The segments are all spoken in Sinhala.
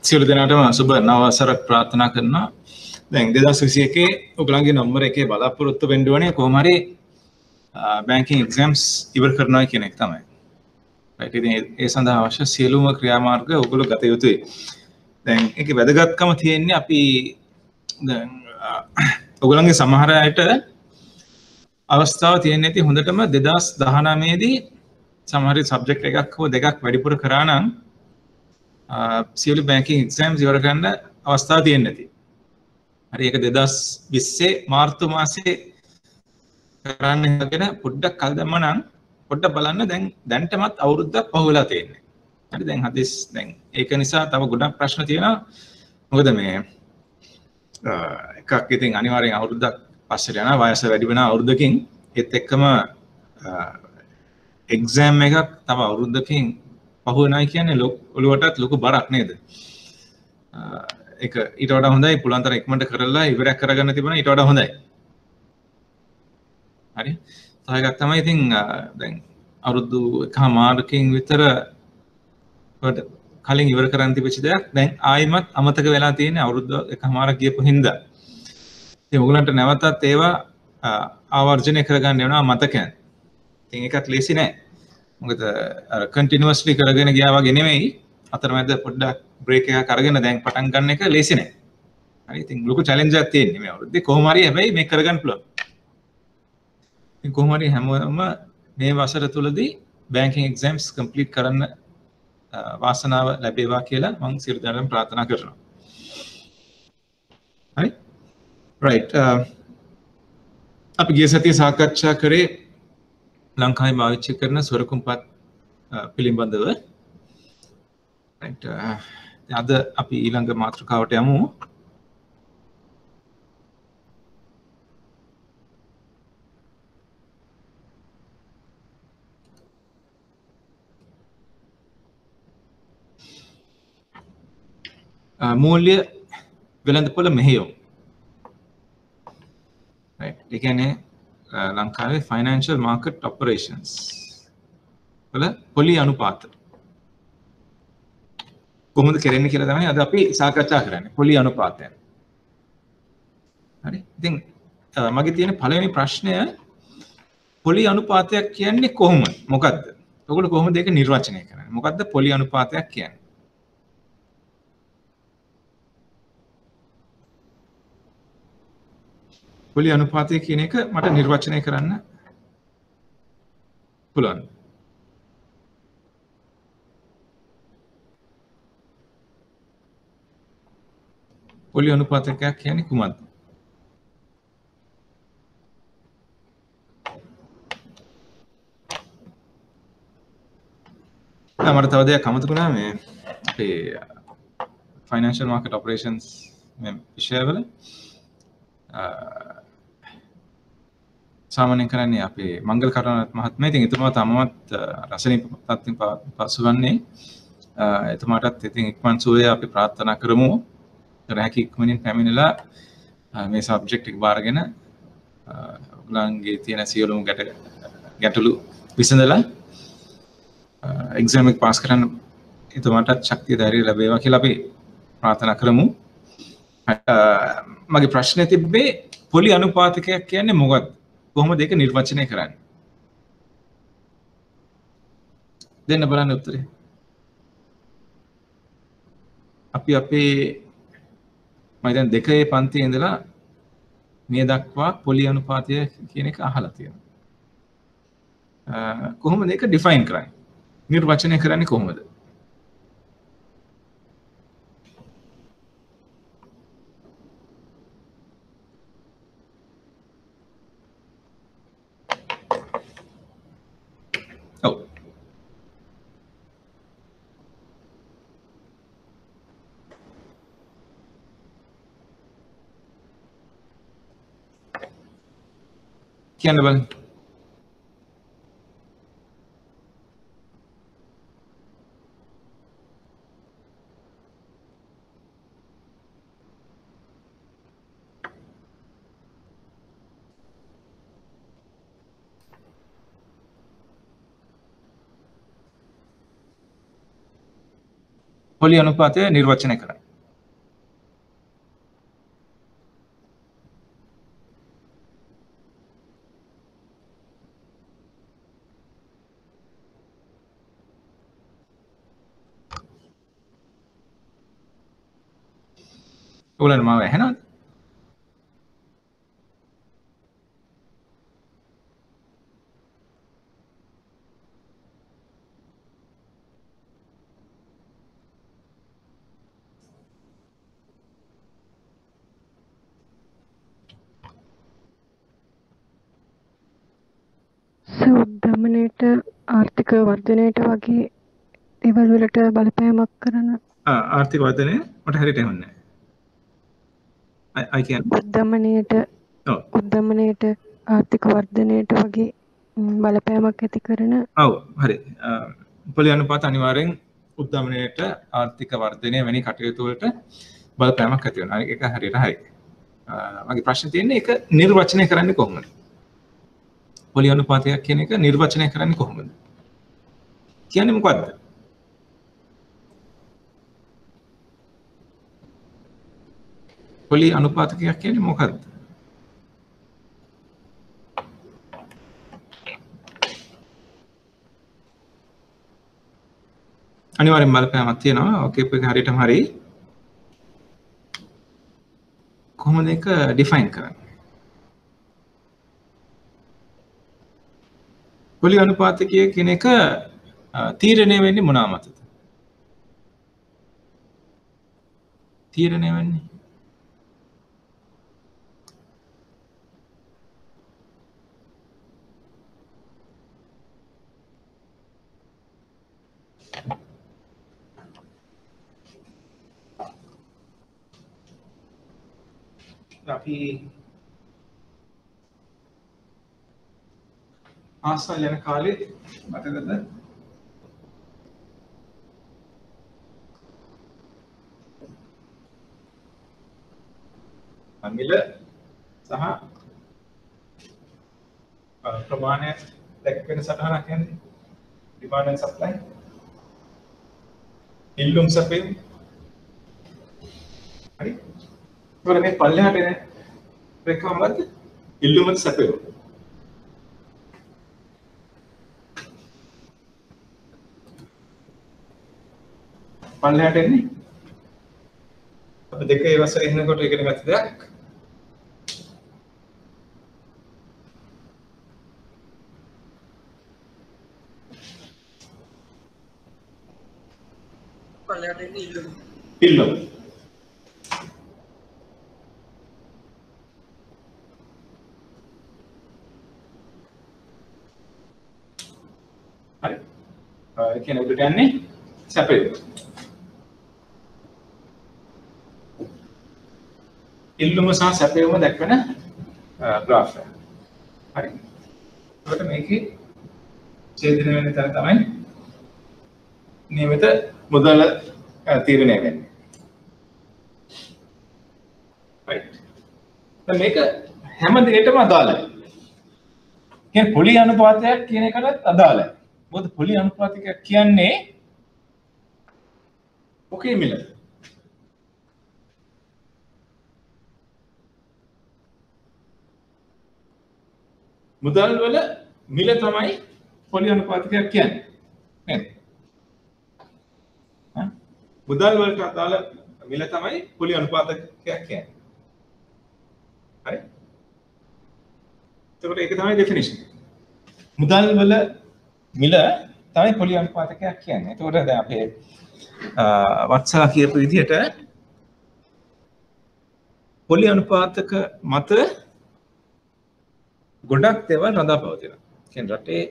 සියලු දෙනාටම සුබ නව වසරක් ප්‍රාර්ථනා කරනවා. දැන් 2021 ඔයගලන්ගේ නම්බර එකේ බලාපොරොත්තු වෙන්න ඕනේ කොහොම හරි බැංකින් එක්සෑම්ස් ඉවර කරනවා කියන එක තමයි. රයිට්. ඉතින් ඒ සඳහා අවශ්‍ය සියලුම ක්‍රියාමාර්ග ඔයගොල්ලෝ ගත යුතුයි. දැන් ඒකේ වැදගත්කම තියෙන්නේ අපි දැන් ඔයගලන්ගේ සමහර අයට අවස්ථාව තියෙන්නේ නැති හොඳටම 2019 දී සමහර සබ්ජෙක්ට් එකක් හෝ දෙකක් වැඩිපුර කරා නම් සියලු බැංකින් එක්සෑම්ස් ඉවර කරන්න අවස්ථාව තියෙන්නේ නැති. හරි. ඒක 2020 මාර්තු මාසේ කරන්න හිතගෙන පොඩ්ඩක් කල් දැම්ම නම් පොඩ්ඩක් බලන්න දැන්ටමත් අවුරුද්දක් පහුවෙලා තියෙන්නේ. හරි. දැන් හදිස් දැන් ඒක නිසා තව ගොඩක් ප්‍රශ්න තියෙනවා. මොකද මේ එකක් ඉතින් අනිවාර්යෙන් අවුරුද්දක් පස්සට යනවා වයස වැඩි වෙන අවුරුද්දකින් ඒත් එක්කම එක්සෑම් එකක් තව අවුරුද්දකින් පහු වෙනවා කියන්නේ ඔළුවටත් ලොකු බරක් නේද? ඒක ඊට වඩා හොඳයි පුළුවන් තරම් ඉක්මනට කරලා ඉවරයක් කරගන්න තිබුණා ඊට වඩා හොඳයි. හරි. තව එකක් තමයි ඉතින් දැන් අවුරුදු එකමාරකින් විතර කලින් ඉවර කරන් තිබිච්ච දෙයක් දැන් ආයිමත් අමතක වෙලා තියෙන්නේ අවුරුදු එකමාරක් ගියපු හින්දා. ඉතින් ඔයගලන්ට නැවතත් ඒවා ආවර්ජනය කරගන්න වෙනවා මතකයන්. ඉතින් ඒකත් ලේසි නෑ. මොකද අර කන්ටිනියස්ලි කරගෙන ගියා වගේ නෙමෙයි. අතරමැද පොඩ්ඩක් බ්‍රේක් එකක් අරගෙන දැන් පටන් ගන්න එක ලේසි නෑ. හරි. ඉතින් ලොකු චැලෙන්ජ් එකක් තියෙන්නේ මේ අවුරුද්දේ. කොහොම හරි හැබැයි මේක කරගන්න පුළුවන්. ඉතින් කොහොම හරි හැමෝම මේ වසර තුලදී බැංකින් එක්සෑම්ස් කම්ප්ලීට් කරන්න වාසනාව ලැබේවා කියලා මම සියලු දෙනාටම ප්‍රාර්ථනා කරනවා. හරි. රයිට්. අපි ගිය සතියේ සාකච්ඡා කරේ ලංකාවේ පාවිච්චි කරන ස්වරකුම්පත් පිළිබඳව. රයිට්. අද අපි ඊළඟ මාතෘකාවට යමු. මූල්‍ය වෙළඳපොළ මෙහෙයුම්. රයිට්. ඒ කියන්නේ ලංකාවේ ෆයිනෑන්ෂල් මාකට් ඔපරේෂන්ස් වල පොලි අනුපාත කොහොමද කරන්නේ කියලා තමයි අද අපි සාකච්ඡා කරන්නේ. පොලි අනුපාතයන්. හරි. ඉතින් මගේ තියෙන පළවෙනි ප්‍රශ්නය පොලි අනුපාතයක් කියන්නේ කොහොමද? මොකද්ද? ඔයගොල්ලෝ කොහොමද ඒක නිර්වචනය කරන්නේ? මොකද්ද පොලි අනුපාතයක් කියන්නේ? පොලි අනුපාතය කියන එක මට නිර්වචනය කරන්න පුළුවන්. පොලි අනුපාතයක් කියන්නේ කුමක්ද? මට තව දෙයක් අමතකුණා මේ අපේ ෆයිනෑන්ෂල් මාකට් ඔපරේෂන්ස් මේ විෂයවල සාමාන්‍යයෙන් කරන්නේ අපේ මංගල කරුණාරත්න මහත්මයා. ඉතින් එතුමා තමවත් රසණීය තත්ත්වෙන් පසු වන්නේ. එතුමාටත් ඉතින් ඉක්මන් සුවය අපි ප්‍රාර්ථනා කරමු. රැකී ඉක්මනින් පැමිණලා මේ සබ්ජෙක්ට් එක බාරගෙන ඔයගලන්ගේ තියෙන සියලුම ගැටලු විසඳලා එක්සෑම් එක පාස් කරන්න එතුමාටත් ශක්තිය ධෛර්යය ලැබේවා කියලා අපි ප්‍රාර්ථනා කරමු. මගේ ප්‍රශ්නේ තිබ්බේ පොලි අනුපාතකයක් කියන්නේ මොකක්ද? කොහොමද ඒක නිර්වචනය කරන්නේ? දෙන්න බලන්න උත්තරේ. අපි අපේ මම දැන් දෙකේ පන්තියේ ඉඳලා මේ දක්වා පොලි අනුපාතය කියන එක අහලා තියෙනවා. කොහොමද ඒක ඩිෆයින් කරන්නේ? නිර්වචනය කරන්නේ කොහොමද? කියන්න බලන්න. පොලි අනුපාතය නිර්වචනය කරන්න. ඔයගොල්ලන්ට මාව ඇහෙනවද? උද්දමනයට ආර්ථික වර්ධනයට වගේ දේවල් වලට බලපෑමක් කරන ආර්ථික වර්ධනය මට හරියට ඇහුන්නේ නැහැ. I can උද්දමනයට ආර්ථික වර්ධනයට වගේ බලපෑමක් ඇති කරන ඔව් හරි. පොලි අනුපාත අනිවාර්යෙන් උද්දමනයට ආර්ථික වර්ධනය වැනි කටයුතු වලට බලපෑමක් ඇති වෙනවා. ඒක හරියට හරි. මගේ ප්‍රශ්නේ තියෙන්නේ ඒක නිර්වචනය කරන්නේ කොහොමද? පොලි අනුපාතයක් කියන එක නිර්වචනය කරන්නේ කොහොමද? කියන්නේ මොකද්ද? පොලි අනුපාතකයක් කියන්නේ මොකද්ද? අනිවාර්යෙන් බලපෑමක් තියෙනවා. ඔකේ එක හරියටම හරි. කොහොමද ඒක ඩිෆයින් කරන්නේ? පොලි අනුපාතකය කියන එක තීරණය වෙන්නේ මොනවා මතද? තීරණය වෙන්නේ අපි ආසල් යන කාලේ මතකද? මිල සහ ප්‍රමාණය දැක්වෙන සටහනක් කියන්නේ demand and supply. ඉල්ලුම් සපයීම. හරි. ඒවල මේ පල්ලෙහාට එන රේඛාව මොකද්ද? ඉල්ලුම සපයීම. පල්ලෙහාට එන්නේ අපි දෙකේ වසරේ ඉන්නකොට ඉගෙන ගත්ත දෙයක්. පල්ලෙහාට එන්නේ ඉල්ලුම. ඉල්ලුම. හරි. ඒ කියන්නේ උඩට යන්නේ සැපයීම. ඉල්ලුම සහ සැපයීම දක්වන ග්‍රාෆ් එක. හරි. ඒකට මේකේ ඡේදනය වෙන තැන තමයි නියමිත මුදල තීරණය වෙන්නේ. right. දැන් මේක හැම දෙයකටම අදාළයි. කියන්නේ පොලි අනුපාතයක් කියන එකටත් අදාළයි. මොකද පොලි අනුපාතයක් කියන්නේ ඔකේ මිල. මුදල් වල මිල තමයි පොලි අනුපාතයක් කියන්නේ. නේද? මුදල් වලට අදාළ මිල තමයි පොලි අනුපාතයක් කියන්නේ. හරි? එතකොට ඒක තමයි ඩෙෆිනිෂන්. මුදල් වල මිල තමයි පොලි අනුපාතයක් කියන්නේ. එතකොට දැන් අපේ වත්සා කියපු විදිහට පොලි අනුපාතක මත ගොඩක් දේවල් රඳා පවතිනවා. කියන්නේ රටේ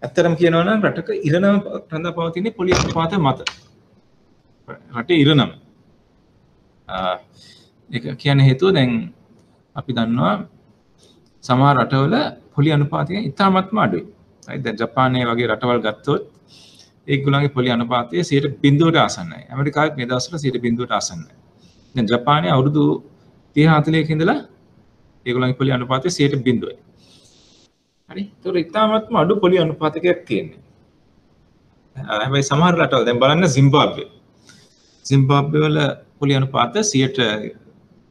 ඇත්තටම කියනවා නම් රටක ඉරණම රඳා පවතින්නේ පොලි අනුපාත මත. රටේ ඉරණම. ඒක කියන හේතුව දැන් අපි දන්නවා සමහර රටවල පොලි අනුපාතය ඉතාමත්ම අඩුයි. හරි දැන් ජපානයේ වගේ රටවල් ගත්තොත් ඒගොල්ලන්ගේ පොලි අනුපාතය 0.0ට ආසන්නයි. ඇමරිකාවේ මේ දවස්වල 0.0ට ආසන්නයි. දැන් ජපානයේ අවුරුදු 30-40ක ඉඳලා ඒගොල්ලන්ගේ පොලි අනුපාතය 0.0යි. හරි. ඒතකොට ඉතාමත්ම අඩු පොලි අනුපාතකයක් තියෙන්නේ. හැබැයි සමහර රටවල් දැන් බලන්න සිම්බාබ්වේ වල පොලි අනුපාත 200ට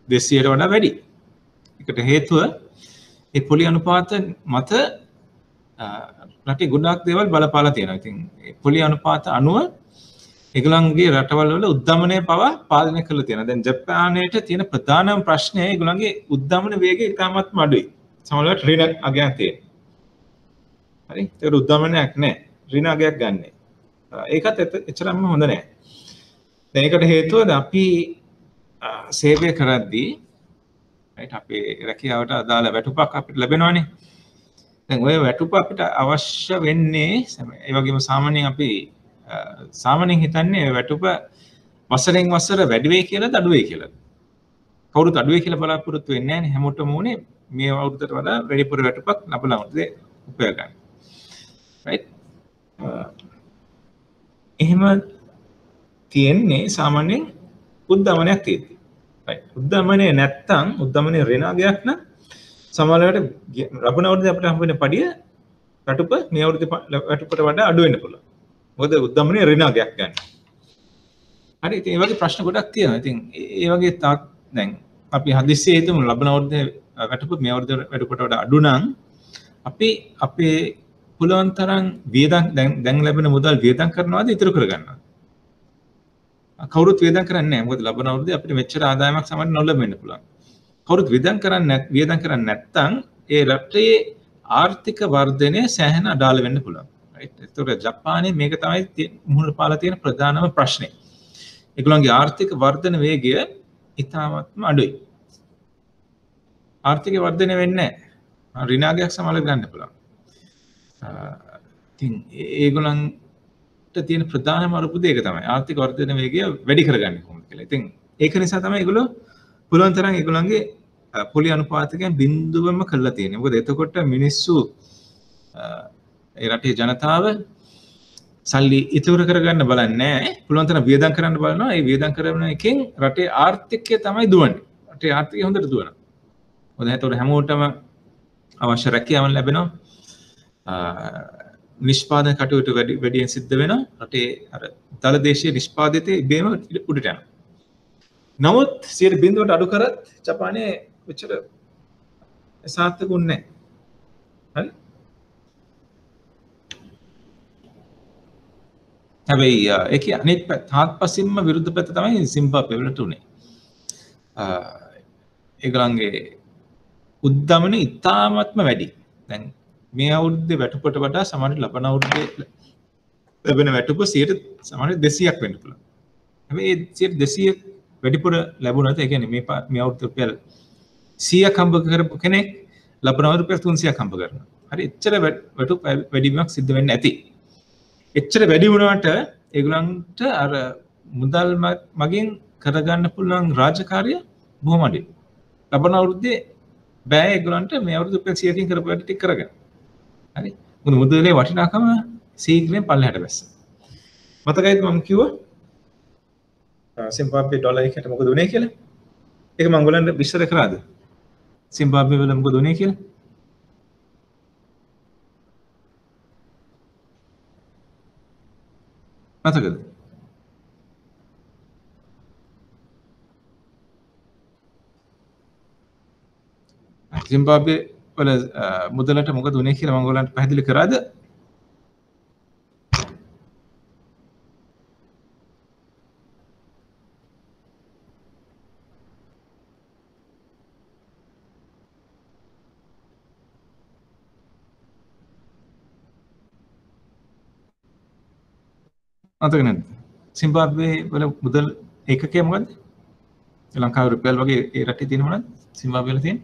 වඩා වැඩි. ඒකට හේතුව ඒ පොලි අනුපාත මත රටේ ගොඩාක් දේවල් බලපාලා තියෙනවා. ඉතින් ඒ පොලි අනුපාත අනුව ඒගොල්ලන්ගේ රටවල් වල උද්දමනය පවා පාලනය කරලා තියෙනවා. දැන් ජපානයේ තියෙන ප්‍රධානම ප්‍රශ්නය ඒගොල්ලන්ගේ උද්දමන වේගය ඉතාමත්ම අඩුයි. සමහරවිට ඍණ අගයක් තියෙනවා. හරි? ඒක උද්දමනයක් නැහැ. ඍණ අගයක් ගන්නෑ. ඒකත් එච්චරම හොඳ නැහැ. දැන් ඒකට හේතුව අපි සේවය කරද්දී රයිට් අපේ රැකියාවට අදාළ වැටුපක් අපිට ලැබෙනවානේ. දැන් ඔය වැටුප අපිට අවශ්‍ය වෙන්නේ ඒ වගේම සාමාන්‍යයෙන් අපි සාමාන්‍යයෙන් හිතන්නේ වැටුප වසරෙන් වසර වැඩි වෙයි කියලාද අඩු වෙයි කියලාද? කවුරුත් අඩු වෙයි කියලා බලාපොරොත්තු වෙන්නේ නැහැ නේ. හැමෝටම උනේ මේ අවුරුද්දට වඩා වැඩිපුර වැටුපක් ලබලා උදේ උපය ගන්න. රයිට්? එහෙම තියෙන්නේ සාමාන්‍යයෙන් උද්දමනයක් තියෙද්දි. රයිට්. උද්දමනය නැත්තම් උද්දමනයේ ඍණාගයක් නම් සමහරවිට ලබන අවුරුද්දේ අපිට හම්බ වෙන පඩිය වැටුප මේ අවුරුද්දේ වැටුපට වඩා අඩු වෙන්න පුළුවන්. මොකද උද්දමනයේ ඍණාගයක් ගන්න. හරි ඉතින් මේ වගේ ප්‍රශ්න ගොඩක් තියෙනවා. ඉතින් ඒ වගේ දැන් අපි හදිස්සියේ හිතමු ලබන අවුරුද්දේ වැටුප මේ අවුරුද්දේ වැටුපට වඩා අඩු නම් අපි අපේ පුළුවන් තරම් වියදම් දැන් ලැබෙන මුදල් වියදම් කරනවාද ඉතුරු කරගන්නවද? කවුරුත් වියදම් කරන්නේ නැහැ. මොකද ලබන අවුරුද්දේ අපිට මෙච්චර ආදායමක් සමහර නොලැබෙන්න පුළුවන්. කවුරුත් වියදම් කරන්නේ නැත්නම් ඒ රටේ ආර්ථික වර්ධනය සෑහෙන අඩාල වෙන්න පුළුවන්. රයිට්. ඒතකොට ජපානයේ මේක තමයි මුහුණ පාලා තියෙන ප්‍රධානම ප්‍රශ්නේ. ඒගොල්ලන්ගේ ආර්ථික වර්ධන වේගය ඉතාමත්ම අඩුයි. ආර්ථික වර්ධනය වෙන්නේ නැහැ. ඍණාගයක් සමාල ගන්න පුළුවන්. ඉතින් ඒගොල්ලන්ට තියෙන ප්‍රධානම අරුබුදය ඒක තමයි. ආර්ථික වර්ධන වේගය වැඩි කරගන්නේ කොහොමද කියලා. ඉතින් ඒක නිසා තමයි ඒගොල්ලෝ පුළුවන් තරම් ඒගොල්ලන්ගේ පොලි අනුපාතකයන් බිඳුවම කරලා තියෙන්නේ. මොකද එතකොට මිනිස්සු ඒ රටේ ජනතාව සල්ලි ඉතුරු කරගන්න බලන්නේ නැහැ. පුළුවන් තරම් වියදම් කරන්න බලනවා. ඒ වියදම් කරන එකෙන් රටේ ආර්ථිකය තමයි දුවන්නේ. රටේ ආර්ථිකය හොඳට දුවනවා. මොකද එතකොට හැමෝටම අවශ්‍ය රැකියාවන් ලැබෙනවා. නිෂ්පාදන කටයුතු වැඩියෙන් සිද්ධ වෙනවා. රටේ අර දල දේශීය නිෂ්පාදිතේ ඉබේම උඩට යනවා. නමුත් 0.0ට අඩු කරත් ජපානයේ මෙච්චර සාර්ථකුන්නේ නැහැ. හරි? හැබැයි ඒකේ අනිත් තාත්පසින්ම විරුද්ධ පැත්ත තමයි සිම්බාබ්වේ වලට උනේ. ඒගොල්ලන්ගේ උද්දමනය ඉතාමත්ම වැඩි. දැන් මේ අවුරුද්දේ වැටුපට වඩා සමහරවිට ලබන අවුරුද්දේ ලැබෙන වැටුප 100ට සමහරවිට 200ක් වෙන්න පුළුවන්. හැබැයි ඒ 200 වැඩිපුර ලැබුණාද ඒ කියන්නේ මේ අවුරුද්දේ රුපියල් 100ක් හම්බ කරපු කෙනෙක් ලබන අවුරුද්දේ රුපියල් 300ක් හම්බ කරනවා. හරි එච්චර වැටුප වැඩිවීමක් සිද්ධ වෙන්නේ නැති. එච්චර වැඩි වුණාට ඒගොල්ලන්ට අර මුදල් මගින් කරගන්න පුළුවන් රාජකාරිය බොහොම අඩුයි. ලබන අවුරුද්දේ බෑ ඒගොල්ලන්ට මේ අවුරුද්දේ රුපියල් 100කින් කරපු වැඩ ටික කරගන්න. හරි. මොකද මුදලේ වටිනාකම සීඝ්‍රයෙන් පල්ලෙහාට බැස්සා. මතකයිද මම කිව්වා සිම්බාබ්වේ ඩොලර් එකට මොකද උනේ කියලා? ඒක මම ඔයගොල්ලන්ට විස්තර කරාද? සිම්බාබ්වේ වල මොකද උනේ කියලා? මතකද? සිම්බාබ්වේ වල මුදලට මොකද උනේ කියලා මම ඔයගොල්ලන්ට පැහැදිලි කරාද? මතක නැද්ද? සිම්බාබ්වේ වල මුදල් ඒකකය මොකද්ද? ලංකාවේ රුපියල් වගේ ඒ රටේ තියෙන මොනවද? සිම්බාබ්වේ වල තියෙන?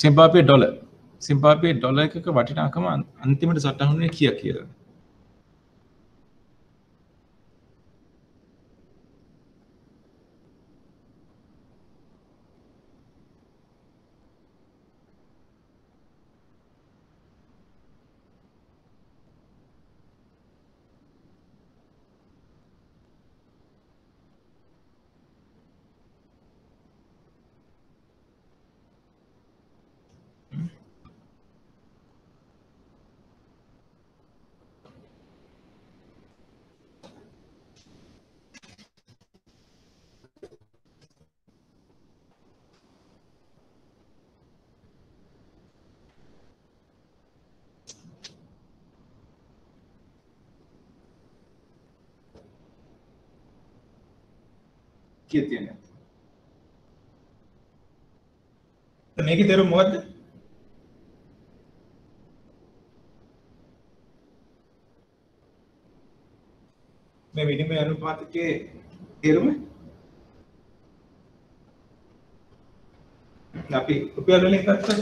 සිම්බාබ්වේ ඩොලර් එකක වටිනාකම අන්තිමට සටහන් වුණේ කීයක් කියලා? කීය තියෙන්නේ? දැන් මේකේ තේරුම මොකද්ද? මේ විනිමය අනුපාතකයේ තේරුම අපි රුපියල් වලින් ගත්තා.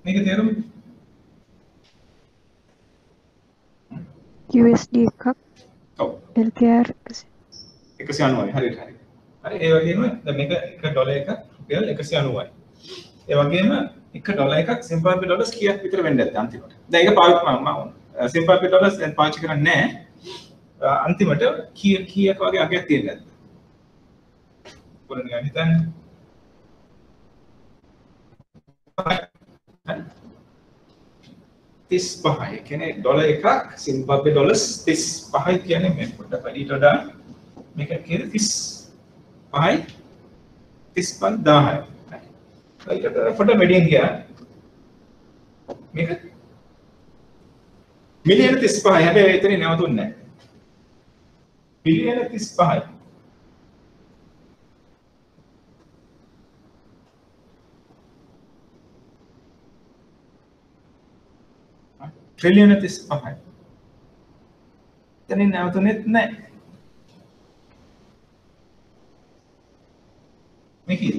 මේකේ තේරුම USD එකක් ඔව් LKR 190යි හරියට හරි. හරි ඒ වගේම දැන් මේක 1 ඩොලර් එකක් රුපියල් 190යි. ඒ වගේම 1 ඩොලර් එකක් සිම්බාබ්වේ ඩොලර්ස් කීයක් විතර වෙන්නේ නැද්ද අන්තිමට? දැන් ඒක පාවිච්චි මම සිම්බාබ්වේ ඩොලර්ස් දැන් පාවිච්චි කරන්නේ නැහැ. අන්තිමට කීයක් වගේ අගයක් තියෙන්නේ නැද්ද? පොරණ ගන්න හිතන්න. 35යි කියන්නේ ඩොලර් එකක් සිම්බාබ්වේ ඩොලර්ස් 35යි කියන්නේ මේ පොඩ්ඩක් වැඩිට වඩා මේක කියන්නේ 35යි 35000යි. ඒකට පොඩ්ඩක් වැඩියෙන් ගියා. මේක මිලියන 35යි හැබැයි එතනින් නැවතුන්නේ නැහැ. මිලියන 35යි. ट्रिलियन 35යි. එතනින් නැවතුනේත් නැහැ. මේ කීයද?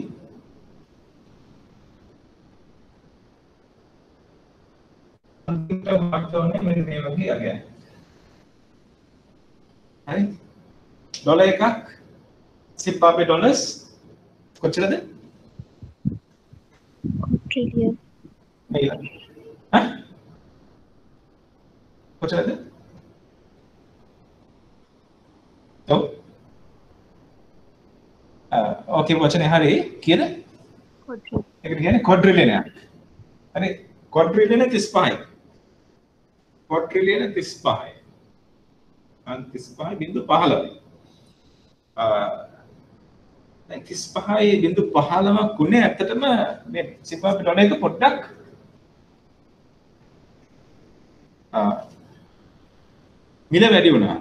අන්තිමට මාර්ගෝනේ මෙන්න මේ වගේ අගයක්. හරි? ඩොලර් එකක් සිම්බාබ්වේ ඩොලර්ස් කොච්චරද? trillion මේ හා කොච්චරද? ඔව්. ඕකේ වචනේ හරි කීයද? ඒකට කියන්නේ ක්වඩ්‍රිලියනයක්. හරි ක්වඩ්‍රිලියන 35යි. ක්වඩ්‍රිලියන 35යි. 35.15. දැන් 35.15ක් ගුණය ඇත්තටම මේ සිම්බාබ්වේ ඩොලර් එක පොඩ්ඩක් මිල වැඩි වුණා.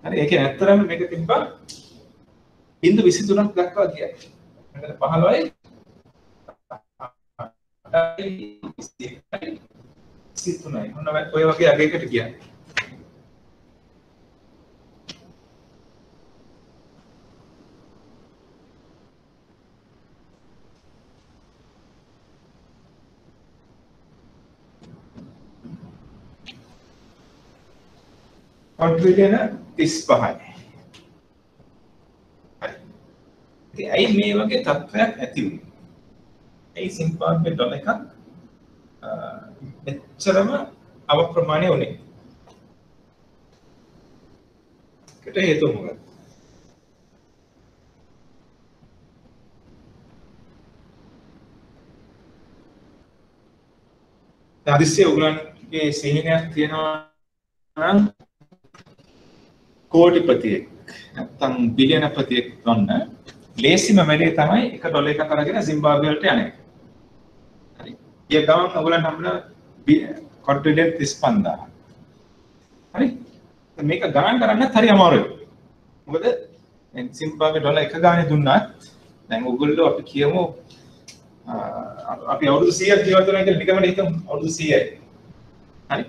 හරි ඒ කියන්නේ ඇත්තටම මේක තිබ්බා 0.23ක් දක්වා ගියා. මෙතන 15යි 23යි. මොන ඔය වගේ අගයකට ගියා. ක්වඩ්‍රිලියන 35යි. හරි. ඉතින් ඇයි මේ වගේ තත්ත්වයක් ඇති වුනේ? ඇයි සිම්බාබ්වේ ඩොලර් එකක් මෙච්චරම අවප්‍රමාණය වුනේ? ඒකට හේතුව මොකක්ද? හදිස්සියේ උගලන්ගේ සිහිනයක් තියෙනවා නම් කෝටිපතියෙක් නැත්තම් බිලියනපතියෙක් වන්න ලේසිම වැඩේ තමයි 1 ඩොලර් එකක් අරගෙන සිම්බාබ්වේ වලට යන එක. හරි. ඊය ගමන් ඔයගොල්ලන් හම්බුන ක්වඩ්‍රිලියන 35000. හරි. මේක ගණන් කරන්නත් හරි අමාරුයි. මොකද දැන් සිම්බාබ්වේ ඩොලර් එක ගානේ දුන්නත් දැන් ඔයගොල්ලෝ අපි කියමු අපි අවුරුදු 100ක් ජීවත් වෙනවා කියලා නිකම්ම හිතමු අවුරුදු 100යි. හරි.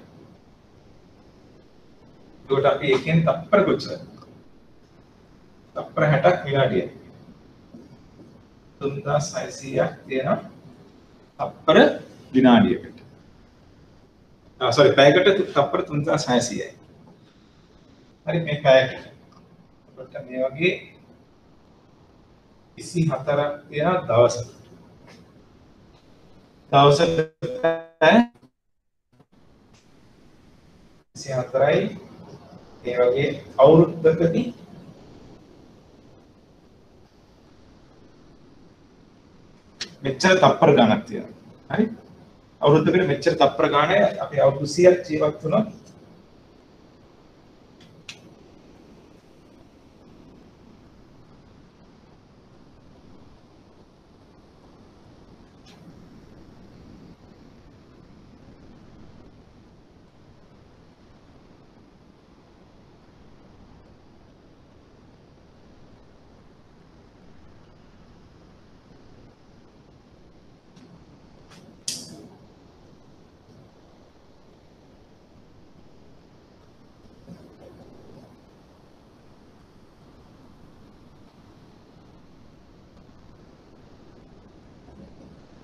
ඒකට අපි එකෙන් තප්පර කොච්චරද? තප්පර 60ක් විනාඩියයි. 3600ක් තියෙනවා තප්පර විනාඩියකට. sorry පැයකට තප්පර 3600යි. හරි මේ පැයකට. අපිට මේ වගේ 24ක් තියෙනවා දවසකට. දවසට 24යි ඒ වගේ අවුරුද්දකදී මෙච්චර තප්පර ගණක් තියෙනවා. හරි? අවුරුද්දකට මෙච්චර තප්පර ගානේ අපි අවුරුදු 100ක් ජීවත් වුණොත්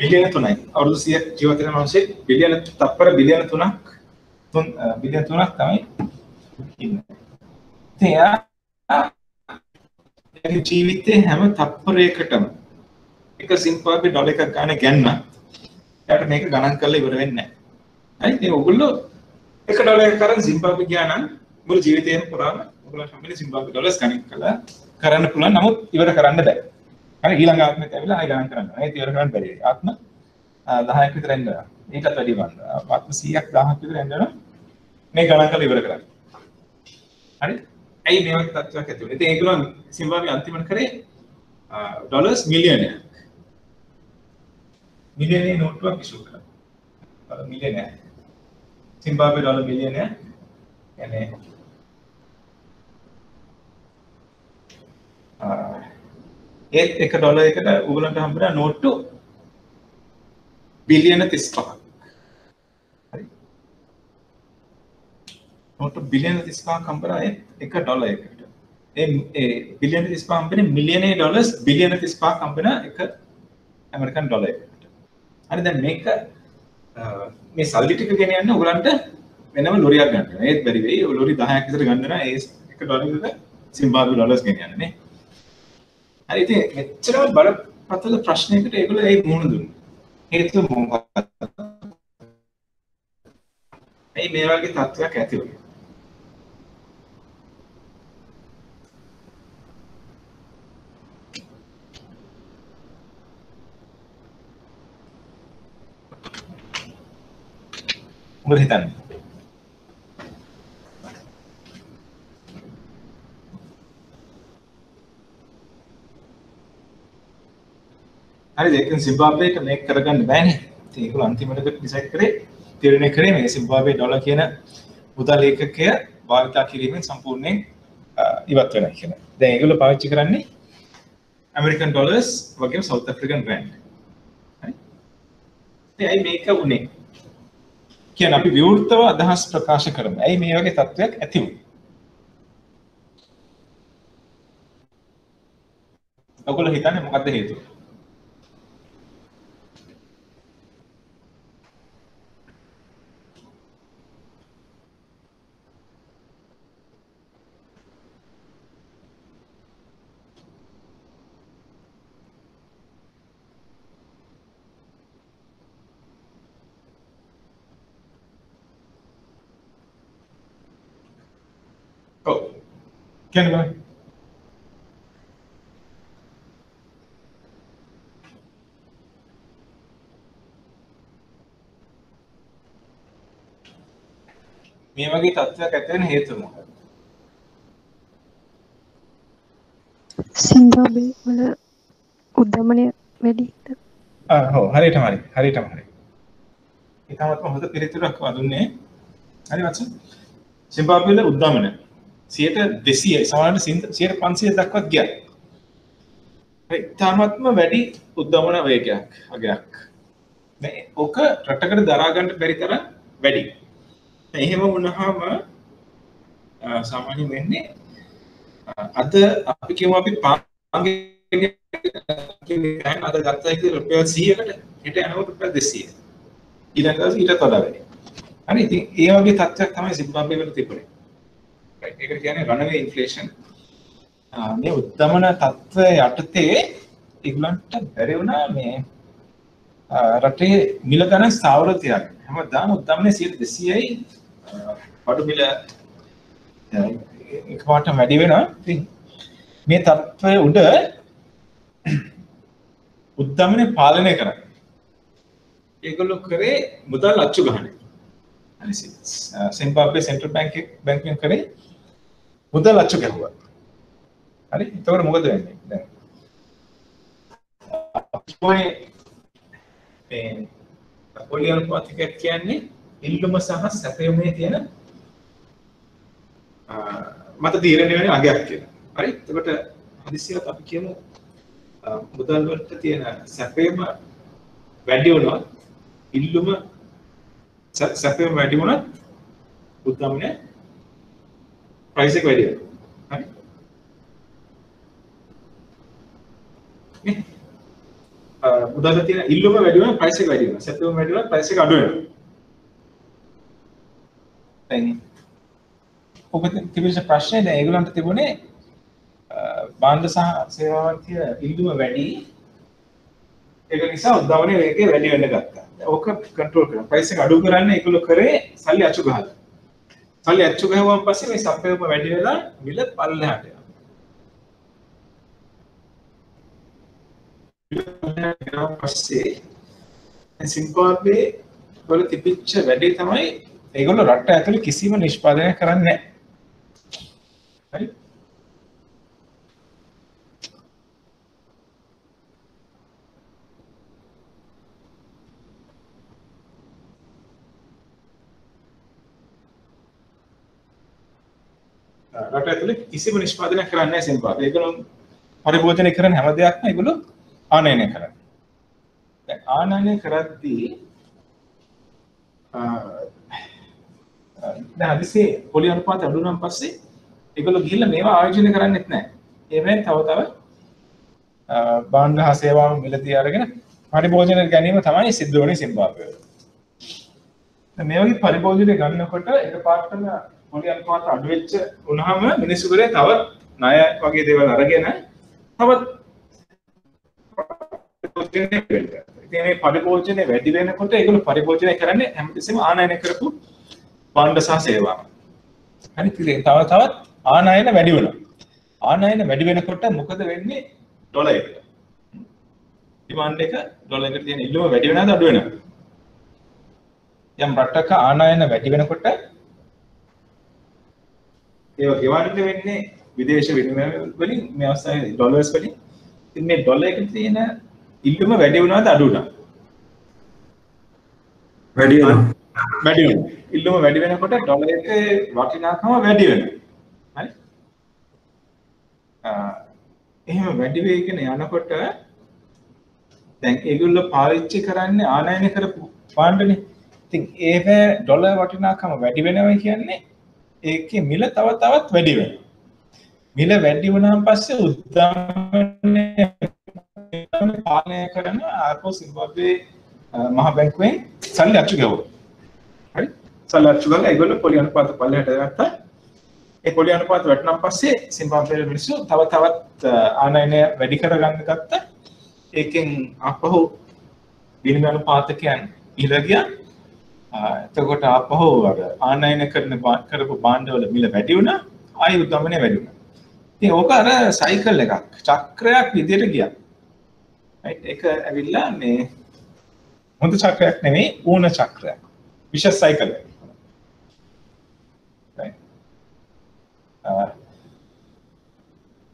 බිලියන 3යි. අවුරුදු 100ක් ජීවත් වෙන මිනිස්සෙක් බිලියන තප්පර බිලියන 3ක් බිලියන 3ක් තමයි ඉන්නේ. ඉතින් එයාගේ ජීවිතේ හැම තප්පරයකටම එක සිම්බාබ්වේ ඩොලර් එකක් ගන්න ගැන්න එයාට මේක ගණන් කරලා ඉවර වෙන්නේ නැහැ. හරි? ඒ ඔයගොල්ලෝ එක ඩොලර් එකක් කරන් සිම්බාබ්වේ ගියා නම් මුළු ජීවිතේම පුරාම ඔයගොල්ලන්ට හම්බෙන්නේ සිම්බාබ්වේ ඩොලර්ස් ගණන් කරලා කරන්න පුළුවන්. නමුත් ඉවර කරන්න බෑ. හරි ඊළඟ ආත්මෙත් ඇවිල්ලා ආයෙ ගණන් කරන්න. ඒත් ඉවර කරන්න බැරි. ආත්ම 10ක් විතර එන්නවා. ඊටත් වැඩි වන්න. ආත්ම 100ක් 1000ක් විතර එන්නවා. මේ ගණන් කරලා ඉවර කරන්න. හරි? ඇයි මේ වගේ තත්ත්වයක් ඇති වෙන්නේ? ඉතින් ඒගොල්ලෝ සිම්බාබ්වේ අන්තිමට කරේ ඩොලර්ස් මිලියනයක්. මිලියනේ නෝට්ටුවක් ඉෂු කරා. මිලියනයක්. සිම්බාබ්වේ ඩොලර් මිලියනයක්. يعني ඒත් එක ඩොලර් එකට උගලන්ට හම්බෙන නෝට්ටු බිලියන 35ක්. හරි. නෝට්ටු බිලියන 35ක් හම්බෙන එක ඩොලර් එකකට. ඒ බිලියන 35 හම්බෙන්නේ මිලියනේ ඩොලර්ස් බිලියන 35ක් හම්බෙන එක ඇමරිකන් ඩොලර් එකකට. හරි දැන් මේක මේ සල්ලි ටික ගෙන යන්න උගලන්ට වෙනම ලොරියක් ගන්න වෙනවා. ඒත් බැරි වෙයි. ඔය ලොරි 10ක් විතර ගන්න වෙනවා. ඒ එක ඩොලර් එකකට සිම්බාබ්වේ ඩොලර්ස් ගෙන යන්න නේ. හරි ඉතින් මෙච්චර බරපතල ප්‍රශ්නයකට ඒගොල්ලෝ ඒ මුහුණ දුන්නා. හේතුව මොකක්ද? මේ වගේ තත්ත්වයක් ඇති වුණා. මොකද හිතන්නේ? හරිද? ඒකෙන් සිම්බාබ්වේට මේක කරගන්න බෑනේ. ඉතින් ඒගොල්ලෝ අන්තිමට ඩිසයිඩ් කරේ තීරණය කරේ මේ සිම්බාබ්වේ ඩොලර් කියන මුදල් ඒකකය භාවිතා කිරීමෙන් සම්පූර්ණයෙන් ඉවත් වෙනවා කියලා. දැන් ඒගොල්ලෝ පාවිච්චි කරන්නේ ඇමරිකන් ඩොලර්ස් වගේම සවුත් ඇෆ්‍රිකන් රෑන්ඩ්. හරි? ඉතින් ඇයි මේක උනේ? කියන්නේ අපි විවෘතව අදහස් ප්‍රකාශ කරමු. ඇයි මේ වගේ තත්ත්වයක් ඇති වුනේ? ඔයගොල්ලෝ හිතන්නේ මොකක්ද හේතුව? ඔව්. කියන්න බෑ. මේ වගේ තත්ත්වයක් ඇති වෙන හේතුව මොකක්ද? සිම්බාබ්වේ වල උද්ධමනය වැඩි. ඔව් හරියටම හරි. හරියටම හරි. ඊටමත් හොඳ පිළිතුරක් වදුන්නේ. හරි වත්ස. සිම්බාබ්වේ වල උද්ධමනය 200යි සමහරවිට 500 දක්වාත් ගියා. හරි. තාමත්ම වැඩි උද්ධමන වේගයක් අගයක්. මේ ඔක රටකට දරා ගන්න බැරි තරම් වැඩි. එහෙම වුණාම සාමාන්‍යයෙන් වෙන්නේ අද අපි කියමු අපි පාංගේ අද ගත්තා කියලා රුපියල් 100කට හෙට යනවා රුපියල් 200. ඊළඟ දවසේ ඊටත් වඩා වැඩි. හරි ඉතින් ඒ වගේ තත්ත්වයක් තමයි සිම්බාබ්වේ වල තිබුණේ. රයිට් ඒකට කියන්නේ රනවේ ඉන්ෆ්ලේෂන්. මේ උත්තමන තත්ත්වය යටතේ ඒගොල්ලන්ට බැරි වුණා මේ රටේ මිල ගණන් ස්ථාවර තියාගන්න. හැමදාම උත්තමනේ 200යි බඩු මිල එකපාරට වැඩි වෙනවා. ඉතින් මේ තත්ත්වය උඩ උත්තමනේ පාලනය කරන්න. ඒගොල්ලෝ කරේ මුදල් අච්චු ගන්න. හරි සිම්බාබ්වේ සෙන්ට්‍රල් බැංකුවෙන් කරේ මුදල් අච්චු ගැහුවා. හරි එතකොට මොකද වෙන්නේ? දැන් අපේ මේ පොලියන් පාතික කියන්නේ ඉල්ලුම සහ සැපයීමේ තියෙන මත තීරණය වෙන අගයක් කියලා. හරි එතකොට හදිසියට අපි කියමු මුදල් වලට තියෙන සැපයීම වැඩි වුණොත් ඉල්ලුම සැපයීම වැඩි වුණොත් උද්දමනේ ප්‍රයිස් එක වැඩි වෙනවා. හරි මුදල් තියෙන ඉල්ලුම වැඩි වෙනවා ප්‍රයිස් එක වැඩි වෙනවා. සැපයුම වැඩි වෙනවා ප්‍රයිස් එක අඩු වෙනවා. දැන් ඔබ තිබිච්ච ප්‍රශ්නේ දැන් ඒගොල්ලන්ට තිබුණේ භාණ්ඩ සහ සේවාවන් කියන ඉල්ලුම වැඩි. ඒක නිසා උද්දමනයේ වේගය වැඩි වෙන්න ගත්තා. ඕක කන්ට්‍රෝල් කරනවා. ප්‍රයිස් එක අඩු කරන්න ඒගොල්ලෝ කරේ සල්ලි අච්චු ගහලා. සල්ලි අච්චු ගහුවාන් පස්සේ මේ සැපයුම වැඩි වෙලා මිල පල්ලෙහාට යනවා. පස්සේ සිම්බාබ්වේ වල තිබිච්ච වැඩේ තමයි ඒගොල්ලෝ රට ඇතුලේ කිසිම නිෂ්පාදනයක් කරන්නේ නැහැ. හරි? රට ඇතුලේ කිසිම නිෂ්පාදනයක් කරන්නේ නැහැ සිම්බාබ්වේ. ඒගොල්ලෝ පරිභෝජනය කරන හැම දෙයක්ම ඒගොල්ලෝ ආනයනය කරන්නේ. දැන් ආනයනය කරද්දී දැන් හදිස්සියේ පොලි අනුපාතය අඩු වුණාන් පස්සේ ඒගොල්ලෝ ගිහිල්ලා මේවා ආයෝජනය කරන්නේත් නැහැ. ඒවෙන් තව භාණ්ඩ හා සේවාවන් මිලදී අරගෙන පරිභෝජනයට ගැනීම තමයි සිද්ධ වෙන්නේ සිම්බාබ්වේ. දැන් මේ වගේ පරිභෝජනය ගන්නකොට එකපාරටම පොලි අනුපාත අඩු වෙච්ච වුණාම මිනිස්සු කරේ තව ණය වගේ දේවල් අරගෙන තවත් මේ පරිභෝජනය වැඩි වෙනකොට ඒගොල්ලෝ පරිභෝජනය කරන්නේ හැමතිස්සෙම ආනයනය කරපු භාණ්ඩ සහ සේවා. හරි තව තවත් ආනයන වැඩි වෙනවා. ආනයන වැඩි වෙනකොට මොකද වෙන්නේ? ඩොලර් එකට. ඩිමාන්ඩ් එක ඩොලර් එකට තියෙන ඉල්ලුම වැඩි වෙනවද අඩු වෙනවද? යම් රටක ආනයන වැඩි වෙනකොට ඒක ගෙවන්න වෙන්නේ විදේශ විනිමය වලින් මේ අවස්ථාවේ ඩොලර්ස් වලින්. ඉතින් මේ ඩොලර් එකට තියෙන ඉල්ලුම වැඩි වුණාද අඩු වුණාද? වැඩි වෙනවා. වැඩි වෙනවා. ඉල්ලුම වැඩි වෙනකොට ඩොලර් එකේ වටිනාකම වැඩි වෙනවා. හරි? එහෙම වැඩි වෙගෙන යනකොට දැන් ඒගොල්ලෝ පාවිච්චි කරන්නේ ආනයනය කරපු භාණ්ඩනේ. ඉතින් ඒක ඩොලර් වටිනාකම වැඩි වෙනවා කියන්නේ ඒකේ මිල තව තවත් වැඩි වෙනවා. මිල වැඩි වුණාන් පස්සේ උද්දමනය පාලනය කරන ආපහු සිම්බාබ්වේ මහ බැංකුවෙන් සල්ලි අච්චු ගවුවා. හරි? සල්ලි අච්චු ගාලා ඒගොල්ලෝ පොලි අනුපාත පල්ලෙහාට ගත්තා. ඒ පොලි අනුපාත වැටුණාන් පස්සේ සිම්බාබ්වේ මිනිස්සු තව තවත් ආනයනය වැඩි කරගන්න ගත්තා. ඒකෙන් ආපහු විනිමය අනුපාතකයන් ඉහළ ගියා. එතකොට ආපහු අර ආනයනය කරපු භාණ්ඩවල මිල වැඩි වුණා. ආයෙ උද්දමනය වැඩි වුණා. ඉතින් ඕක අර සයිකල් එකක් චක්‍රයක් විදියට ගියා. right ඒක ඇවිල්ලා මේ හොඳ චක්‍රයක් නෙමෙයි ඌන චක්‍රයක්. විශේෂ සයිකල් එක. right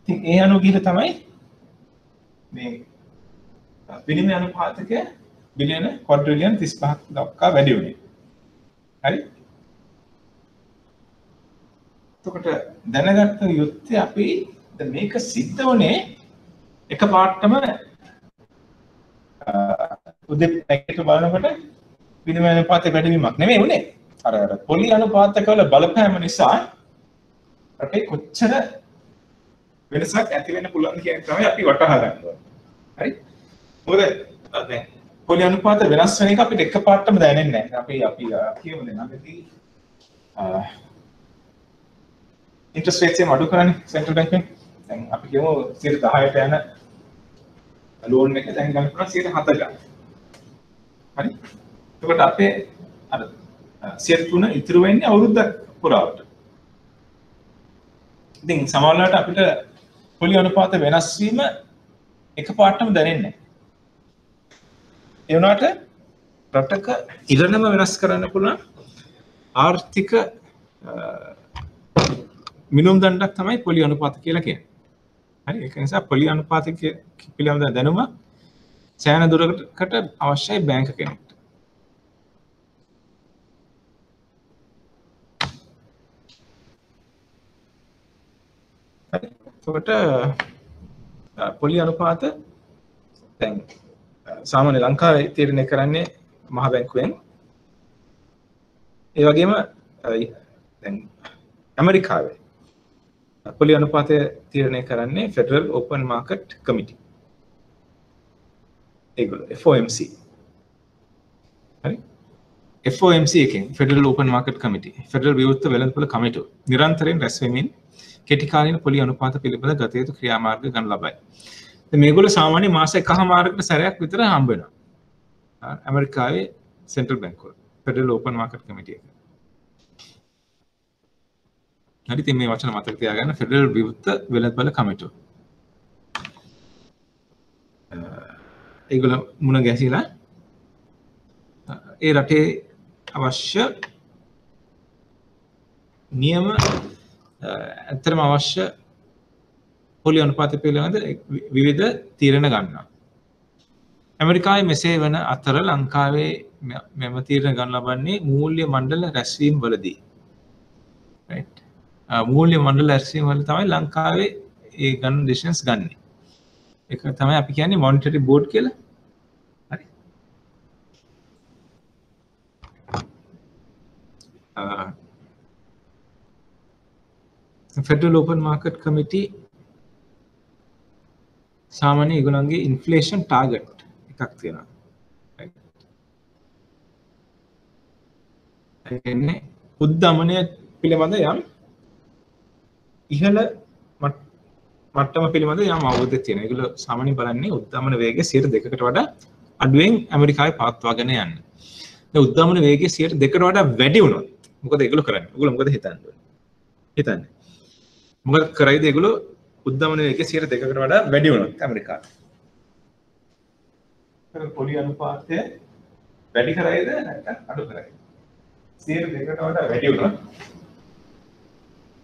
ඉතින් ඒ අනුව ගිහින් තමයි මේ විනිමය අනුපාතක බිලියන ක්වඩ්‍රිලියන් 35ක් දක්වා වැඩි වුණේ. හරි? එතකොට දැනගත්ත යුත්තේ අපි දැන් මේක සිද්ධ වුණේ එකපාරටම උදේ පැකේට බලනකොට විනිමය අනුපාතය වැඩිවීමක් නෙමෙයි උනේ. අර පොලි අනුපාතකවල බලපෑම නිසා අපේ කොච්චර වෙනසක් ඇති වෙන්න පුළුවන් කියන තමයි අපි වටහා ගන්න ඕනේ. හරි? මොකද දැන් පොලි අනුපාත වෙනස් වෙන එක අපිට එකපාරටම දැනෙන්නේ නැහැ. අපි කියමු දැන් අපි ඉන්ට්‍රස්ට් රේට්ස් එක අඩු කරන්නේ සෙන්ට්‍රල් බැංකුවෙන්. දැන් අපි කියමු 10ට යන ලෝන් එක දැන් ගන්න පුළුවන් 7 ගන්න. හරි? එතකොට අපේ අර 3 ඉතුරු වෙන්නේ අවුරුද්දක් පුරාවට. ඉතින් සමහරවිට අපිට පොලි අනුපාත වෙනස් වීම එකපාරටම දැනෙන්නේ නැහැ. ඒ වුණාට රටක ඉරණම වෙනස් කරන්න පුළුවන් ආර්ථික මිනුම් දණ්ඩක් තමයි පොලි අනුපාත කියලා කියන්නේ. හරි ඒක නිසා පොලි අනුපාත පිළිබඳ දැනුම සෑහෙන දුරකට අවශ්‍යයි බැංක කෙනෙක්ට. හරි එතකොට පොලි අනුපාත දැන් සාමාන්‍ය ලංකාවේ තීරණය කරන්නේ මහ බැංකුවෙන්. ඒ වගේම දැන් ඇමරිකාවේ පොලි අනුපාතය තීරණය කරන්නේ ෆෙඩරල් ඕපන් මාකට් කමිටි. ඒගොල්ලෝ FOMC හරි FOMC එකෙන් ෆෙඩරල් ඕපන් මාකට් කමිටි ෆෙඩරල් විවෘත වෙළඳපොළ කමිටුව නිරන්තරයෙන් රැස් වෙමින් කෙටි කාලීන පොලි අනුපාත පිළිබඳ ගත යුතු ක්‍රියාමාර්ග ගන්න ලබයි. ඉතින් මේගොල්ලෝ සාමාන්‍ය මාස එකහමාරකට සැරයක් විතර හම්බ වෙනවා. ඇමරිකාවේ සෙන්ට්‍රල් බැංකුව ෆෙඩරල් ඕපන් මාකට් කමිටි එක. හරි ඉතින් මේ වචන මතක තියාගන්න ෆෙඩරල් විවෘත වෙළඳපොළ කමිටුව. ඒගොල්ලෝ මුණ ගැසිලා ඒ රටේ අවශ්‍ය නියම ඇත්තටම අවශ්‍ය පොලි අනුපාත පිළිබඳ විවිධ තීරණ ගන්නවා. ඇමරිකාවේ මෙසේ වන අතර ලංකාවේ මෙම තීරණ ගන්න ලබන්නේ මූල්‍ය මණ්ඩල රැස්වීම් වලදී. right මූල්‍ය මණ්ඩල රැස්වීම් වල තමයි ලංකාවේ ඒ ගන්න ඩිසිෂන්ස් ගන්න. ඒක තමයි අපි කියන්නේ මොනිටරි බෝඩ් කියලා. හරි. ෆෙඩරල් ඕපන් මාකට් කමිටි සාමාන්‍ය ඒගොල්ලන්ගේ ඉන්ෆ්ලේෂන් ටාගට් එකක් තියෙනවා. ඒ කියන්නේ උද්දමනය පිළිබඳ යම් ඉහළ මට්ටම පිළිබඳ යම් අවබෝධයක් තියෙනවා. ඒගොල්ලෝ සාමාන්‍යයෙන් බලන්නේ උද්දමන වේගය 2%කට වඩා අඩුවෙන් ඇමරිකාවේ පවත්වාගෙන යන්න. දැන් උද්දමන වේගය 2%කට වඩා වැඩි වුණොත් මොකද ඒගොල්ලෝ කරන්නේ? ඒගොල්ලෝ මොකද හිතන්නේ? මොකද කරයිද ඒගොල්ලෝ උද්දමන වේගය 2%කට වඩා වැඩි වුණොත් ඇමරිකාවේ. පොලි අනුපාතය වැඩි කරයිද නැත්නම් අඩු කරයිද? 2%කට වඩා වැඩි වුණොත්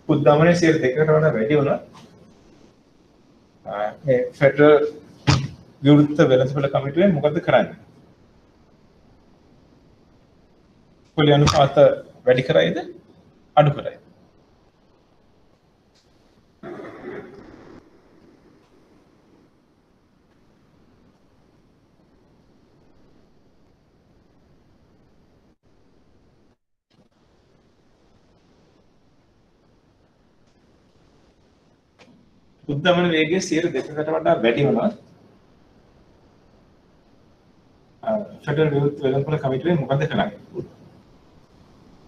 උද්දමනය 2%කට වඩා වැඩි වුණොත් මේ ෆෙඩරල් විවෘත වෙළඳපොළ කමිටුවෙන් මොකද කරන්නේ? පොලි අනුපාත වැඩි කරයිද අඩු කරයිද? උද්දමන වේගය 2%කට වඩා වැඩි වුණොත් ෆෙඩරල් විවෘත වෙළඳපොළ කමිටුවෙන් මොකද කරන්නේ?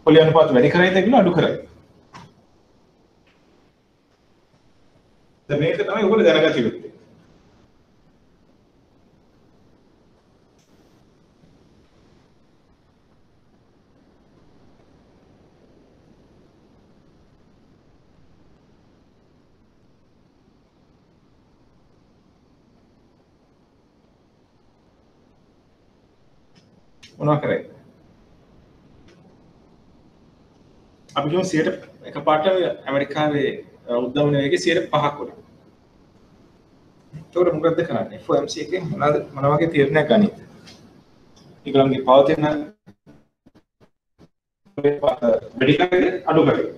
පොලි අනුපාත වැඩි කරයිද කියලා අඩු කරයිද? දැන් මේක තමයි ඔයගොල්ලෝ දැනගත යුත්තේ. මොනවා කරේ? අපි කියමු 100ට එකපාරට ඇමරිකාවේ උද්දමන වේගය 5%ක් වුණා. ඒකට මොකද කරන්නේ? FOMC එකෙන් මොන වගේ තීරණයක් ගනිද? ඒගොල්ලන්ගේ පවතින වැඩි කරේද අඩු කරේද?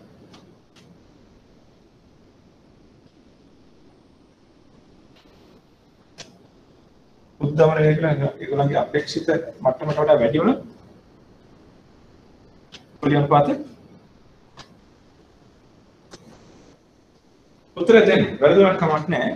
උද්දමන වේගය ඒගොල්ලන්ගේ අපේක්ෂිත මට්ටමට වඩා වැඩි වුණොත් පොලි අනුපාතය උත්තර දෙන්න වැරදුනක් කමක් නැහැ.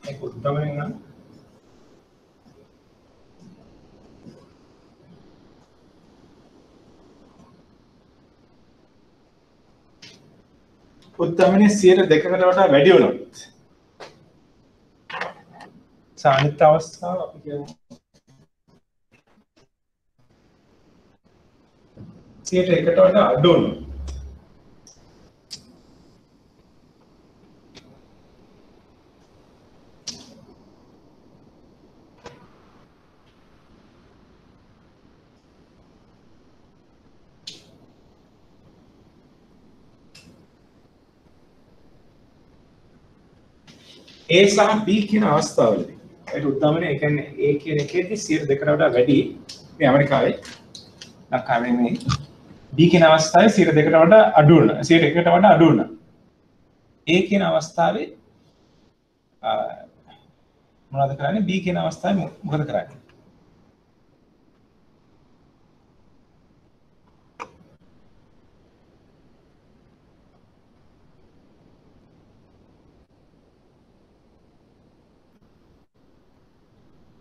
ඒක උද්දමනය නම් උද්දමනයේ 2%කට වඩා වැඩි වුණොත් සානිත් අවස්ථාව අපි කියමු 1%කට වඩා අඩු වුණොත් A සහ B කියන අවස්ථාවලදී ඒක උද්දමනය ඒ කියන්නේ A කියන එකේදී 2%කට වඩා වැඩි මේ ඇමරිකාවේ ලංකාවේ මේ B කියන අවස්ථාවේ 2%කට වඩා අඩු වුණා 1%කට වඩා අඩු වුණා A කියන අවස්ථාවේ මොනවද කරන්නේ B කියන අවස්ථාවේ මොකද කරන්නේ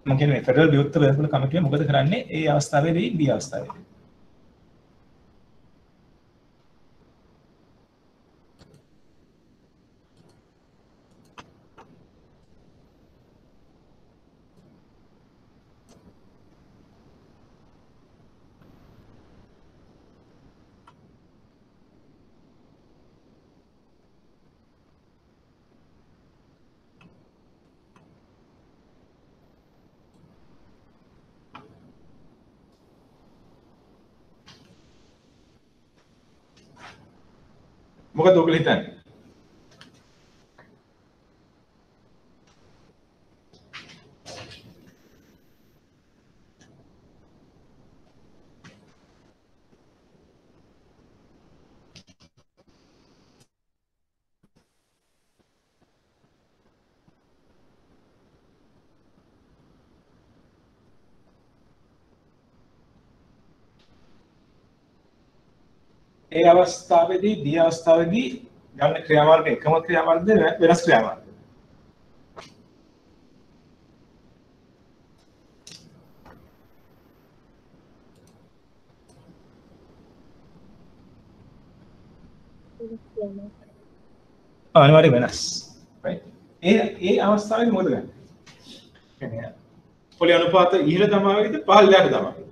මම කියන්නේ ෆෙඩරල් විවෘත බැංකුවල කමිටුව මොකද කරන්නේ ඒ අවස්ථාවේදී B අවස්ථාවේදී මොකද ඔයගොල්ලෝ හිතන්නේ ඒ අවස්ථාවේදී B අවස්ථාවේදී ගන්න ක්‍රියාමාර්ග එකම ක්‍රියාමාර්ගද වෙනස් ක්‍රියාමාර්ගද අනිවාර්යයෙන් වෙනස් right ඒ අවස්ථාවේදී මොකද ගන්නේ කියන්නේ පොලි අනුපාත ඉහළ දමාවේද පහළට දමාවේද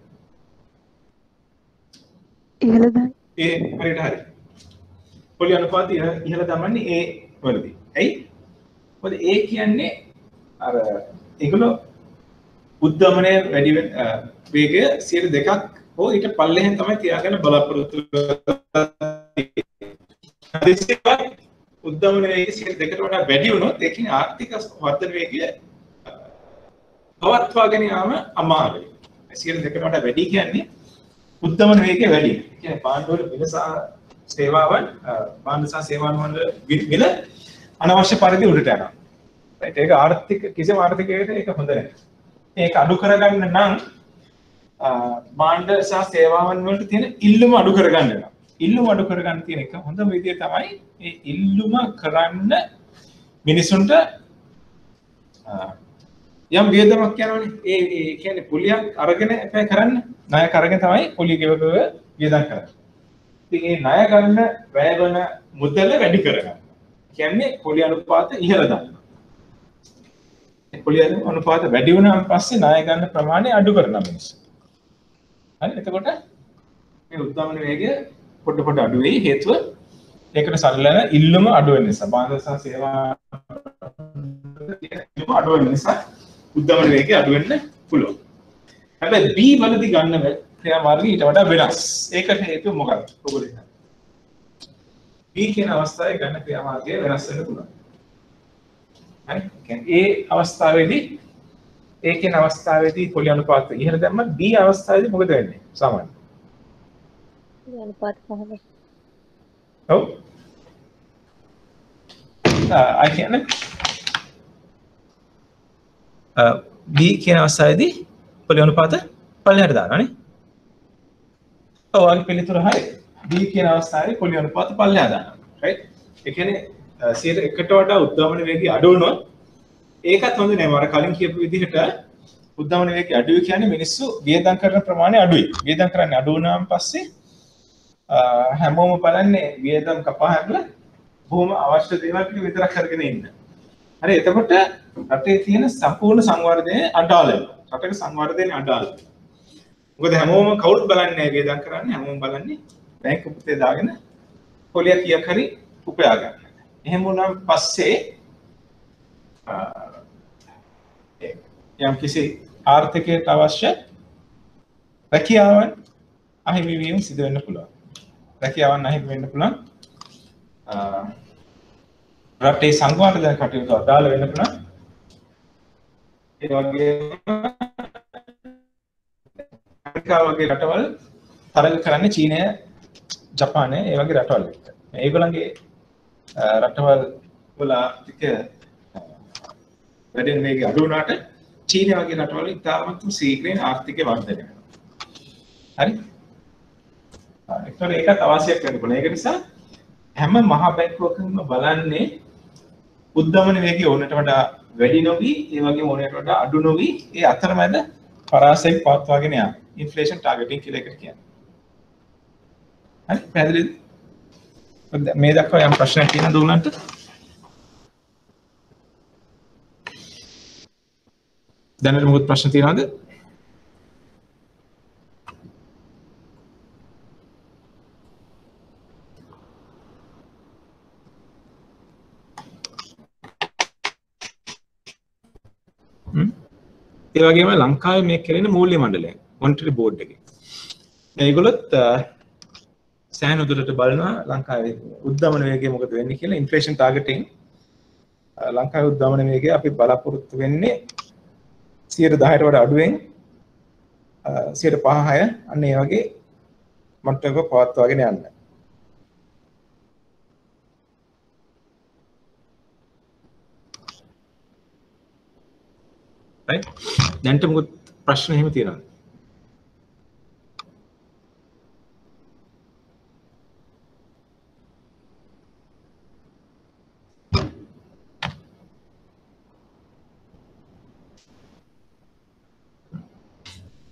ඉහළ දායි ඒ හරියට හරි පොලි අනුපාත ඉහළ දමන්නේ ඒ වලදී ඇයි මොකද ඒ කියන්නේ අර ඒගොල්ලෝ උද්දමනය වැඩි වෙන වේගය 2% හෝ ඊට පල්ලෙහෙන් තමයි තියාගෙන බලාපොරොත්තු වෙන්නේ උද්දමනය වේගය 2%කට වඩා වැඩි වුණොත් ඒ කියන්නේ ආර්ථික වර්ධන වේගය පවත්වාගෙන යාම අමාරුයි 2%කට වඩා වැඩි කියන්නේ උද්දමන වේගය වැඩි. කියන්නේ භාණ්ඩ වල මිල සහ සේවාවන් භාණ්ඩ සහ සේවාවන් වල මිල අනවශ්‍ය පරිදි උඩට යනවා. right ඒක ආර්ථික කිසිම ආර්ථිකයකට ඒක හොඳ නැහැ. ඒක අඩු කරගන්න නම් භාණ්ඩ සහ සේවාවන් වලට තියෙන ඉල්ලුම අඩු කරගන්න වෙනවා. ඉල්ලුම අඩු කරගන්න තියෙන එක හොඳම විදිය තමයි මේ ඉල්ලුම කරන්න මිනිසුන්ට යම් වියදමක් යනවනේ ඒ කියන්නේ පුලියක් අරගෙන අපේ කරන්න ණයක් අරගෙන තමයි පුලිය ගෙවක වියදම් කරන්නේ. ඉතින් මේ ණය ගන්න වැය වෙන මුදල වැඩි කරගන්න. කියන්නේ පුලිය අනුපාත ඉහළ දානවා. ඒ පුලිය අනුපාත වැඩි වුණාන් පස්සේ ණය ගන්න ප්‍රමාණය අඩු කරනවා මිනිස්සු. හරි එතකොට මේ උද්දමන වේගය පොඩ අඩු වෙයි හේතුව ඒකට සරලව ඉල්ලුම අඩු වෙන නිසා භාණ්ඩ සහ සේවා ඉල්ලුම අඩු වෙන නිසා උද්දමන වේගය අඩු වෙන්න පුළුවන්. හැබැයි B වලදී ගන්න ක්‍රියාමාර්ගය ඊට වඩා වෙනස්. ඒකට හේතුව මොකක්ද? ඔයගොල්ලෝ හිතන්න. B කියන අවස්ථාවේ ගන්න ක්‍රියාමාර්ගය වෙනස් වෙන්න පුළුවන්. හරි? කියන්නේ ඒ අවස්ථාවේදී A කියන අවස්ථාවේදී පොලි අනුපාත ඉහළ දැම්මම B අවස්ථාවේදී මොකද වෙන්නේ? සාමාන්‍යයෙන්. අනුපාත පහළ. ඔව්. I කියන්නේ B කියන අවස්ථාවේදී පොලි අනුපාත පල්ලෙහාට දානවානේ. ඔව් අර පිළිතුර හරි. B කියන අවස්ථාවේ පොලි අනුපාත පල්ලෙහාට දානවා. right? ඒ කියන්නේ 100කට වඩා උද්දමන වේගය අඩු වුණොත් ඒකත් හොඳ නෑ. මම කලින් කියපු විදිහට උද්දමන වේගය අඩුයි කියන්නේ මිනිස්සු වියදම් කරන ප්‍රමාණය අඩුයි. වියදම් කරන්නේ අඩු වුණාන් පස්සේ හැමෝම බලන්නේ වියදම් කපා හැරලා බොහොම අවශ්‍ය දේවල් ටික විතරක් කරගෙන ඉන්න. හරි එතකොට රටේ තියෙන සම්පූර්ණ සංවර්ධනය අඩාල වෙනවා. රටක සංවර්ධනය අඩාල වෙනවා. මොකද හැමෝම කවුරුත් බලන්නේ නැහැ වියදම් කරන්නේ. හැමෝම බලන්නේ බැංකු පුතේ දාගෙන පොලිය කීයක් හරි උපයා ගන්න. එහෙම වුණාන් පස්සේ යම් කිසි ආර්ථිකයට අවශ්‍ය රැකියාවන් අහිමි වීම සිදු වෙන්න පුළුවන්. රැකියාවන් අහිමි වෙන්න පුළුවන්. රටේ සංවර්ධන කටයුතු අදාළ වෙන්න පුළුවන්. ඒ වගේම ඇමරිකාව වගේ රටවල් තරඟ කරන්නේ චීනය, ජපානය ඒ වගේ රටවල් එක්ක. මේගොල්ලන්ගේ රටවල් වල ආර්ථිකය වැඩෙන වේගය අඩු වුණාට චීනය වගේ රටවල ඉතාමත් ශීඝ්‍රයෙන් ආර්ථිකය වර්ධනය වෙනවා. හරි? ඒකට අවශ්‍යයක් වෙන්න පුළුවන්. ඒක නිසා හැම මහ බැංකුවකම බලන්නේ උද්දමන වේගය ඕනට වඩා වැඩි නොවි, ඒ වගේම ඕනට වඩා අඩු නොවි, ඒ අතරමැද පරාසයක් පවත්වාගෙන යන්න. ඉන්ෆ්ලේෂන් ටාගටින් කියලා එකට කියන්නේ. හරි? පැහැදිලිද? මේ දක්වා යම් ප්‍රශ්නයක් තියෙනවද උගලන්ට? දැනට මොකද ප්‍රශ්න තියෙනවද? ඒ වගේම ලංකාවේ මේ කෙරෙන මූල්‍ය මණ්ඩලය මොනිටරි බෝඩ් එකේ. මේගොල්ලොත් සෑහෙන උදුරට බලනවා ලංකාවේ උද්දමන වේගය මොකද වෙන්නේ කියලා. ඉන්ෆ්ලේෂන් ටාගටින් ලංකාවේ උද්දමන වේගය අපි බලාපොරොත්තු වෙන්නේ 10%ට වඩා අඩුවෙන් 5.6 අන්න ඒ වගේ මට්ටමක පවත්වාගෙන යන්න. right? දැන්ට මොකද ප්‍රශ්න එහෙම තියෙනවද?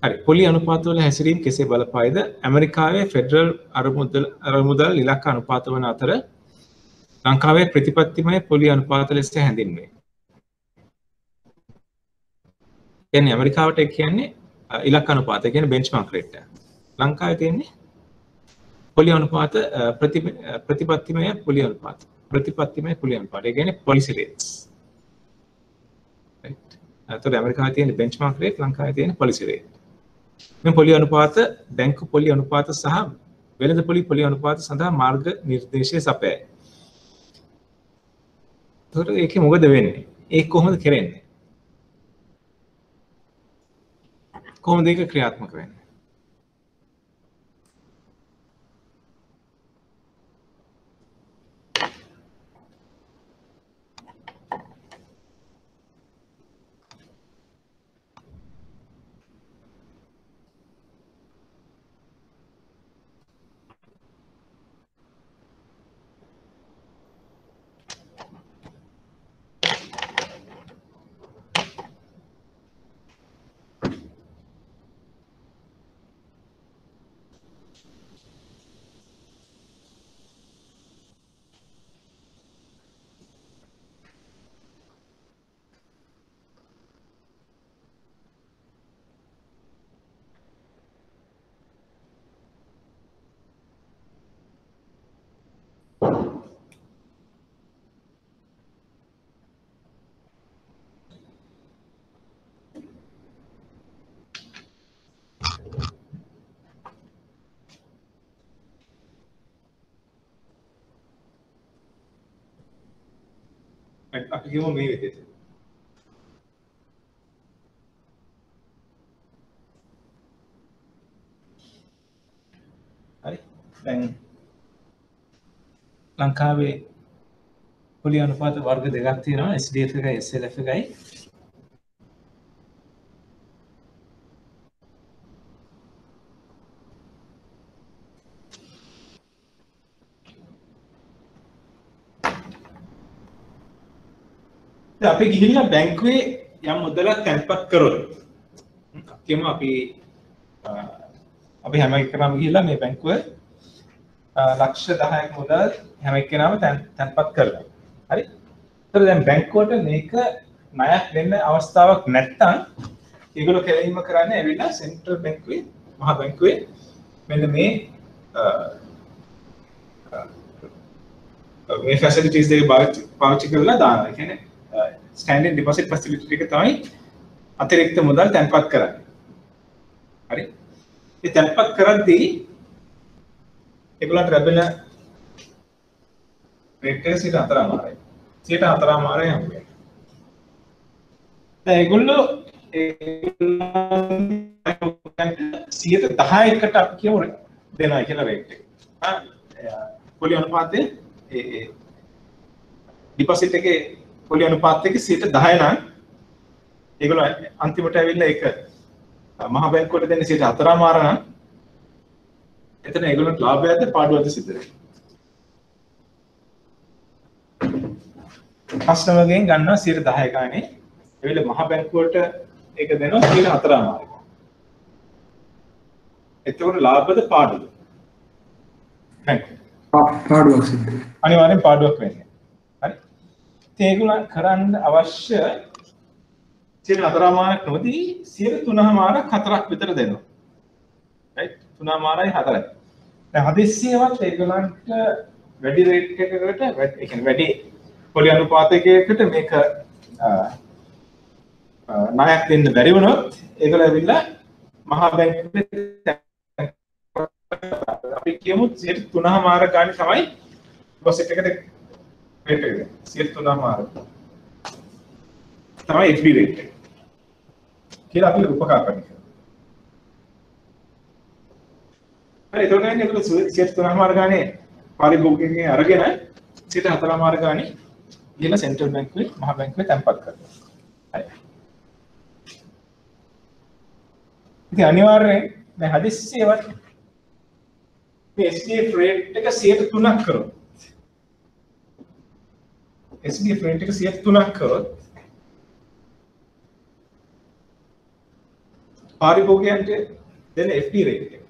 හරි පොලි අනුපාතවල හැසිරීම කෙසේ බලපායිද? ඇමරිකාවේ ෆෙඩරල් අරමුදල් ඉලක්ක අනුපාත වන අතර ලංකාවේ ප්‍රතිපත්තිමය පොලි අනුපාත ලෙස හැඳින්වේ. කියන්නේ ඇමරිකාවට කියන්නේ ඉලක්ක අනුපාතය කියන්නේ බෙන්ච්මාර්ක් රේට් එක. ලංකාවේ තියෙන්නේ පොලි අනුපාත ප්‍රතිපත්තිමය පොලි අනුපාත. ප්‍රතිපත්තිමය පොලි අනුපාත. ඒ කියන්නේ policy rates. right. අතට ඇමරිකාවේ තියෙන බෙන්ච්මාර්ක් රේට් ලංකාවේ තියෙන policy rate. මේ පොලි අනුපාත බැංකු පොලි අනුපාත සහ වෙළඳ පොලි අනුපාත සඳහා මාර්ග නිර්දේශය සපයයි. එතකොට ඒකේ මොකද වෙන්නේ? ඒක කොහොමද කරන්නේ? කොහොමද ඒක ක්‍රියාත්මක වෙන්නේ? අපි කියමු මේ විදිහට. හරි. දැන් ලංකාවේ පොලි අනුපාත වර්ග දෙකක් තියෙනවා SDF එකයි SLF එකයි. අපි ගිහිල්ලා බැංකුවේ යම් මුදලක් තැන්පත් කරොත් කියමු අපි හැම එකනම ගිහිල්ලා මේ බැංකුවේ ලක්ෂ 10ක් මුදල් හැම එකනම තැන්පත් කරලා. හරි? ඒතර දැන් බැංකුවට මේක ණයක් දෙන්න අවස්ථාවක් නැත්නම් ඒගොල්ලෝ කෙලින්ම කරන්නේ ඇවිල්ලා සෙන්ට්‍රල් බැංකුවේ මහ බැංකුවේ මෙන්න මේ facilities දෙක පාවිච්චි කරලා දානවා. ඒ කියන්නේ standing deposit facility එක තමයි අතිරික්ත මුදල් තැන්පත් කරන්නේ. හරි? මේ තැන්පත් කරද්දී ඒගොල්ලන්ට ලැබෙන රේට් එක 4.4යි. 4.4යි හම්බෙන්නේ. දැන් ඒගොල්ලෝ 10%කට අපි කියමු දෙනවා කියලා රේට් එක. පොලි අනුපාතය ඒ ඩිපොසිට් එකේ පොලි අනුපාතය 10 නම් ඒගොල්ලෝ අන්තිමට ඇවිල්ලා ඒක මහ බැංකුවට දෙන්නේ 4.4 නම් එතන ඒගොල්ලන්ට ලාභයක්ද පාඩුවක්ද සිද්ධ වෙන්නේ? කස්ටමර්ගෙන් ගන්නවා 10 ගානේ ඇවිල්ලා මහ බැංකුවට ඒක දෙනවා 4.4. එතකොට ලාභද පාඩුවද? පාඩුවක් සිද්ධ වෙනවා. අනිවාර්යෙන් පාඩුවක් වෙන්නේ. හරි. ඉතින් ඒගොල්ලන් කරන්න අවශ්‍ය 4.4ක් නොදී 3.4ක් 4ක් විතර දෙනවා. right 3.4යි 4යි. දැන් හදිස්සියවත් ඒගොල්ලන්ට වැඩි රේට් එකකට ඒ කියන්නේ වැඩි පොලි අනුපාතයකට මේක ණයක් දෙන්න බැරි වුණොත් ඒගොල්ලෝ ඇවිල්ලා මහා බැංකුවේ අපි කියමු 3.4 ගානේ තමයි ඩිපොසිට් එකට රේට් එක දෙන්නේ. 3.4 තමයි FD රේට් එක. කියලා අපි උපකාර කරනවා. හරි එතකොට එන්නේ ඒගොල්ලෝ 3.4 ගානේ පරිභෝගිකයන්ගෙන් අරගෙන 4.4 ගානේ ගිහලා සෙන්ට්‍රල් බැංකුවේ මහ බැංකුවේ තැන්පත් කරනවා. හරි. ඉතින් අනිවාර්යයෙන් දැන් හදිස්සියවත් මේ SDF රේට් එක 3%ක් කරොත් SDF රේට් එක 3%ක් කරොත් පාරිභෝගිකයන්ට දෙන FD රේට් එක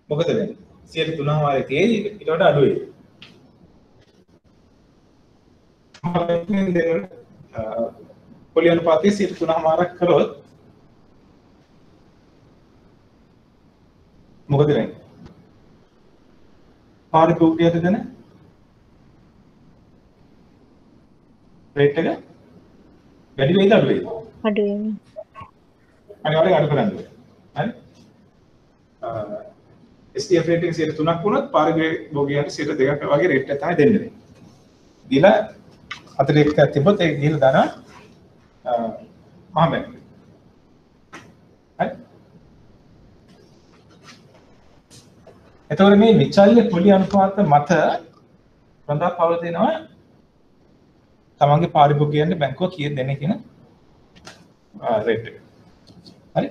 මොකද වෙන්නේ? 3.4 තියෙයි ඊට වඩා අඩු වෙයි. පොලි අනුපාතය 3.4ක් කරොත් මොකද වෙන්නේ? පාරිභෝගිකයට දෙන රේට් එක වැඩි වෙයිද අඩු වෙයිද? අඩු වෙනවා. අනිවාර්යෙන් අඩු කරන්න ඕනේ. හරි? SDF රේට් එක 3ක් වුණොත් පාරිභෝගිකයන්ට 2ක් වගේ රේට් එක තමයි දෙන්න වෙන්නේ. දීලා අතිරික්තයක් තිබ්බොත් ඒක ගිහලා දානවා මහ බැංකුවේ. හරි? එතකොට මේ විචල්්‍ය පොලි අනුපාත මත රඳා පවතිනවා තමන්ගේ පාරිභෝගිකයන්ට බැංකුව කීයක් දෙන්නේ කියන රේට් එක. හරි?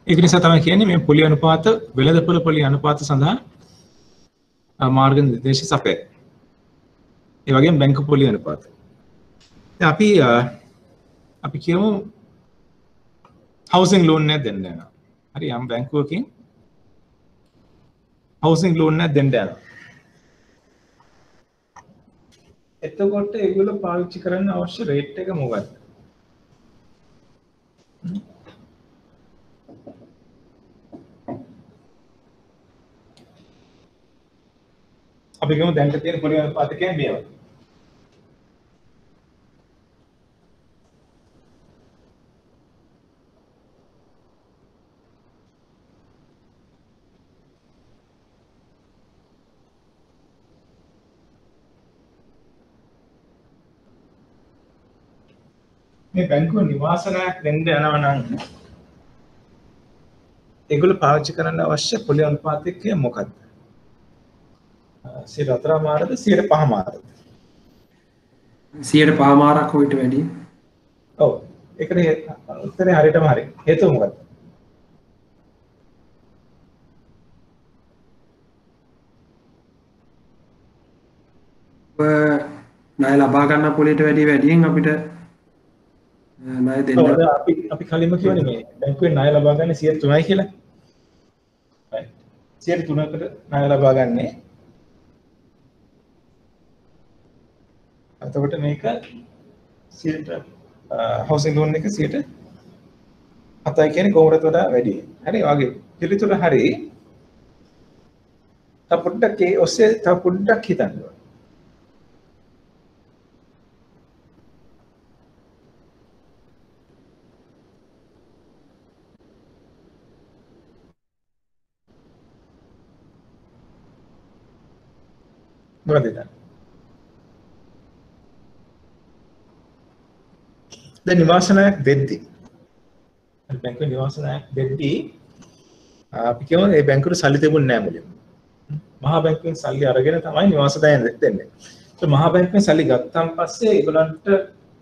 ඒක නිසා තමයි කියන්නේ මේ පොලි අනුපාත වෙළඳපොළ පොලි අනුපාත සඳහා මාර්ග නිර්දේශ සපයයි. ඒ වගේම බැංකු පොලි අනුපාත. දැන් අපි කියමු හවුසින් ලෝන් එකක් දෙන්න යනවා. හරි යම් බැංකුවකින් හවුසින් ලෝන් එකක් දෙන්න යනවා. එතකොට ඒගොල්ලෝ පාවිච්චි කරන්න අවශ්‍ය රේට් එක මොකක්ද? අපි කියමු දැන් තියෙන පොලි අනුපාත කියන්නේ මේවා. මේ බැංකුව නිවාසනයක් දෙන්න යනවා නම් ඒගොල්ලෝ පාවිච්චි කරන්න අවශ්‍ය පොලි අනුපාතය මොකක්ද? 4 මාරද 5 මාරද 5 මාරක් හොයිට වැඩි. ඔව් ඒකට උත්තරේ හරියටම හරි. හේතුව මොකක්ද? ණය ලබා ගන්න පොලේට වැඩියෙන් අපිට ණය දෙන්න. ඔව් අපි කලින්ම කියවනේ මේ බැංකුවෙන් ණය ලබා ගන්න 3යි කියලා. right 3කට ණය ලබා ගන්නේ. එතකොට මේක 100 housing loan එක 7යි කියන්නේ කොහොමද වඩා වැඩි. හරි වගේ පිළිතුර හරි. තව පොඩ්ඩක් ඒ ඔස්සේ තව පොඩ්ඩක් හිතන්න. මොකද දැන් නිවාස ණයක් දෙද්දී බැංකුවේ නිවාස ණයක් දෙද්දී අපි කියමු ඒ බැංකුවට සල්ලි තිබුණේ නැහැ මුලින්ම. මහා බැංකුවෙන් සල්ලි අරගෙන තමයි නිවාස ණය දෙන්නේ. ඒ මහා බැංකුවෙන් සල්ලි ගත්තාන් පස්සේ ඒගොල්ලන්ට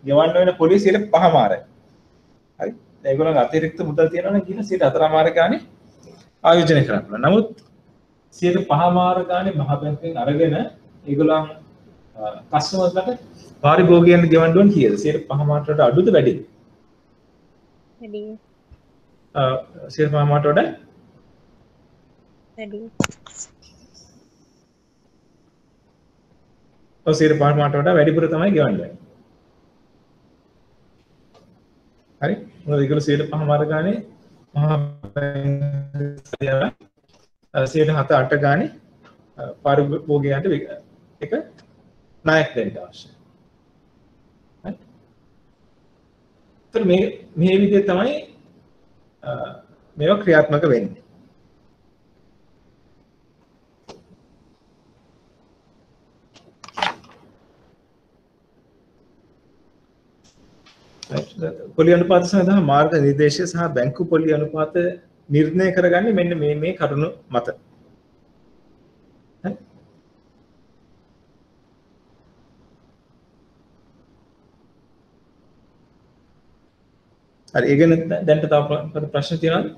ගෙවන්න වෙන පොලි 5 මාරයි. හරි. ඒගොල්ලන්ගේ අතිරික්ත මුදල් තියෙනවා නම් කියන 4 මාර ගානේ ආයෝජනය කරන්න පුළුවන්. නමුත් 5 මාර ගානේ මහා බැංකුවෙන් අරගෙන ඒගොල්ලන් කස්ටමර්ස්ලට පාරිභෝගිකයන් ගෙවන්න ඕන කීයද? 5 මාරට අඩුද වැඩිද? වැඩි. 5 මාරට වඩා වැඩි. ඔව් 5 මාරට වඩා වැඩිපුර තමයි ගෙවන්නේ. හරි? මොකද ඒගොල්ලෝ 5 මාර ගානේ මහා බැංකුවේ 7-8 ගානේ පාරිභෝගිකයන්ට එක ණයක් දෙන්න අවශ්‍යයි. හරි? ඒතර මේ විදිහේ තමයි මේවා ක්‍රියාත්මක වෙන්නේ. පොලි අනුපාත සඳහා මාර්ග නිර්දේශය සහ බැංකු පොලි අනුපාත නිර්ණය කරගන්නේ මෙන්න මේ කරුණු මත. හරි ඒ ගැන දැන්ට තව ප්‍රශ්න තියෙනවද?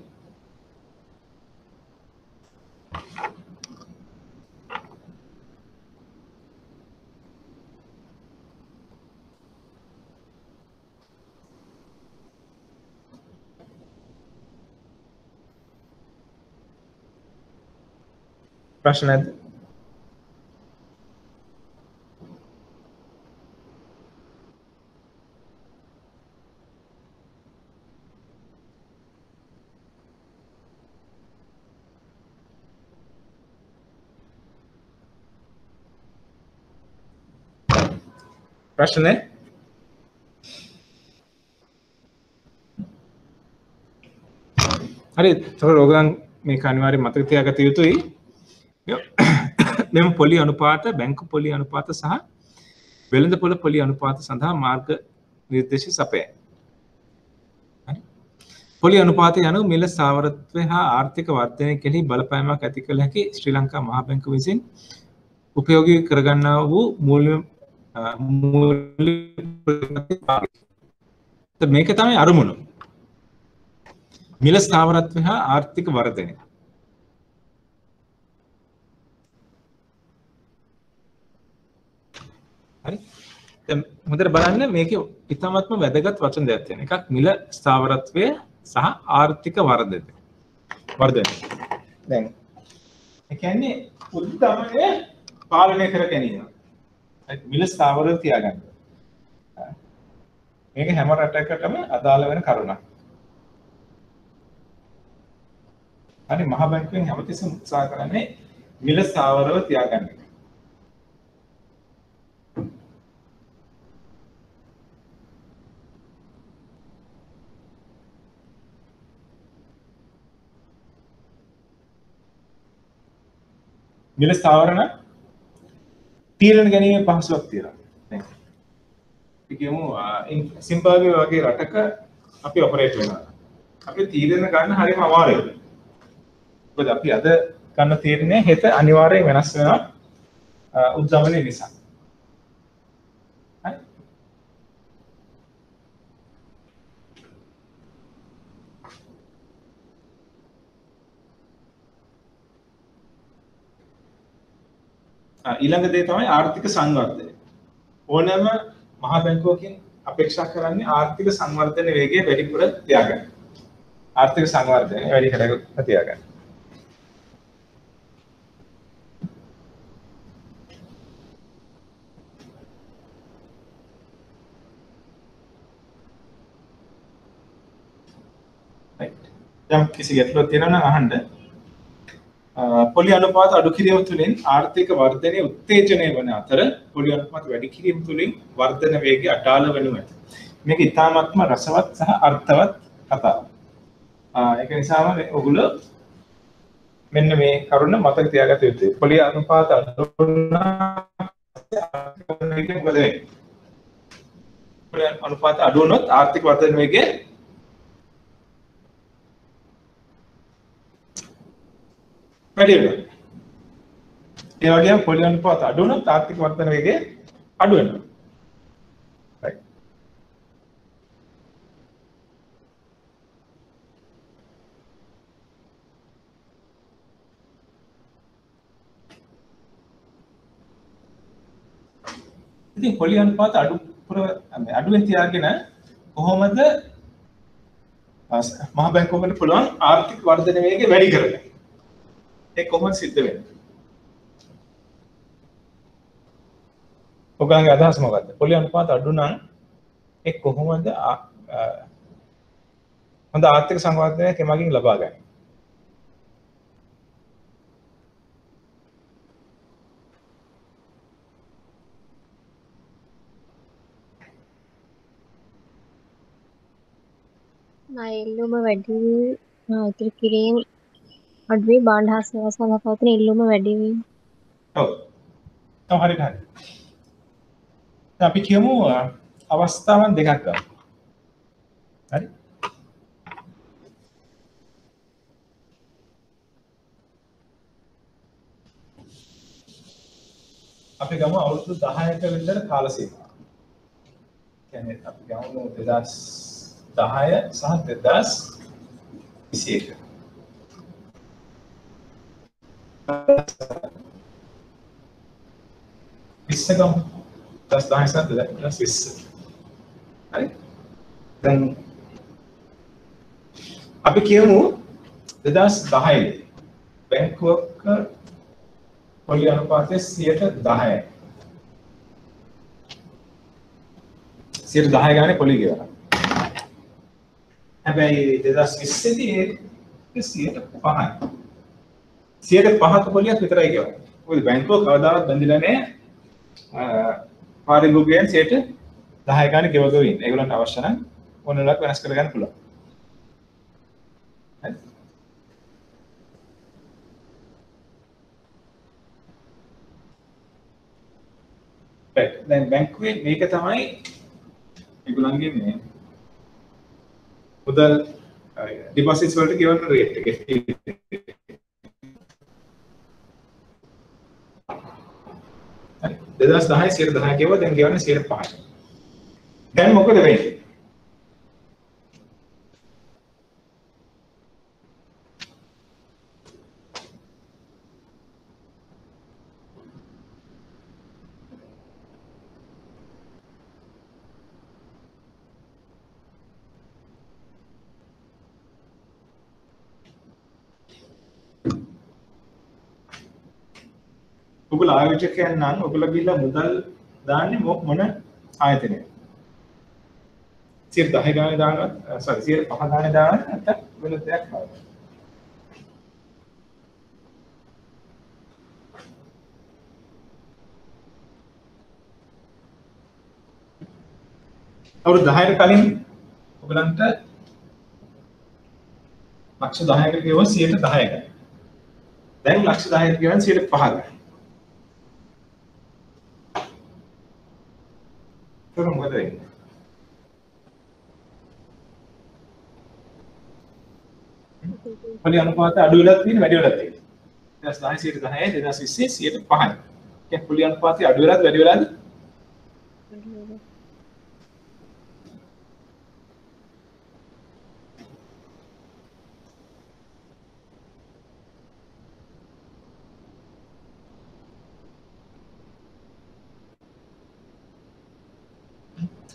ප්‍රශ්න නැද්ද? ප්‍රශ්න නැහැ? හරි ඒතකොට ඕගොල්ලන් මේක අනිවාර්යයෙන් මතක තියාගත යුතුයි. මෙම පොලි අනුපාත බැංකු පොලි අනුපාත සහ වෙළඳපොළ පොලි අනුපාත සඳහා මාර්ග නිර්දේශ සපයයි. හරි. පොලි අනුපාතය යනු මිල ස්ථාවරත්වය හා ආර්ථික වර්ධනය කෙරෙහි බලපෑමක් ඇති කළ හැකි ශ්‍රී ලංකා මහා බැංකුව විසින් උපයෝගී කරගන්නා වූ මූල්‍ය මේක තමයි අරමුණු. මිල ස්ථාවරත්වය හා ආර්ථික වර්ධනය. හරි. දැන් හොඳට බලන්න මේකේ ඉතාමත්ම වැදගත් වචන දෙකක් තියෙනවා. එකක් මිල ස්ථාවරත්වය සහ ආර්ථික වර්ධනය. දැන් ඒ කියන්නේ උද්දමනය පාලනය කර ගැනීම. මිල ස්ථාවරව තියාගන්න. මේක හැම රටකටම අදාළ වෙන කරුණක්. හරි මහා බැංකුවෙන් හැමතිස්සෙම උත්සාහ කරන්නේ මිල ස්ථාවරව තියාගන්න එක. මිල ස්ථාවරණ තීරණ ගැනීමේ පහසුවක් තියෙනවා. දැන් අපි කියමු සිම්බාබ්වේ වගේ රටක අපි ඔපරේට් වෙනවා. අපි තීරණ ගන්න හරියම අමාරුයි. මොකද අපි අද ගන්න තීරණය හෙට අනිවාර්යයෙන් වෙනස් වෙනවා. උද්ගමනය නිසා. හරි. ඊළඟ දේ තමයි ආර්ථික සංවර්ධනය. ඕනෑම මහා බැංකුවකින් අපේක්ෂා කරන්නේ ආර්ථික සංවර්ධන වේගය වැඩිපුර තියාගන්න. ආර්ථික සංවර්ධනය වැඩි කරගෙන තියාගන්න. යම් කිසි ගැටලුවක් තියෙනවා නම් අහන්න. පොලි අනුපාත අඩු කිරීම තුළින් ආර්ථික වර්ධනය උත්තේජනය වන අතර පොලි අනුපාත වැඩි කිරීම තුළින් වර්ධන වේගය අඩාල වෙනු ඇත. මේක ඉතාමත්ම රසවත් සහ අර්ථවත් කතාවක්. ඒක නිසාම ඔයගොල්ලෝ මෙන්න මේ කරුණ මතක තියාගත යුතුයි. පොලි අනුපාත අඩු වුණා පොලි අනුපාත අඩු වුණොත් ආර්ථික වර්ධන වේගය වැඩි වෙනවා. ඒ වගේම පොලි අනුපාත අඩු වුණොත් ආර්ථික වර්ධන වේගය අඩු වෙනවා. right. ඉතින් පොලි අනුපාත අඩුවෙන් තියාගෙන කොහොමද මහා බැංකුවකට පුළුවන් ආර්ථික වර්ධන වේගය වැඩි කරගන්න? ඒක කොහොමද සිද්ධ වෙන්නේ? ඔයගොල්ලන්ගේ අදහස මොකද්ද? පොලි අනුපාත අඩු නම් ඒක කොහොමද හොඳ ආර්ථික සංවර්ධනයක් එමගින් ලබා ගන්නේ? ඉල්ලුම වැඩි ඉතිරි කිරීම අඩුවේ බාණ්ඩ හා සේවා සඳහා පවතින ඉල්ලුම වැඩි වීම. ඔව්. හරියට හරි. අපි කියමු අවස්ථාවන් දෙකක් ගමු. හරි. අපි ගමු අවුරුදු 10ක විතර කාල සීමාව. කියන්නේ අපි ගමු 2010 සහ 2021. විස්සගම් 10 සහ 2020. හරි. දැන් අපි කියමු 2010 බැංකුවක පොලි අනුපාතය 10%. 10 ගානේ පොලි ගෙවනවා. හැබැයි 2020 දී ඒක 5%. 5% පොලියක් විතරයි ගෙවන්නේ. මොකද බැංකුව කවදාවත් බැඳිලා නැහැ පාරිභෝගිකයන් 10 ගානේ ගෙවගව ඉන්න. ඒගොල්ලන්ට අවශ්‍ය නම් ඕනලක් වෙනස් කරගන්න පුළුවන්. හරි. දැන් බැංකුවේ මේක තමයි ඒගොල්ලන්ගේ මේ මුදල් ඩිපොසිට්ස් වලට ගෙවන රේට් එක. හරි. 2010 10 ගෙවුවා දැන් ගෙවන්නේ 5%. දැන් මොකද වෙන්නේ? ඔයගොල්ලෝ ආයෝජකයන් නම් ඔයගොල්ලෝ ගිහිල්ලා මුදල් දාන්නේ මොන ආයතනයද? 10 ගානේ දානවත් sorry 5 ගානේ දානවත් නැත්නම් වෙන දෙයක් නෑ. අවුරුදු 10කට කලින් ඔයගලන්ට ලක්ෂ 10කට ගෙවුවා 10%යි. දැන් ලක්ෂ 10කට ගෙවන්නේ 5%යි. ඒක මොකද වෙන්නේ? පොලි අනුපාත අඩු වෙලා තියෙන වැඩි වෙලා තියෙන. 2010 10 2020 5%. කියන්නේ පොලි අනුපාතය අඩු වෙලාද වැඩි වෙලාද?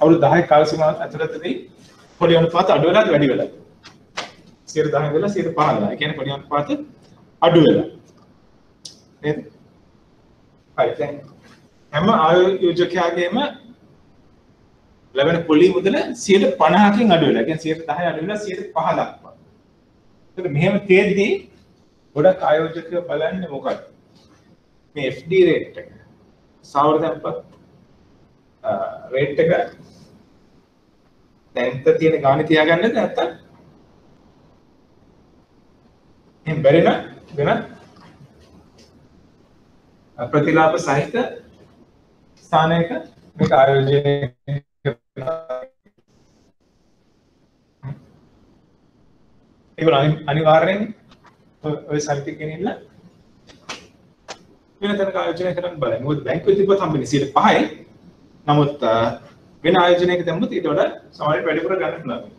අවුරුදු 10 කාල සීමාවක් ඇතුළතදී පොලි අනුපාත අඩු වෙලාද වැඩි වෙලාද? 10 වෙලා 15. ඒ කියන්නේ පොලි අනුපාත අඩු වෙලා. නේද? හරි දැන් හැම ආයෝජකයාගේම ලැබෙන පොලි මුදල 50%කින් අඩු වෙලා. ඒ කියන්නේ 10 අඩු වෙලා 15 දක්වා. ඒක මෙහෙම තියෙද්දී ගොඩක් ආයෝජකයෝ බලන්නේ මොකක්ද? මේ FD රේට් එක. සාවර තැන්පත් රේට් එක දැන් තියෙන ගාණ තියාගන්නද නැත්නම් එහෙනම් බැරි නම් වෙන ප්‍රතිලාභ සහිත ස්ථානයක මේක ආයෝජනය ඒගොල්ලෝ අනිවාර්යෙන් ඔය සල්ටි ගෙනින්න වෙන තැනක ආයෝජනය කරන්න බලන්න. මොකද බැංකුවේ තිබ්බත් හම්බෙන්නේ 5යි. නමුත් වෙන ආයෝජනයක දැම්මොත් ඊට වඩා සමහරවිට වැඩිපුර ගන්න පුළුවන්.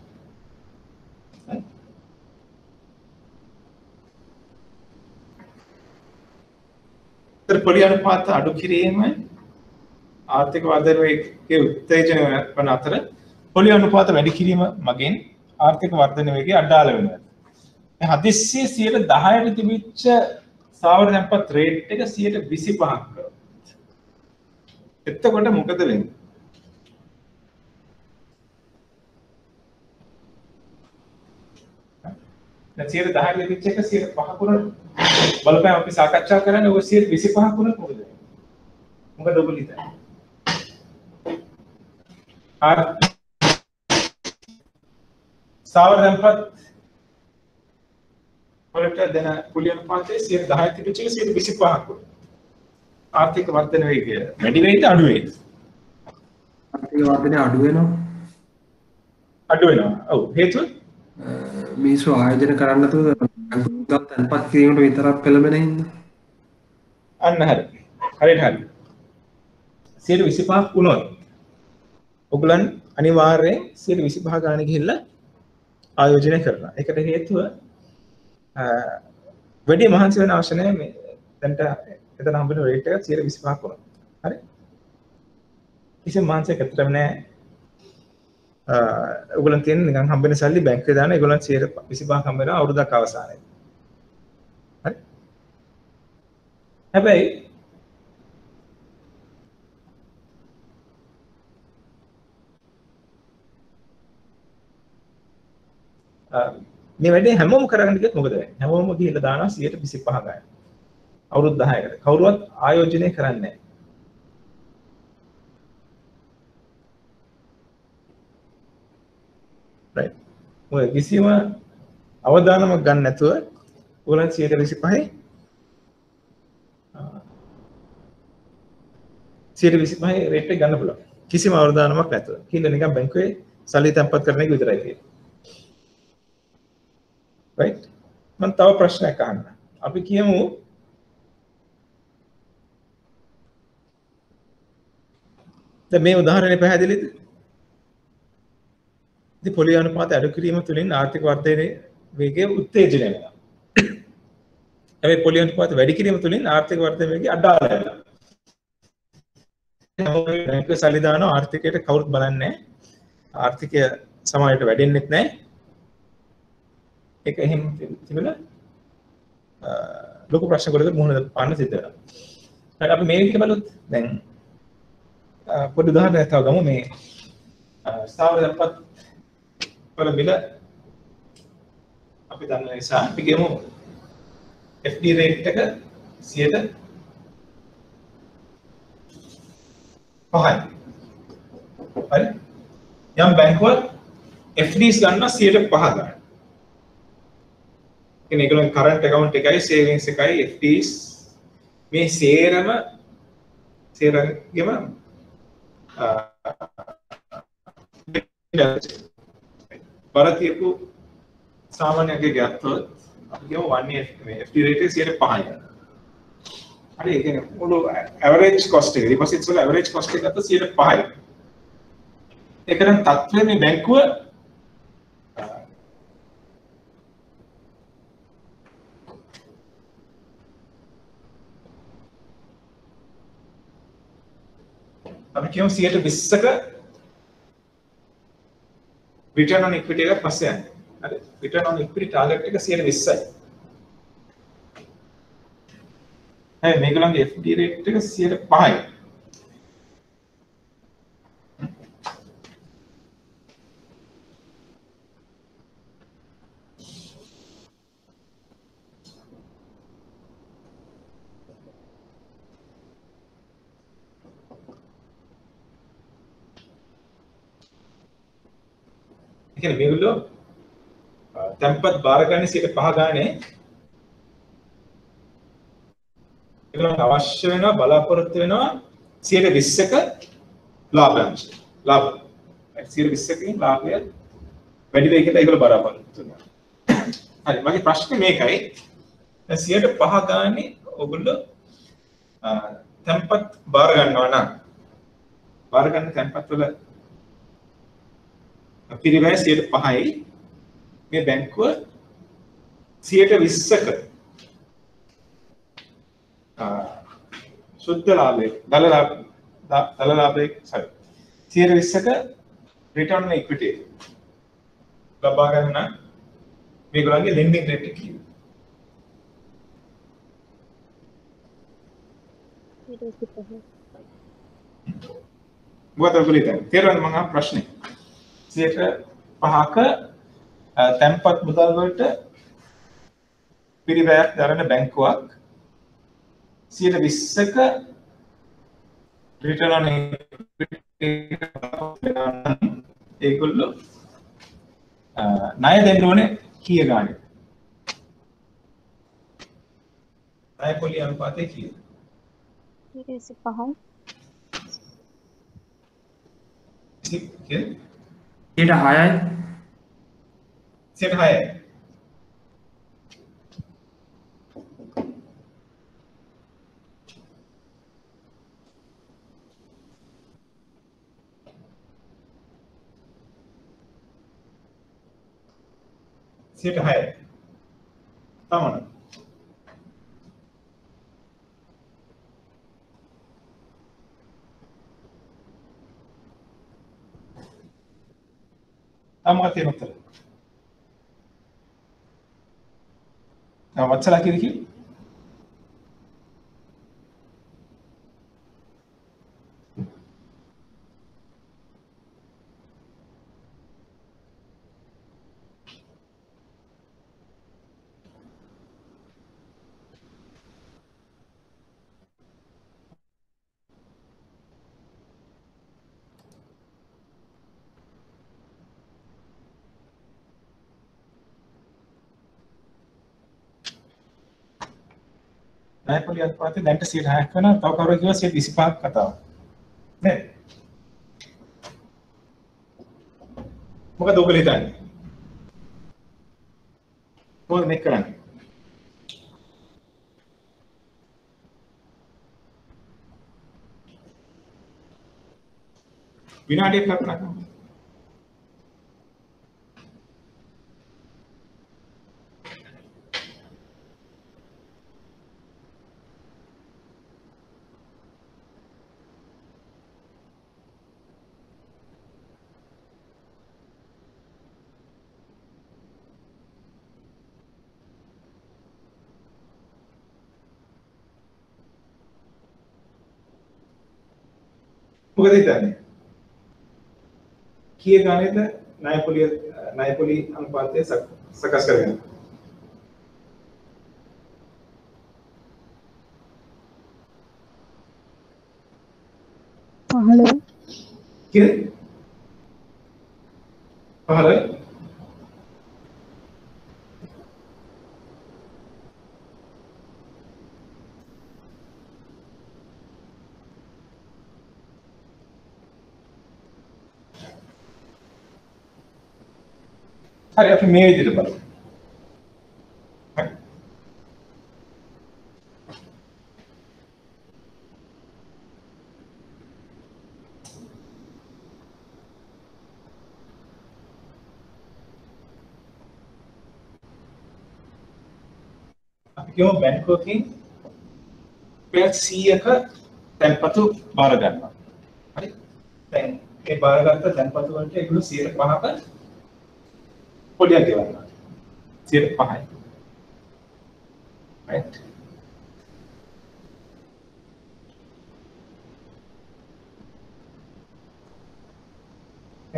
පොලි අනුපාත අඩු කිරීම ආර්ථික වර්ධනයේ උත්තේජනය වන අතර පොලි අනුපාත වැඩි කිරීම මගින් ආර්ථික වර්ධන වේගය අඩාල වෙනවා. මේ හදිස්සියේ 10ට තිබිච්ච සාවර තැන්පත් රේට් එක 25ක් කරනවා. එතකොට මොකද වෙන්නේ? දැන් 10 තිබිච්ච එක 5 කරන බලපෑම අපි සාකච්ඡා කරන්නේ ඔය 25 කුණක් මොකද වෙන්නේ? මොකද ඔබ හිතන්නේ? සාවර තැන්පත් වලට දෙන පොලි අනුපාතයේ 10 තිබිච්ච එක 25ක් වුණා. ආර්ථික වර්ධන වේගය වැඩි වෙයිද අඩු වෙයිද? ආර්ථික වර්ධනය අඩු වෙනවා. අඩු වෙනවා. ඔව් හේතුව මිනිස්සු ආයෝජන කරන්න නැතුව බැංකුවක තැන්පත් කිරීමට විතරක් පෙළඹෙන හින්දා. අන්න හරි. හරියට හරි. 25ක් වුණොත් ඔයගලන් අනිවාර්යයෙන් 25 ගාන ගිහිල්ලා ආයෝජනය කරනවා. ඒකට හේතුව වැඩි මහන්සි වෙන අවශ්‍ය නැහැ මේ දැන්ට එතන හම්බෙන රේට් එක 25ක් වුණා. හරි. කිසිම මහන්සියක් ඇත්තටම නැහැ. ඔයගොල්ලන් තියෙන නිකන් හම්බෙන සල්ලි බැංකුවේ දාන ඒගොල්ලන් 25ක් හම්බ වෙනවා අවුරුද්දක් අවසානයේ. හරි. හැබැයි මේ වැඩේ හැමෝම කරගන්න ගියොත් මොකද වෙන්නේ? හැමෝම ගිහිල්ලා දානවා 125 ගාන. අවුරුදු 10කට. කවුරුවත් ආයෝජනය කරන්නේ නැහැ. right. ඔය කිසිම අවදානමක් ගන්න නැතුව ඔයගොල්ලන් 125 රේට් එක ගන්න පුළුවන්. කිසිම අවදානමක් නැතුව. කිල්ල නිකන් බැංකුවේ සල්ලි තැන්පත් කරන එක විතරයි තියෙන්නේ. right. මම තව ප්‍රශ්නයක් අහන්න. අපි කියමු දැන් මේ උදාහරණය පැහැදිලිද? ඉතින් පොලි අනුපාත අඩු කිරීම තුළින් ආර්ථික වර්ධනයේ වේගය උත්තේජනය වෙනවා. හැබැයි පොලි අනුපාත වැඩි කිරීම තුළින් ආර්ථික වර්ධනයේ වේගය අඩාල වෙනවා. බැංකුවේ සල්ලි දාන ආර්ථිකයට කවුරුත් බලන්නේ නැහැ. ආර්ථිකය සමාජයට වැඩෙන්නෙත් නැහැ. ඒක එහෙම තිබුණා ලොකු ප්‍රශ්න වලට මුහුණ පාන්න සිද්ධ වෙනවා. හරි අපි මේ විදිහට බලුත් දැන් පොඩි උදාහරණයක් තව ගමු මේ ස්ථාවර තැන්පත් වල මිල අපි දන්න නිසා අපි කියමු FD රේට් එක 5%. හරි යම් බැංකුවක් FDs ගන්නවා 5% ගන්න. කියන්නේ ඒගොල්ලෝ කරන්ට් account එකයි සේවිංස් එකයි FDs මේ සේරගෙම පරතියපු සාමාන්‍යයෙන් ගත්තොත් අපි කියමු 1 year මේ FD rate එක 5%. හරි ඒ කියන්නේ මුළු ඇවරේජ් කොස්ට් එක ඩිපොසිට්ස් වල ඇවරේජ් කොස්ට් එක ගත්ත 5%. ඒක නම් තත්ත්වයේ මේ බැංකුව අපි කියමු 20%ක return on equity එක පස්සේ යන්නේ. හරි return on equity target එක 20%යි. හරි මේගොල්ලන්ගේ FD rate එක 5%යි. ඒ කියන්නේ මේගොල්ලෝ tempat බාර ගන්න 5% ගානේ ඒගොල්ලන්ට අවශ්‍ය වෙනවා බලාපොරොත්තු වෙනවා 20%ක ලාභාංශ. ලාභ 20%කින් ලාභය වැඩි වෙයි කියලා ඒගොල්ලෝ බලාපොරොත්තු වෙනවා. හරි මගේ ප්‍රශ්නේ මේකයි. දැන් 5% ගානේ ඔයගොල්ලෝ tempat බාර ගන්නවා නම් බාර ගන්න tempat වල පිරිවැය 5%යි මේ බැංකුව 20%ක සුද්ධ ලාභයේ දල ලාභයේ 20%ක return on equity ලබා ගන්න මේගොල්ලන්ගේ lending rate එක කීයද? මොකද ඔයගොල්ලෝ හිතන්නේ? තේරෙනවද මම අහන ප්‍රශ්නේ? 5%ක තැන්පත් මුදල් වලට පිරිවැයක් දරන බැංකුවක් 20%ක return on equity ඒගොල්ලෝ ණය දෙන්න ඕනේ කීය ගානේ? ණය පොලි අනුපාතය කීයද? 25යි. කීයද? 6යි. 6යි. සියට 6යි. තමන. තමන් තියෙන උත්තර. වත්සලා කිව්වේ ණය පොලි අනුපාතය දැන්ට 6ක් වෙනවා. තව කවුරු කිව්වා 25ක් කතාව. නේද? මොකද ඔයගොල්ලෝ හිතන්නේ? කොහොමද මේක කරන්නේ? විනාඩියක් කල්පනා කරමු. මොකද හිතන්නේ? කීය ගානේද ණය පොලි අනුපාතය සකස් කරගන්නේ? කීයද? 15යි. හරි අපි මේ විදිහට බලමු. හරි. අපි කියමු බැංකුවකින් රුපියල් 100ක තැන්පතු බාර ගන්නවා. හරි. දැන් මේ බාරගත්ත තැන්පතු වලට ඒගොල්ලෝ 105ක පොලියක් ගෙවනවා. 105යි. right.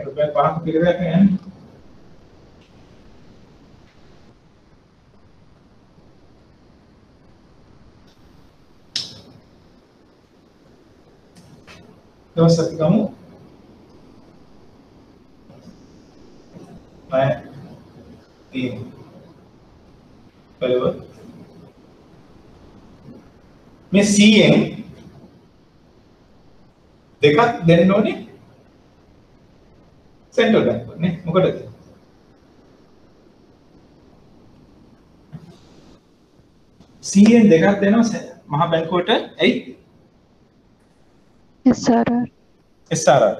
රුපියල් 5ක පිළිවෙලක් නෑ. terus hati kamu naik di berapa? මේ 100න් දෙකක් දෙන්න ඕනේ සෙන්ට්‍රල් බැංකුවට නේ මොකටද? 100න් දෙකක් දෙනවා මහා බැංකුවට ඇයි? SRR. SRR.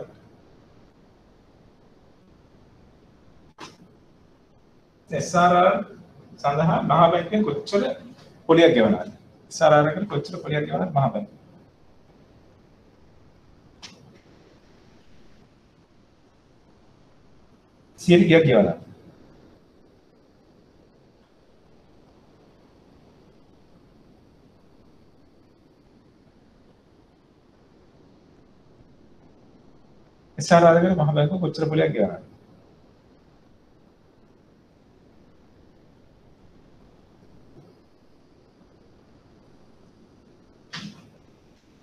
SRR සඳහා මහා බැංකුවෙන් කොච්චර පොලියක් ගෙවනවද? SRR එකට කොච්චර පොලියක් ගෙවනවද මහා බැංකුව? සියයට කීයක් ගෙවනවද? SRR එකට මහා බැංකුව කොච්චර පොලියක් ගෙවනවද?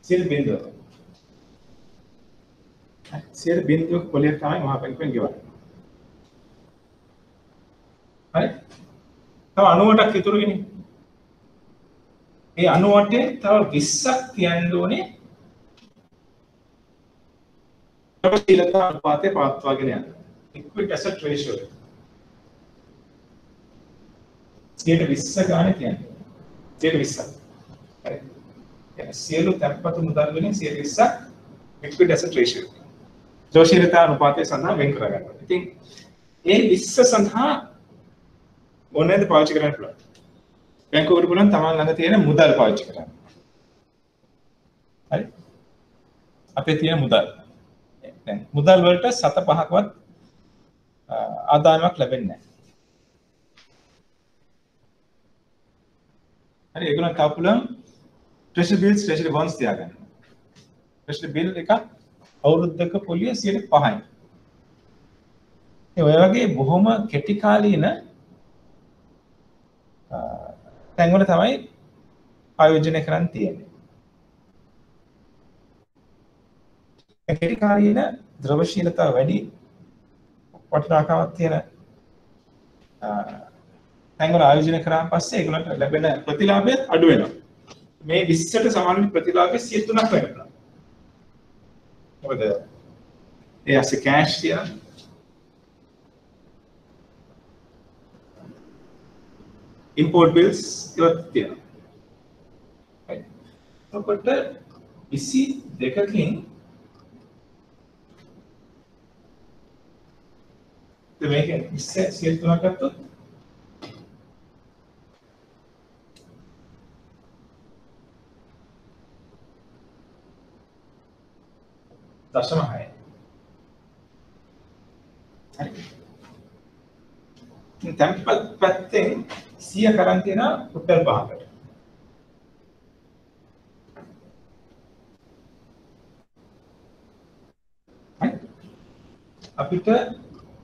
සියයට බිඳුව. සියයට බිඳුවක පොලියක් තමයි මහා බැංකුවෙන් ගෙවන්නේ. හරි? තව 98ක් ඉතුරුනේ. මේ 98න් තව 20ක් තියන්න ඕනේ. ශීලතා අනුපාතය පවත්වාගෙන යන්න. Equity asset ratio එක. 120 ගානේ තියන්නේ. 120ක්. හරි. يعني සියලු තැන්පතු මුදල් වලින් 120ක් equity asset ratio එක. ජෝශීලතා අනුපාතය සඳහා වෙන් කරගන්නවා. ඉතින් ඒ 20 සඳහා මොනවද පාවිච්චි කරන්න පුළුවන්? බැංකුවට පුළුවන් තමන් ළඟ තියෙන මුදල් පාවිච්චි කරන්න. හරි? අපේ තියෙන මුදල්. දැන් මුදල් වලට 7-5කවත් ආදායමක් ලැබෙන්නේ නැහැ. හරි ඒගොල්ලන් තා පුළුවන් treasury bills treasury bonds තියාගන්න. treasury bill එක අවුරුද්දක පොලිය 5%යි. ඒ ඔය වගේ බොහොම කෙටි කාලීන තැන්වල තමයි ආයෝජනය කරන්න තියෙන්නේ. කෙටි කාලීන ද්‍රවශීලතාව වැඩි වටිනාකමක් තියෙන තැන්වල ආයෝජනය කරාන් පස්සේ ඒගොල්ලන්ට ලැබෙන ප්‍රතිලාභය අඩු වෙනවා. මේ 20ට සමාන ප්‍රතිලාභය 103ක් වෙනවා. මොකද ඒ ඇස්සේ කෑෂ් තියන import bills ඉවත් තියෙනවා. right. එතකොට 22කින් මේකෙන් 103ක් ගත්තොත් දශම 6. හරි. තැන්පත් පැත්තෙන් 100 කරන් තියෙන රුපියල් 5කට. හරි. අපිට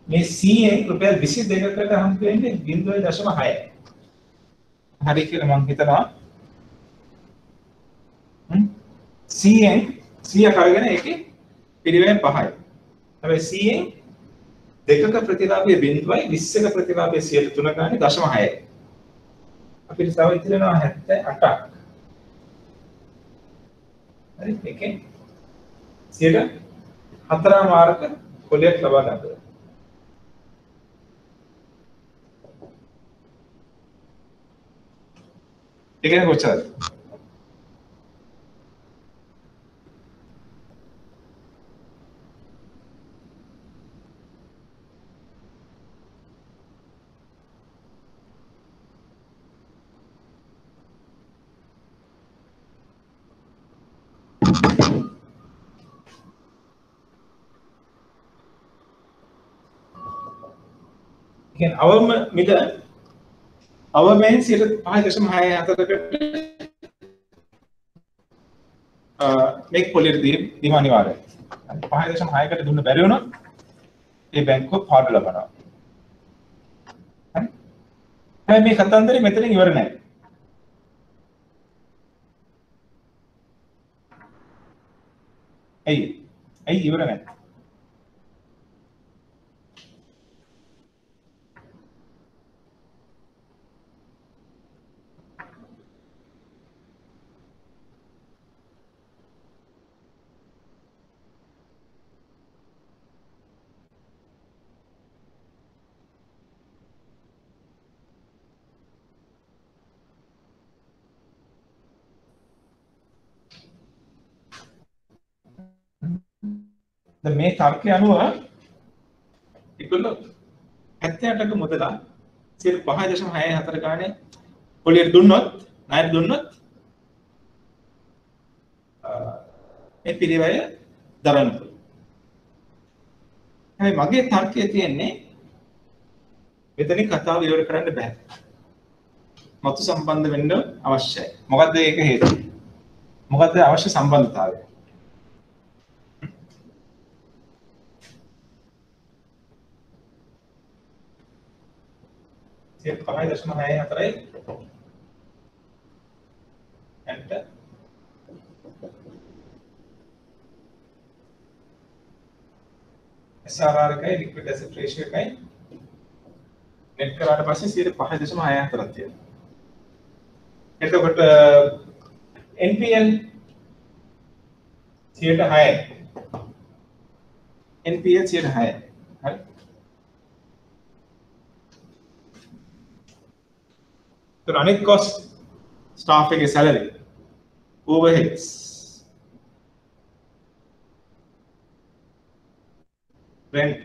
මේ 100න් රුපියල් 22කට හම්බ වෙන්නේ 0.6. හරි කියලා මම හිතනවා. 100න් 100 කරගෙන ඒකේ පිළිවෙලෙන් 5යි. හැබැයි 100න් දෙකක ප්‍රතිලාභයේ 0.20ක ප්‍රතිලාභයේ 103 ගානේ 0.6යි. අපිට තව ඉතිරෙනවා 78ක්. හරි ඒකෙන් 4 මාර්ක කොලයක් ලබා ගන්නවා. ඒ කියන්නේ කොච්චරද? කියන්නේ අවම මිල අවමෙන් 5.64කට මේක පොලියට දීම අනිවාර්යයි. 5.6කට දුන්න බැරි වුණොත් ඒ බැංකුව පාඩු ලබනවා. හරි. හැබැයි මේ කතන්දරේ මෙතනින් ඉවර නැහැ. ඇයි ඉවර නැහැ? දැන් මේ තර්කය අනුව ඒගොල්ලෝ 78ක මුදල 5.64 ගානේ පොලියට දුන්නොත් ණයට දුන්නොත් මේ පිළිවෙල දරන්න පුළුවන්. හැබැයි මගේ තර්කය තියෙන්නේ මෙතනින් කතාව ඉවර කරන්න බෑ. මතු සම්බන්ධ වෙන්න අවශ්‍යයි. මොකද්ද ඒක හේතුව? මොකද්ද අවශ්‍ය සම්බන්ධතාවය? 5.64යි enter SRR එකයි liquid asset ratio එකයි net කරාට පස්සේ 5.64ක් තියෙනවා. එතකොට NPL 6යි. NPL 6යි. හරි. तो अनेक कॉस्ट स्टाफ के सैलरी ओवरहेड्स रेंट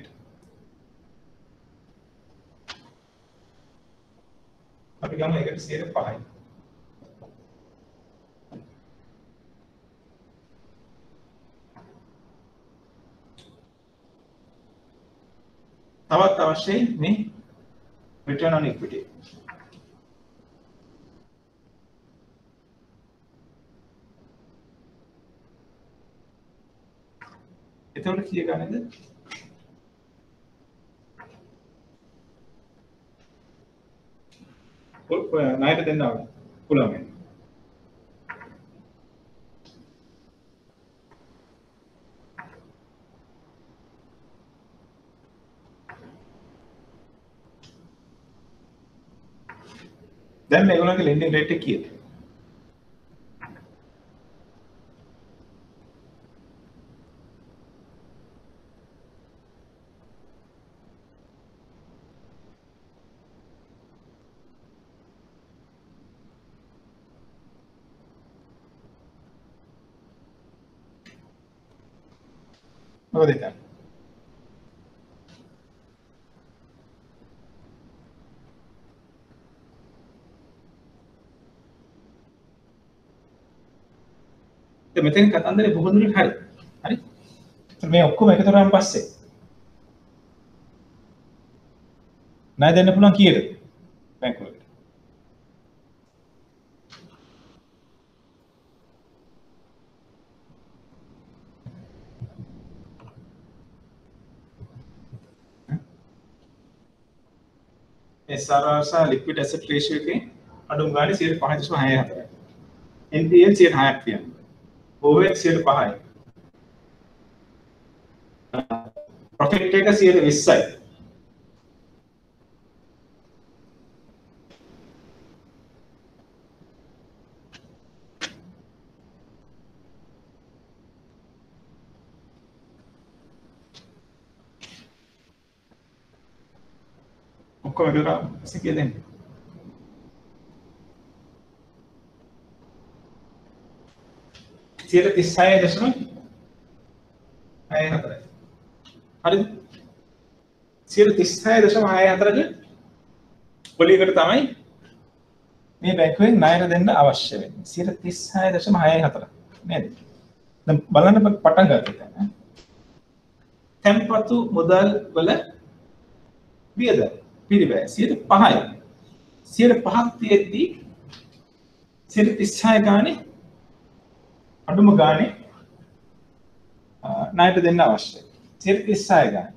අපි ගමු ඒකට 5යි. තවත් අවශ්‍යයි මේ return on equity. එතකොට කීය ගන්නද? ණයට දෙන්න පුළුවන්. දැන් මේගොල්ලන්ගේ lending rate එක කීයද? මොකද ඒක? මෙතන කතන්දරේ බොහෝ දුරට හරි. හරි. මේ ඔක්කොම එකතු කරාන් පස්සේ ණය දෙන්න පුළුවන් කීයද? බැංකුවකට. SRR සහ liquid asset ratio එකේ අඩුම ගානේ 5.64යි. NPL 6ක් තියෙනවා. overhead 5යි. profit එක 20යි. ඔක්කොම එකතු කරා සිකිය දෙන්න. සියයට 36.64. හරිද? 36.64ක පොලියකට තමයි මේ බැංකුවෙන් ණය දෙන්න අවශ්‍ය වෙන්නේ. 36.64 නේද? දැන් බලන්න පටන් ගත්තා. තැන්පතු මුදල් වල වියදම් පිරිවැය 5යි. 5ක් තියෙද්දී 36 ගානේ අඩුම ගානේ ණයට දෙන්න අවශ්‍යයි. 36 ගානේ.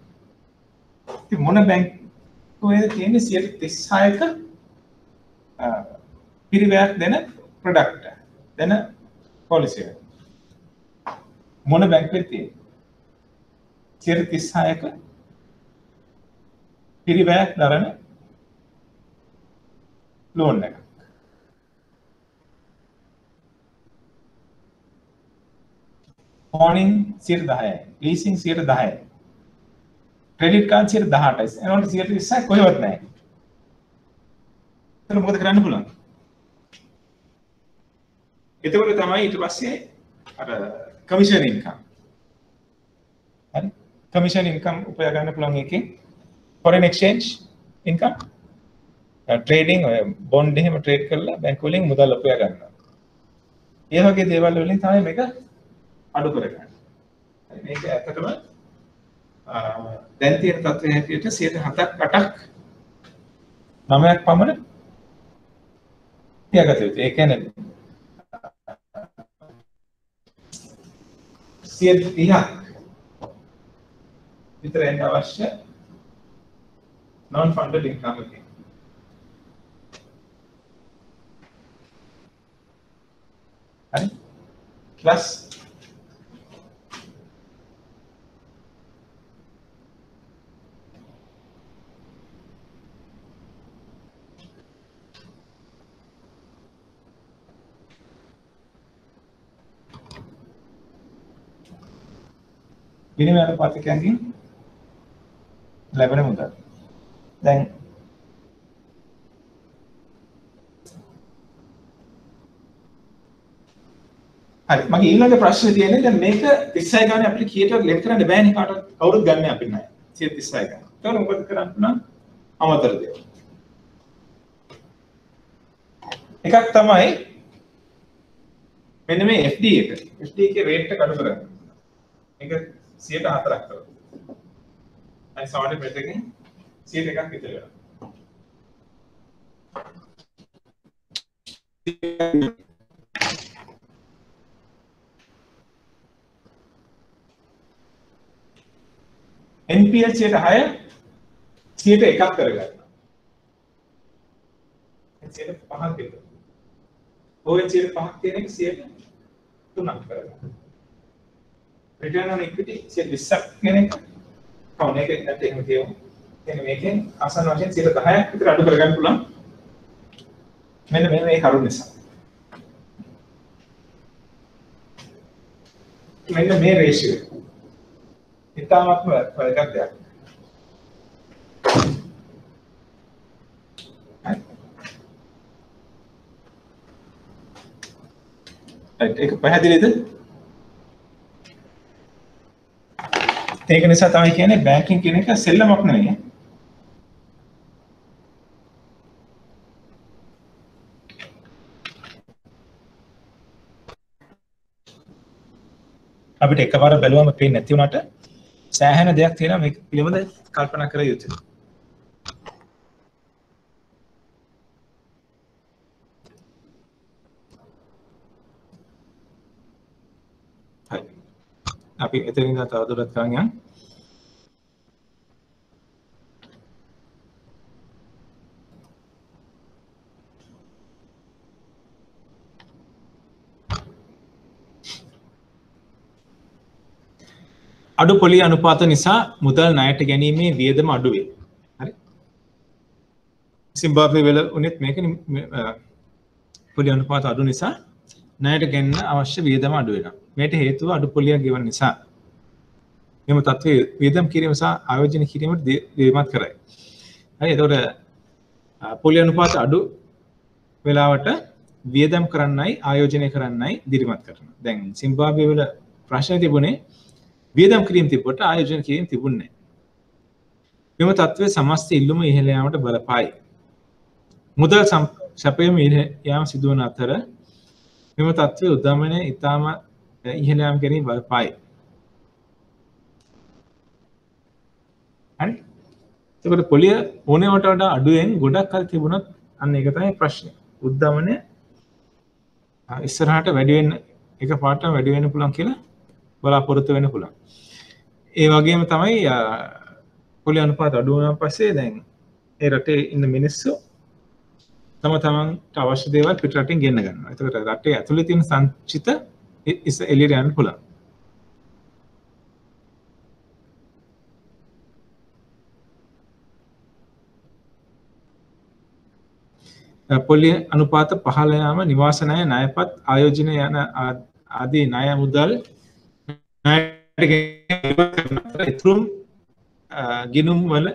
ඉතින් මොන බැංකුවේද තියෙන්නේ 36ක පිරිවැයක් දෙන ප්‍රොඩක්ට් දෙන පොලිසි එක. මොන බැංකුවේ තියෙන්නේ 36ක පිරිවැයක් දරන ලෝන් එක. ෆෝනින් 10%යි, ලීසින් 10%යි, ක්‍රෙඩිට් කාඩ් 18%යි. එනකොට 36 කොහෙවත් නැහැ. එතන මොකද කරන්න පුළුවන්? එතකොට තමයි ඊට පස්සේ අර කමිෂන් ඉන්කම්. හරි? කමිෂන් ඉන්කම් උපයා ගන්න පුළුවන් එකේ foreign exchange income trading ඔය බොන්ඩ් එහෙම ට්‍රේඩ් කරලා බැංකුව වලින් මුදල් උපයා ගන්නවා. ඒ වගේ දේවල් වලින් තමයි මේක අඩු කරගන්නේ. මේක ඇත්තටම දැන් තියෙන තත්ත්වයේ හැටියට 7ක් 8ක් 9ක් පමණ තියාගත යුතුයි. ඒ කියන්නේ 30ක් විතර එන්න අවශ්‍ය non funded income එකේ. හරි? plus විනිමය අනුපාතකයන්ගෙන් ලැබෙන මුදල්. දැන් හරි මගේ ඊළඟ ප්‍රශ්නේ තියෙන්නේ දැන් මේක 36 ගානේ අපිට කීයටවත් ලෙන් කරන්න බෑනේ කාටවත් කවුරුත් ගන්න අපි නෑ 36 ගාන. ඒක මොකද කරන්න නම් අමතර දේවල්. එකක් තමයි මෙන්න මේ FD එක. FD එකේ රේට් එක අඩු කරගන්න. මේක 4ක් කරලා. අයි සාමාන්‍ය මෙතකින් 100ක් විතර වෙනවා. NPL 6 100ක් කරගන්න. 5ක් විතර. ඔය 5ක් තියෙන එක 3ක් කරගන්න. return on equity 20ක් කියන එක කවුන එක නැත්නම් එහෙම කියමු. එතන මේකෙන් ආසන්න වශයෙන් 10ක් විතර අඩු කරගන්න පුළුවන්. මෙන්න මේ කරුණ නිසා. මෙන්න මේ රේෂියෝ. ඉතාමත්ම වැදගත් දෙයක්. ඒක පැහැදිලිද? ඒක නිසා තමයි කියන්නේ බැංකින් කියන එක සෙල්ලමක් නෙවෙයි. අපිට එකවර බැලුවම පේන්නේ නැති වුණාට සෑහෙන දෙයක් තියෙනවා මේක පිළිබඳ කල්පනා කර යුතුයි. හරි. අපි එතනින් ඉඳන් තවදුරටත් කරන් යන්න. අඩු පොලි අනුපාත නිසා මුදල් ණයට ගැනීමේ වියදම අඩු වේ. හරි. සිම්බාබ්වේ වල උනේත් මේක පොලි අනුපාත අඩු නිසා ණයට ගන්න අවශ්‍ය වියදම අඩු වෙනවා. මේට හේතුව අඩු පොලියක් ගෙවන නිසා. මෙම තත්ත්වයේ වියදම් කිරීම සහ ආයෝජන කිරීමට දීමත් කරයි. හරි. එතකොට පොලි අනුපාත අඩු වෙලාවට වියදම් කරන්නයි ආයෝජනය කරන්නයි දිරිමත් කරනවා. දැන් සිම්බාබ්වේ වල ප්‍රශ්න තිබුණේ වියදම් කිරීම තිබුණට ආයෝජන කිරීම තිබුණේ නැහැ. මෙම තත්ත්වයේ සමස්ත ඉල්ලුම ඉහළ යාමට බලපායි. මුදල් සැපයීම ඉහළ යාම සිදුවන අතර මෙම තත්ත්වයේ උද්දමනය ඉතාම ඉහළ යාම කිරීම බලපායි. හරි. එතකොට පොලිය ඕනෑවට වඩා අඩුවෙන් ගොඩක් කල් තිබුණත් අන්න ඒක තමයි ප්‍රශ්නේ. උද්දමනය ඉස්සරහට වැඩි වෙන්න එකපාරට වැඩි වෙන්න පුළුවන් කියලා බලාපොරොත්තු වෙන්න පුළුවන්. ඒ වගේම තමයි පොලිය අනුපාත අඩු වුණාන් පස්සේ දැන් ඒ රටේ ඉන්න මිනිස්සු තමන්ට අවශ්‍ය දේවල් පිටරටින් ගෙන්න ගන්නවා. එතකොට රටේ ඇතුලේ තියෙන සංචිත එළියට යන්න පුළුවන්. පොලිය අනුපාත පහළ යාම නිවාස ණය ණයපත් ආයෝජන යන ආදී ණය මුදල් ඉතුරුම් ගිණුම් වල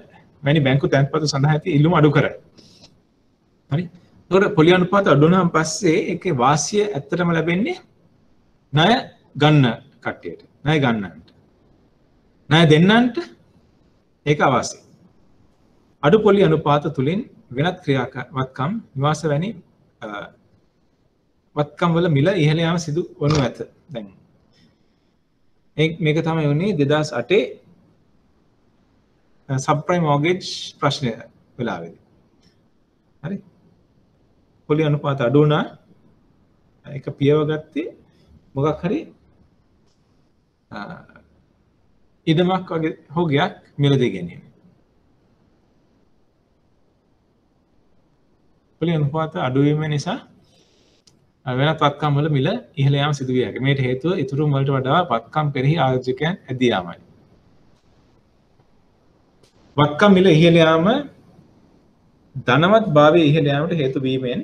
වැනි බැංකු තැන්පතු සඳහා ඇති ඉල්ලුම අඩු කරයි. හරි. ඒකට පොලිය අනුපාත අඩු වුණාන් පස්සේ ඒකේ වාසිය ඇත්තටම ලැබෙන්නේ ණය ගන්න කට්ටියට. ණය ගන්නන්ට. ණය දෙන්නන්ට ඒක අවාසි. අඩු පොලිය අනුපාත තුලින් වෙනත් ක්‍රියාවත්කම් නිවාස වැනි වත්කම් වල මිල ඉහළ යාම සිදු වනු ඇත. දැන් මේක තමයි වුණේ 2008 සබ්ප්‍රයිම් මෝර්ගේජ් ප්‍රශ්නය වෙලාවේදී. හරි. පොලිය අනුපාත අඩු වුණා. ඒක පියව ගත්තේ මොකක් හරි ඉදමක් වගේ හොගයක් මිලදී ගැනීම. පොලිය අනුපාත අඩු වීම නිසා වෙනත් වත්කම් වල මිල ඉහළ යාම සිදු විය හැකියි. මේට හේතුව ඉතුරුම් වලට වඩා වත්කම් කෙරෙහි ආයෝජකයන් ඇදී යාමයි. වත්කම් මිල ඉහළ යාම ධනවත් භාවයේ ඉහළ යාමට හේතු වීමෙන්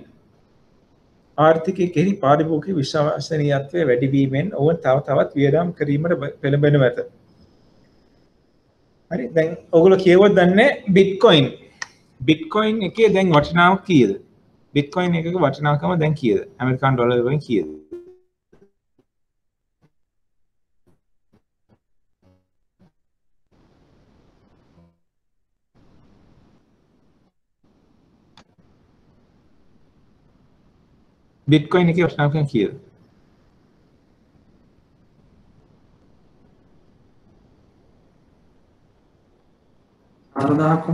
ආර්ථිකයේ කෙරෙහි පාරිභෝගික විශ්වසනීයත්වය වැඩි වීමෙන් ඔවුන් තවත් වියදම් කිරීමට පෙළඹෙනු ඇත. හරි. දැන් ඔයගොල්ලෝ කියවුවත් දන්නේ බිට්කොයින්. බිට්කොයින් එකේ දැන් වටිනාකම කීයද? බිට්කොයින් එකක වටිනාකම දැන් කීයද? ඇමරිකන් ඩොලර් වලින් කීයද? බිට්කොයින් එකේ වටිනාකම කීයද? $4,000ක්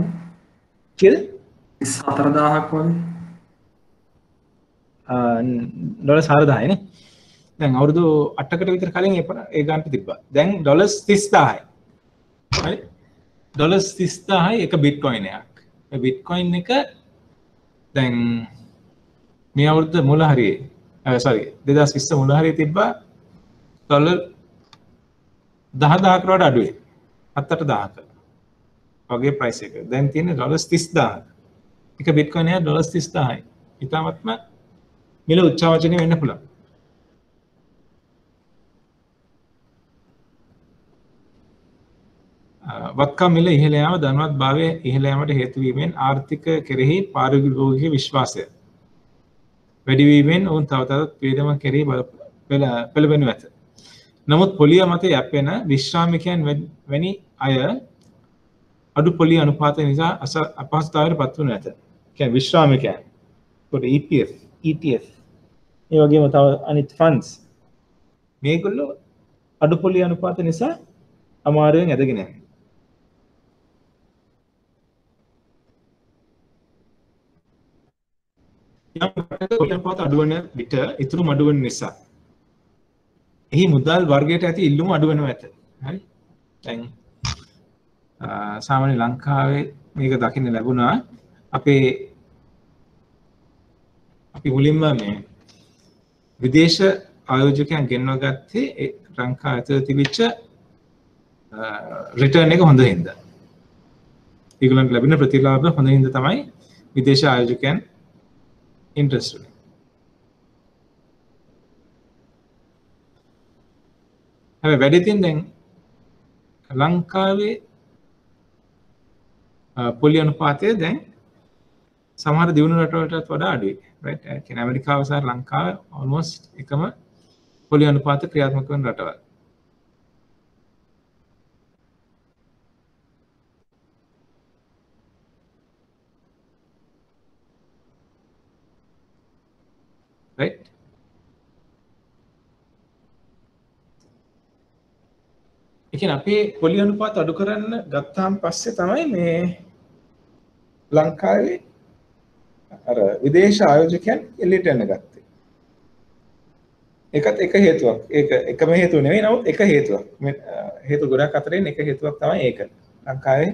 කීයද? 24,000ක් වගේ. ඩොලර් 4,000 නේ. දැන් අවුරුදු 8කට විතර කලින් ඒ ගානට තිබ්බා. දැන් ඩොලර් 30,000යි. හරි. ඩොලර් 30,000යි එක බිට්කොයින් එකක්. මේ බිට්කොයින් එක දැන් මේ අවුරුද්ද මුල හරියේ 2020 මුල හරියේ තිබ්බා ඩොලර් 10,000කට වඩා අඩුයි. 7-8,000ක වගේ ප්‍රයිස් එක. දැන් තියෙන්නේ ඩොලර් 30,000ක. එක බිට්කොයින් එක ඩොලර් 30,000යි. ඊටමත්ම මිල උච්චාවචනය වෙන්න පුළුවන්. වත්කම් මිල ඉහළ යාම ධනවත් භාවයේ ඉහළ යාමට හේතු වීමෙන් ආර්ථික කෙරෙහි පාරිභෝගික විශ්වාසය වැඩි වීමෙන් ඔවුන් තවතත් වියදම කෙරෙහි පෙළඹෙනු ඇත. නමුත් පොලිය මත යැපෙන විශ්‍රාමිකයන් වැනි අය අඩු පොලිය අනුපාත නිසා අපහසුතාවයට පත් වනු ඇත. කියන්නේ විශ්‍රාමිකයන්. ඒකට ETF ඒ වගේම තව අනිත් ෆන්ඩ්ස් මේගොල්ලෝ අඩු පොලිය අනුපාත නිසා අමාරුවෙන් ඇදගෙන යනවා. යම් අනුපාත අඩු වෙන විට ඉතුරු අඩු වෙන නිසා එහි මුදල් වර්ගයට ඇති ඉල්ලුම අඩු වෙනවා ඇත. හරි. දැන් සාමාන්‍ය ලංකාවේ මේක දකින්න ලැබුණා. අපි මුලින්ම මේ විදේශ ආයෝජකයන් ගෙන්වා ගත්තේ ලංකාව ඇතුළේ තිබිච්ච රිටර්න් එක හොඳ හින්දා. ඒගොල්ලන්ට ලැබෙන ප්‍රතිලාභ හොඳ හින්දා තමයි විදේශ ආයෝජකයන් ඉන්ට්‍රස්ට් වෙන්නේ. හැබැයි වැඩි තින් දැන් ලංකාවේ පොලිය අනුපාතය දැන් සමහර දියුණු රටවලටත් වඩා අඩුයි. right? ඒ කියන්නේ ඇමරිකාව සහ ලංකාව almost එකම පොලිය අනුපාත ක්‍රියාත්මක වන රටවල්. right? ඒ කියන්නේ අපේ පොලිය අනුපාත අඩු කරන්න ගත්තාන් පස්සේ තමයි මේ ලංකාවේ අර විදේශ ආයෝජකයන් එළියට යන්න ගත්තේ. ඒකත් එක හේතුවක්. ඒක එකම හේතුව නෙවෙයි නමුත් එක හේතුවක්. හේතු ගොඩක් අතරින් එක හේතුවක් තමයි ඒක. ලංකාවේ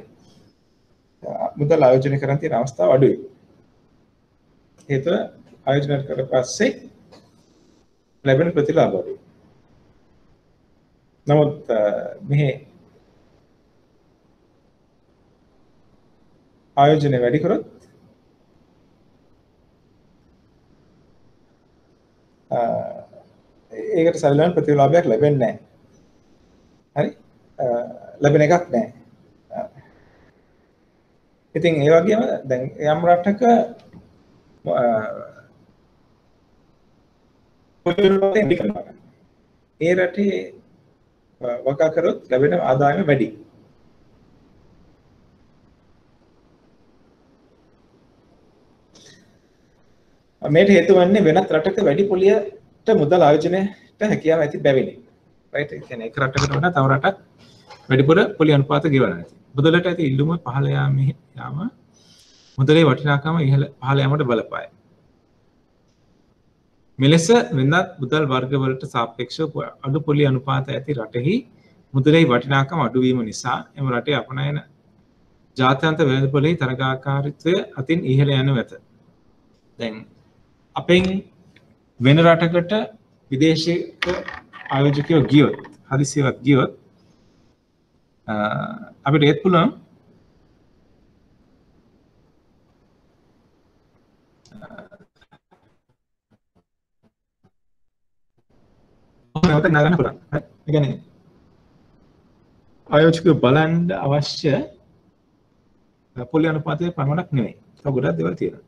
මුදල් ආයෝජනය කරන් තියෙන අවස්ථාව අඩුයි. හේතුව ආයෝජනය කරලා පස්සේ ලැබෙන ප්‍රතිලාභ අඩුයි. නමුත් මෙහි ආයෝජනය වැඩි කරොත් ඒකට සරිලන ප්‍රතිලාභයක් ලැබෙන්නේ නැහැ. හරි? ලැබෙන එකක් නැහැ. ඉතින් ඒ වගේම දැන් යම් රටක ඒ රටේ වගා කරොත් ලැබෙන ආදායම වැඩි. මේට හේතුව වන්නේ වෙනත් රටක වැඩි පොලියට මුදල් ආයෝජනයට හැකියාව ඇති බැවිනි. රයිට්? ඒ කියන්නේ එක රටකට වඩා තව රටක් වැඩිපුර පොලි අනුපාත ගෙවන නැති. මුදලට ඇති ඉල්ලුම පහළ යාම මුදලේ වටිනාකම පහළ යාමට බලපායි. මෙලෙස වෙනත් මුදල් වර්ගවලට සාපේක්ෂව අඩු පොලි අනුපාත ඇති රටෙහි මුදලේ වටිනාකම අඩු වීම නිසා එම රටේ අපනයන ජාත්‍යන්තර වෙළඳ පොලේ තරගාකාරීත්වය අතින් ඉහළ යනු ඇත. දැන් අපෙන් වෙන රටකට විදේශික ආයෝජකයෝ ගියොත් හදිසියක් ගියොත් අපිට ඒත් පුළුවන් නගන්න පුළුවන්. ඒ කියන්නේ ආයෝජකයෝ බලන්න අවශ්‍ය පොලි අනුපාතයේ පමණක් නෙවෙයි. තව ගොඩක් දේවල් තියෙනවා.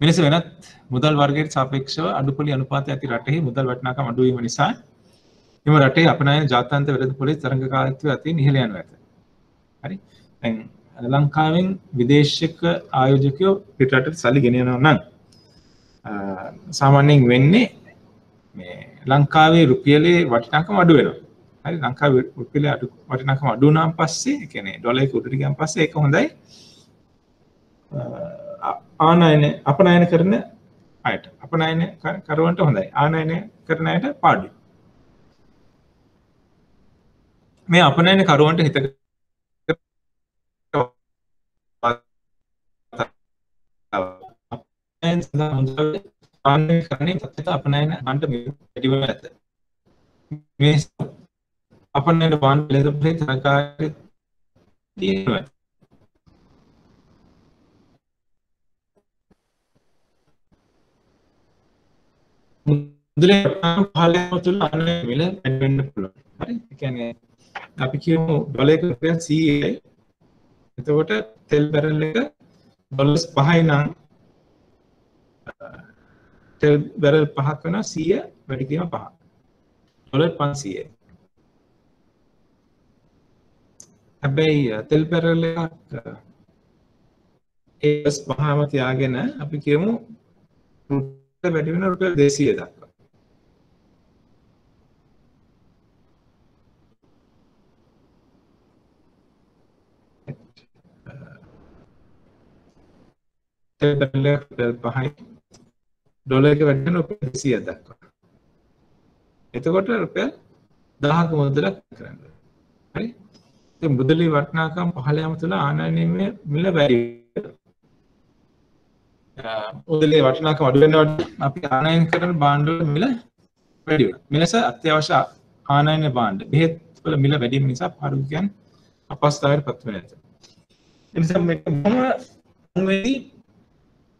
මෙලෙස වෙනත් මුදල් වර්ගයට සාපේක්ෂව අඩු පොලි අනුපාතය ඇති රටෙහි මුදල් වටිනාකම අඩු වීම නිසා එම රටේ අපනයන ජාත්‍යන්තර වෙළඳ පොලේ තරඟකාරීත්වය අතින් ඉහළ යනු ඇත. හරි? දැන් ලංකාවෙන් විදේශික ආයෝජකයෝ පිටරටට සල්ලි ගෙනියනවා නම් සාමාන්‍යයෙන් වෙන්නේ මේ ලංකාවේ රුපියලේ වටිනාකම අඩු වෙනවා. හරි? ලංකාවේ රුපියලේ වටිනාකම අඩු වුණාන් පස්සේ ඒ කියන්නේ ඩොලර් එක උඩට ගියාන් පස්සේ ඒක හොඳයි අපනයන කරන අයට අපනයන කරවන්ට හොඳයි ආනයන කරන අයට පාඩුයි. මේ අපනයන කරුවන්ට හිත අපනයන අන්ට වැඩිව ඇත. මේ අපනයට බාන් ලෙදපේ තරකාරය තියෙනවා. මුදලේ පහළ යාම තුළ ආනයන මිල වැඩි වෙන්න පුළුවන්. හරි? ඒ කියන්නේ අපි කියමු ඩොලර් එක රුපියල් 100යි. එතකොට තෙල් බැරල් එක ඩොලර්ස් 5යි නම් තෙල් බැරල් 5ක් වෙනවා 100 වැඩි කිරීම 5. ඩොලර් 500යි. හැබැයි තෙල් බැරල් එකක් ඒස් 5ම තියාගෙන අපි කියමු වැඩි වෙන රුපියල් 200 දක්වා. තෙල් බැරල් එක රුපියල් 5යි ඩොලර් එක වැඩි වෙන රුපියල් 200 දක්වා. එතකොට රුපියල් 1000ක මුදලක් කරන්න. හරි? ඉතින් මුදලේ වටිනාකම් පහළ යාම තුළ ආනයනයේ මිල වැඩි මුදලේ වටිනාකම අඩු වෙනකොට අපි ආනයන කරන භාණ්ඩ වල මිල වැඩි වෙනවා. මෙලෙස අත්‍යවශ්‍ය ආනයන භාණ්ඩ බෙහෙත් වල මිල වැඩි වීම නිසා පාඩු කියන්නේ අපහසුතාවයට පත් වෙන ඇත. ඒ නිසා මේක මොන වෙයි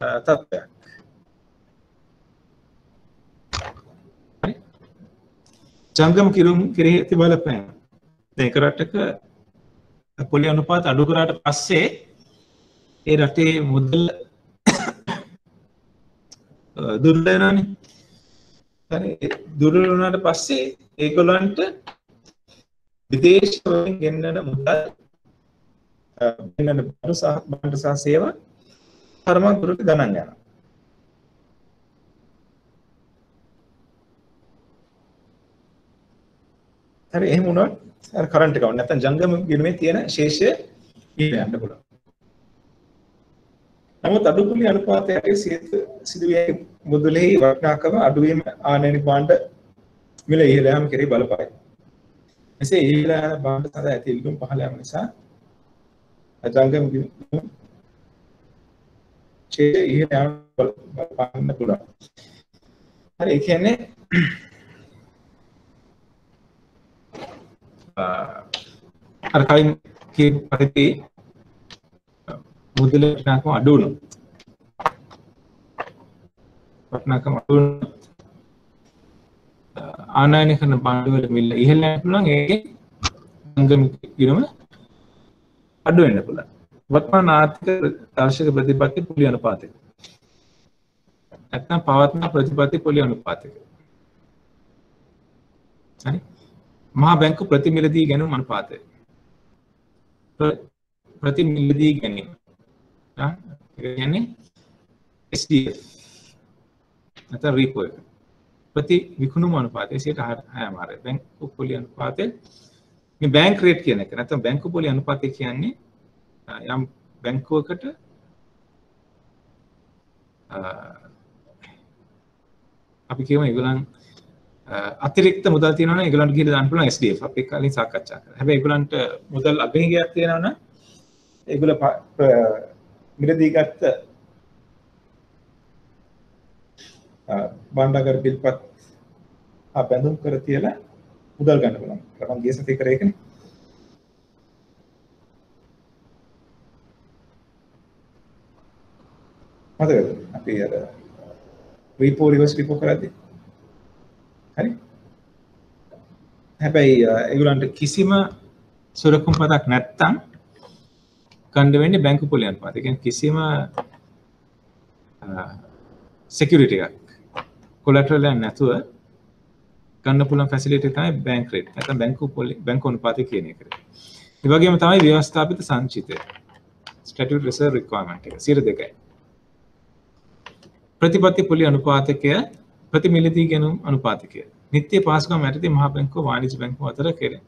තත්ත්වයක්. හරි? ජංගම කිරුම් කෙරෙහි ඇති බලපෑම. දැන් එක රටක පොලි අනුපාත අඩු කරාට පස්සේ ඒ රටේ මුදල් දුර්වල වෙනවානේ. හරි දුර්වල වුණාට පස්සේ ඒගොල්ලන්ට විදේශ වලින් ගෙන්නන මුදල් ගෙන්නන බාණ්ඩ සහ සේවා තරමක් දුරට ගණන් යනවා. හරි එහෙම වුණොත් අර කරන්ට් එක වුණ නැත්නම් ජංගම ගිණුමේ තියෙන ශේෂය ඉහළ යන්න පුළුවන්. නමුත් අඩුපුලි අනුපාතයේ සිදුවිය මුදලෙහි වටිනාකම අඩුවීම ආනයනික භාණ්ඩ මිල ඉහළ යාම කෙරෙහි බලපායි. එසේ ඉහළ යන භාණ්ඩ සඳහා ඇති ඉල්ලුම් පහළ යාම නිසා ජංගම ගිණුම ශේෂය ඉහළ යාම බලපාන්න පුළුවන්. හරි ඒ කියන්නේ අර කලින් කියපු පරිදි මුදල වටිනාකම අඩු වුණොත් ආනයනය කරන භාණ්ඩවල මිල ඉහළ යන්න පුළුවන්. ඒකේ ජංගම ගිණුම අඩු වෙන්න පුළුවන්. වර්තමාන ආර්ථික තාර්ශික ප්‍රතිපත්ති පොලි අනුපාතය නැත්නම් පවත්න ප්‍රතිපත්ති පොලි අනුපාතය. හරි මහා බැංකු ප්‍රතිමිලදී ගැනීම අනුපාතය. ප්‍රතිමිලදී ගැනීම කියන්නේ SDF නැත්නම් රීපෝ එක. ප්‍රති විකුණුම අනුපාතය 6.6 බැංකු පොලි අනුපාතය. මේ බැංක් රේට් කියන එක නැත්නම් බැංකු පොලි අනුපාතය කියන්නේ යම් බැංකුවකට අපි කියමු ඒගොල්ලන් අතිරික්ත මුදල් තියෙනවා නම් ඒගොල්ලන්ට ගිහලා දාන්න පුළුවන් SDF අපි කලින් සාකච්ඡා කරා. හැබැයි ඒගොල්ලන්ට මුදල් අගහිගයක් තියෙනවා නම් ඒගොල්ල මිලදී ගත්ත භාණ්ඩාගාර බිල්පත් බැඳුම් කර තියලා මුදල් ගන්න පුළුවන්. මම ගිය සතියේ කරේ ඒකනේ. මතකද? අපි අර රීපෝ රිවර්ස් රීපෝ කරද්දී හරි හැබැයි ඒගොල්ලන්ට කිසිම සුරකුම් පදක් නැත්තම් ගන්න වෙන්නේ බැංකු පොලි අනුපාතය. ඒ කියන්නේ කිසිම security එකක් collateral එකක් නැතුව ගන්න පුළුවන් facility තමයි bank rate. නැත්නම් බැංකු අනුපාතය කියන එක. ඒ වගේම තමයි ව්‍යවස්ථාපිත සංචිතය. Statutory reserve requirement එක 2%. ප්‍රතිපත්ති පොලි අනුපාතකය ප්‍රතිමිලදී ගැනුම් අනුපාතකය. නිත්‍ය පහසුකම් යටතේ මහා බැංකුව වාණිජ්‍ය බැංකුව අතර කෙරේ.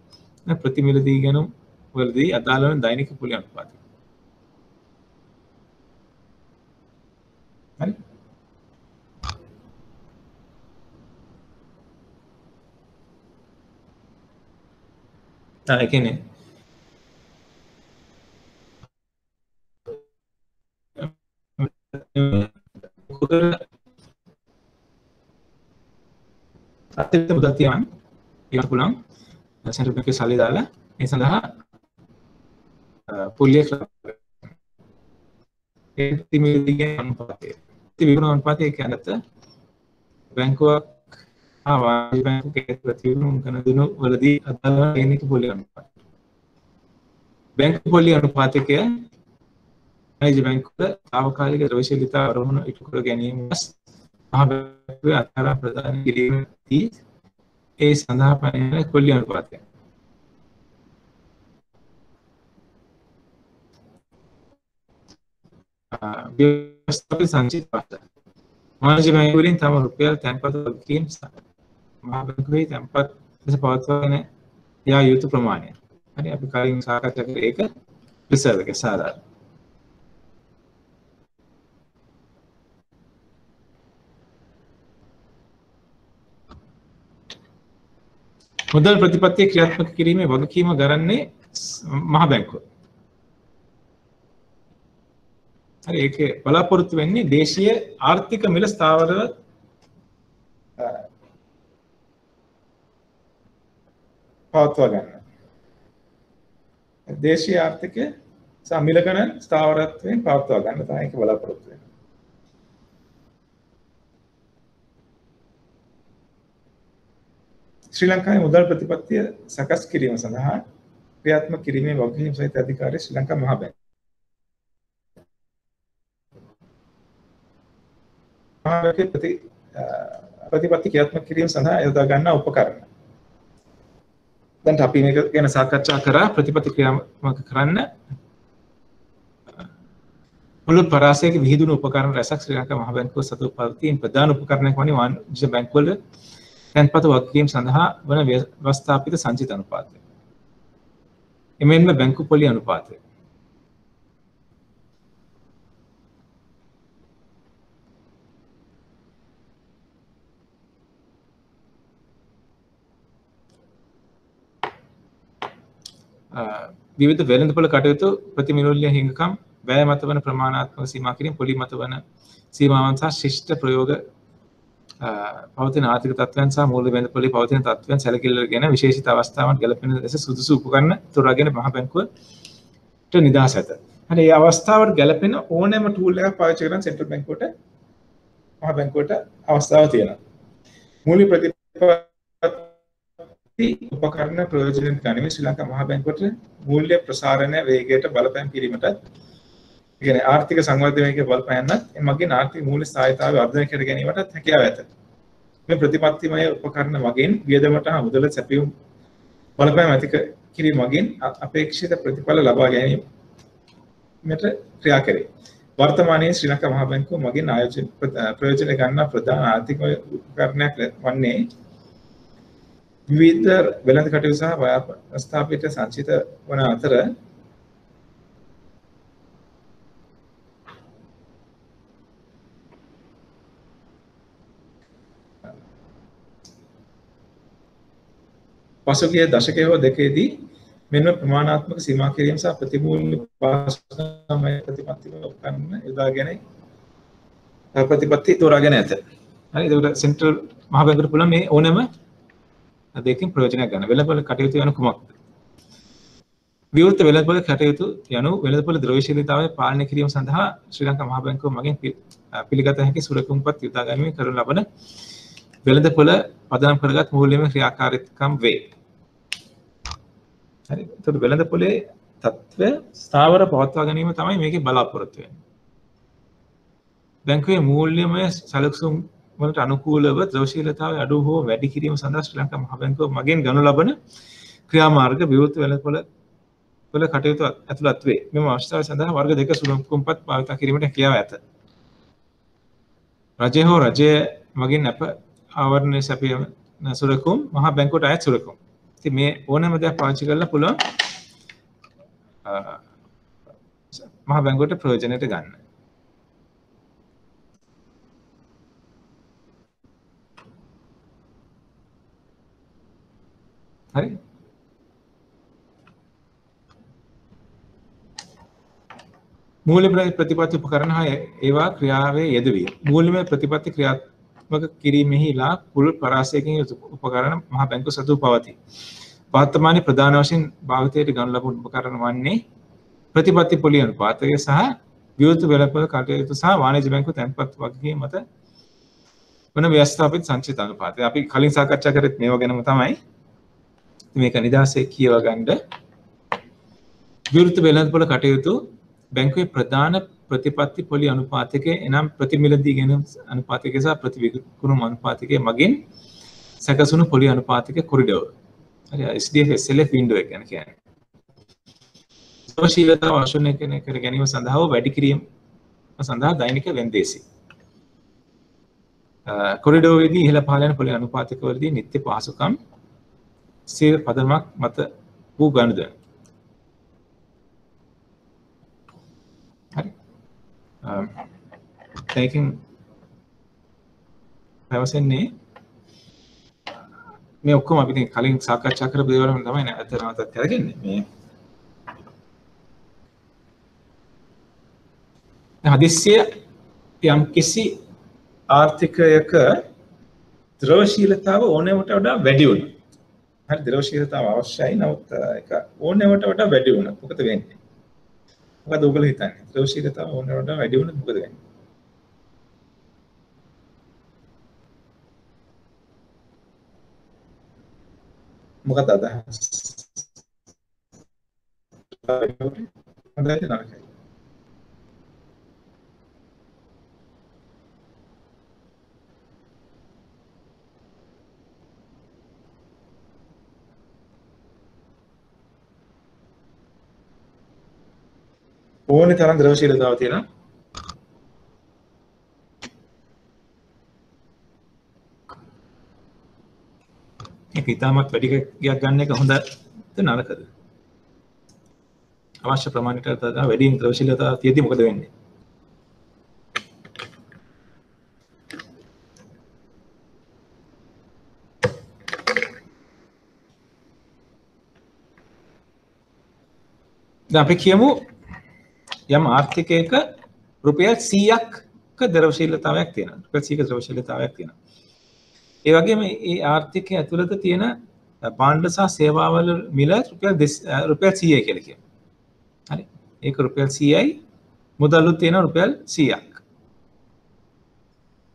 ප්‍රතිමිලදී ගැනුම් වලදී අදාළ වන දෛනික පොලි අනුපාතය. හරි. ඒ කියන්නේ අතිරික්ත මුදල් තියන් ඒක පුළුවන් සෙන්ට්‍රල් බැංකුවේ සල්ලි දාලා ඒ සඳහා පොලිය ඒ ප්‍රතිමිලදී අනුපාතය. විකුණන අනුපාතය කියන්නේ බැංකුවක් වාණිජ්‍ය බැංකුවක ප්‍රතිවිකුණන කරන දින වලදී අදාළ දෛනික පොලි අනුපාතය. බැංකු පොලි අනුපාතකය වාණිජ්‍ය බැංකුව తాවකාලික ද්‍රව්‍යශීලතා අරමුණු ඉටු කර ගැනීම මහා බැංකුවේ අතර ප්‍රදාන කිරීමේදී ඒ සඳහා පනවන පොලි අනුපාතය. ව්‍යවස්ථාපිත සංචිත පාත වාණිජ්‍ය බැංකුවලින් තම රුපියල් තැන්පත් වගකීම් මහා බැංකුවේ තැන්පත් ලෙස පවත්වාගෙන යා යුතු ප්‍රමාණය. හරි අපි කලින් සාකච්ඡා කරේ ඒක රිසර්ව් එක සාධාරණ. මුදල් ප්‍රතිපත්තිය ක්‍රියාත්මක කිරීමේ වගකීම ගරන්නේ මහා බැංකුව. හරි ඒකේ බලාපොරොත්තු වෙන්නේ දේශීය ආර්ථික මිල ස්ථාවරව පවත්වා ගන්න. දේශීය ආර්ථිකය සමිල ගණන් ස්ථාවරත්වයෙන් පවත්වා ගන්න තමයි ඒක බලාපොරොත්තු වෙන්නේ. ශ්‍රී ලංකාවේ මුදල් ප්‍රතිපත්තිය සකස් කිරීම සඳහා ක්‍රියාත්මක කිරීමේ වගකීම් සහිත අධිකාරිය ශ්‍රී ලංකා මහා බැංකුව. මහා බැංකුවේ ප්‍රතිපත්ති ක්‍රියාත්මක කිරීම සඳහා යොදා ගන්නා උපකරණ. දැන් අපි මේක ගැන සාකච්ඡා කරා ප්‍රතිපත්ති ක්‍රියාත්මක කරන්න මුළු පරාසයක විහිදුණු උපකරණ රැසක් ශ්‍රී ලංකා මහා බැංකුව සතු පවතින ප්‍රධාන උපකරණයක් වන්නේ වාණිජ්‍ය බැංකුවල තැන්පත් වගකීම් සඳහා වන ව්‍යවස්ථාපිත සංචිත අනුපාතය. එමෙන්ම බැංකු පොලි අනුපාතය. විවිධ වෙළඳපොළ කටයුතු ප්‍රතිමිනුල්‍ය හිඟකම් වැය මත වන ප්‍රමාණාත්මක සීමා කිරීම පොලි මත වන සීමාවන් සහ ශිෂ්ට ප්‍රයෝග පවතින ආර්ථික තත්ත්වයන් සහ මූල්‍ය වෙළඳපොළේ පවතින තත්ත්වයන් සැලකිල්ලගෙන විශේෂිත අවස්ථාවන් ගැලපෙන ලෙස සුදුසු උපකරණ තෝරාගෙන මහ බැංකුවට නිදහස් ඇත. හරි මේ අවස්ථාවට ගැලපෙන ඕනෑම ටූල් එකක් පාවිච්චි කරන් සෙන්ට්‍රල් බැංකුවට මහ බැංකුවට අවස්ථාව තියෙනවා. මූල්‍ය ප්‍රතිපත්ති උපකරණ ප්‍රයෝජන ගනිමින් ශ්‍රී ලංකා මහ බැංකුවට මූල්‍ය ප්‍රසාරණ වේගයට බලපෑම් කිරීමට කියන්නේ ආර්ථික සංවර්ධනයේ බලපෑමත් එමගින් ආර්ථික මූල්‍ය ස්ථායීතාවය වර්ධනය කර ගැනීමට හැකියාව ඇත. මේ ප්‍රතිපත්තිමය උපකරණ මගින් වියදමට හා මුදල සැපයුම් බලපෑම් ඇති කිරීම මගින් අපේක්ෂිත ප්‍රතිඵල ලබා ගැනීමට ක්‍රියා කරේ. වර්තමානයේ ශ්‍රී ලංකා මහ බැංකුව මගින් ප්‍රයෝජන ගන්නා ප්‍රධාන ආර්ථික උපකරණයක් වන්නේ විවිධ වෙළඳ කටයුතු සහ ව්‍යවස්ථාපිත සංචිත වන අතර පසුගිය දශකයේ හෝ දෙකේදී මෙන්න ප්‍රමාණාත්මක සීමා කිරීම සහ ප්‍රතිමූල්‍ය පාසුකම්මය ප්‍රතිපත්තිව උපකරණ යොදාගෙන ප්‍රතිපත්ති තෝරාගෙන ඇත. හරි ඒකට සෙන්ට්‍රල් මහ බැංකුවට පුළුවන් මේ ඕනෑම දෙකකින් ප්‍රයෝජනයක් ගන්න. වෙළඳපොළ කටයුතු යන කුමක්ද? විවෘත වෙළඳපොළ කටයුතු යනු වෙළඳපොළ ද්‍රව්‍යශීලීතාවය පාලනය කිරීම සඳහා ශ්‍රී ලංකා මහ බැංකුව මගින් පිළිගත හැකි සුරකුම්පත් යොදා ගැනීම කරනු ලබන වෙළඳපොළ පදනම් කරගත් මූල්‍යමය ක්‍රියාකාරීත්වම් වේ. හරි. එතකොට වෙළඳපොලේ තත්ත්වය ස්ථාවර පවත්වා ගැනීම තමයි මේකේ බලාපොරොත්තු වෙන්නේ. බැංකුවේ මූල්‍යමය සැලසුම් වලට අනුකූලව ද්‍රව්‍යශීලතාවය අඩු හෝ වැඩි කිරීම සඳහා ශ්‍රී ලංකා මහ බැංකුව මගින් ගනු ලබන ක්‍රියාමාර්ග විවෘත වෙළඳපොළ කටයුතු ඇතුළත් වේ. මෙම අවස්ථාව සඳහා වර්ග දෙක සුළුම්කුම්පත් භාවිත කිරීමට හැකියාව ඇත. රජය හෝ රජය මගින් අප ආවරණය සැපයීම සුරකුම් මහ බැංකුවට අයත් සුරකුම්. ඉතින් මේ ඕනෑම දෙයක් පාවිච්චි කරලා පුළුවන් මහ බැංකුවට ප්‍රයෝජනයට ගන්න. හරි. මූල්‍ය ප්‍රතිපත්ති උපකරණ හා ඒවා ක්‍රියාවේ යෙදවීම. මූල්‍යමය ප්‍රතිපත්ති ක්‍රියාත්මක කිරීමෙහිලා පුළුල් පරාසයකින් යුතු උපකරණ මහ බැංකුව සතු පවතී. වර්තමානයේ ප්‍රධාන වශයෙන් භාවිතයට ගනු ලබන උපකරණ වන්නේ ප්‍රතිපත්ති පොලි අනුපාතය සහ විවෘත වෙළඳපොළ කටයුතු සහ වාණිජ්‍ය බැංකුව තැන්පත් වගකීම් මත වන ව්‍යවස්ථාපිත සංචිත අනුපාතය. අපි කලින් සාකච්ඡා කරත් මේවා ගැනම තමයි. මේක නිදහසේ කියව ගන්න. විවෘත වෙළඳපොළ කටයුතු බැංකුවේ ප්‍රධාන ප්‍රතිපත්ති පොලි අනුපාතකයේ එනම් ප්‍රතිමිලදී ගැනීම අනුපාතකය සහ ප්‍රතිවිකුණුම් අනුපාතකය මගින් සැකසුණු පොලි අනුපාතක කොරිඩෝර්. හරි SDF SLF වින්ඩෝ එක ගැන කියන්නේ. ද්‍රව්‍යශීලතාව අවශ්‍ය කර ගැනීම සඳහා වැඩි කිරීම සඳහා දෛනික වෙන්දේසි. කොරිඩෝරේදී ඉහළ පහළ යන පොලි අනුපාතකවලදී නිත්‍ය පහසුකම් සිය පදනමක් මත වූ ගනුදෙනු. හරි. ඒකෙන් පැවසෙන්නේ මේ ඔක්කොම අපි දැන් කලින් සාකච්ඡා කරපු දේවල් වලින් තමයි අතරමතත් කරගන්නේ. මේ හදිස්සිය යම් කිසි ආර්ථිකයක ද්‍රවශීලතාව ඕනෑමට වඩා වැඩි වුණා. හරි ද්‍රවශීලතාව අවශ්‍යයි. නමුත් ඒක ඕනෑමට වඩා වැඩි වුණා. මොකද වෙන්නේ? මොකද ඔයගොල්ලෝ හිතන්නේ? ද්‍රවශීලතාව ඕනෑමට වඩා වැඩි වුණොත් මොකද වෙන්නේ? මොකද අදහස්? හොඳයි නරකයි. ඕනේ තරම් ද්‍රවශීලතාව තියෙනවා. ඒක ඉතාමත් වැඩි ගයක් ගන්න එක හොඳද නරකද? අවශ්‍ය ප්‍රමාණයට වඩා වැඩි ද්‍රවශීලතාව තියෙද්දි මොකද වෙන්නේ? දැන් අපි කියමු යම් ආර්ථිකයක රුපියල් 100ක ද්‍රවශීලතාවයක් තියෙනවා. රුපියල් 100ක ද්‍රවශීලතාවයක් තියෙනවා. ඒ වගේම මේ ආර්ථිකය ඇතුළත තියෙන භාණ්ඩ සහ සේවාවල මිල රුපියල් 100යි කියලා කියනවා. හරි. ඒක රුපියල් 100යි මුදලුත් තියෙනවා රුපියල් 100ක්.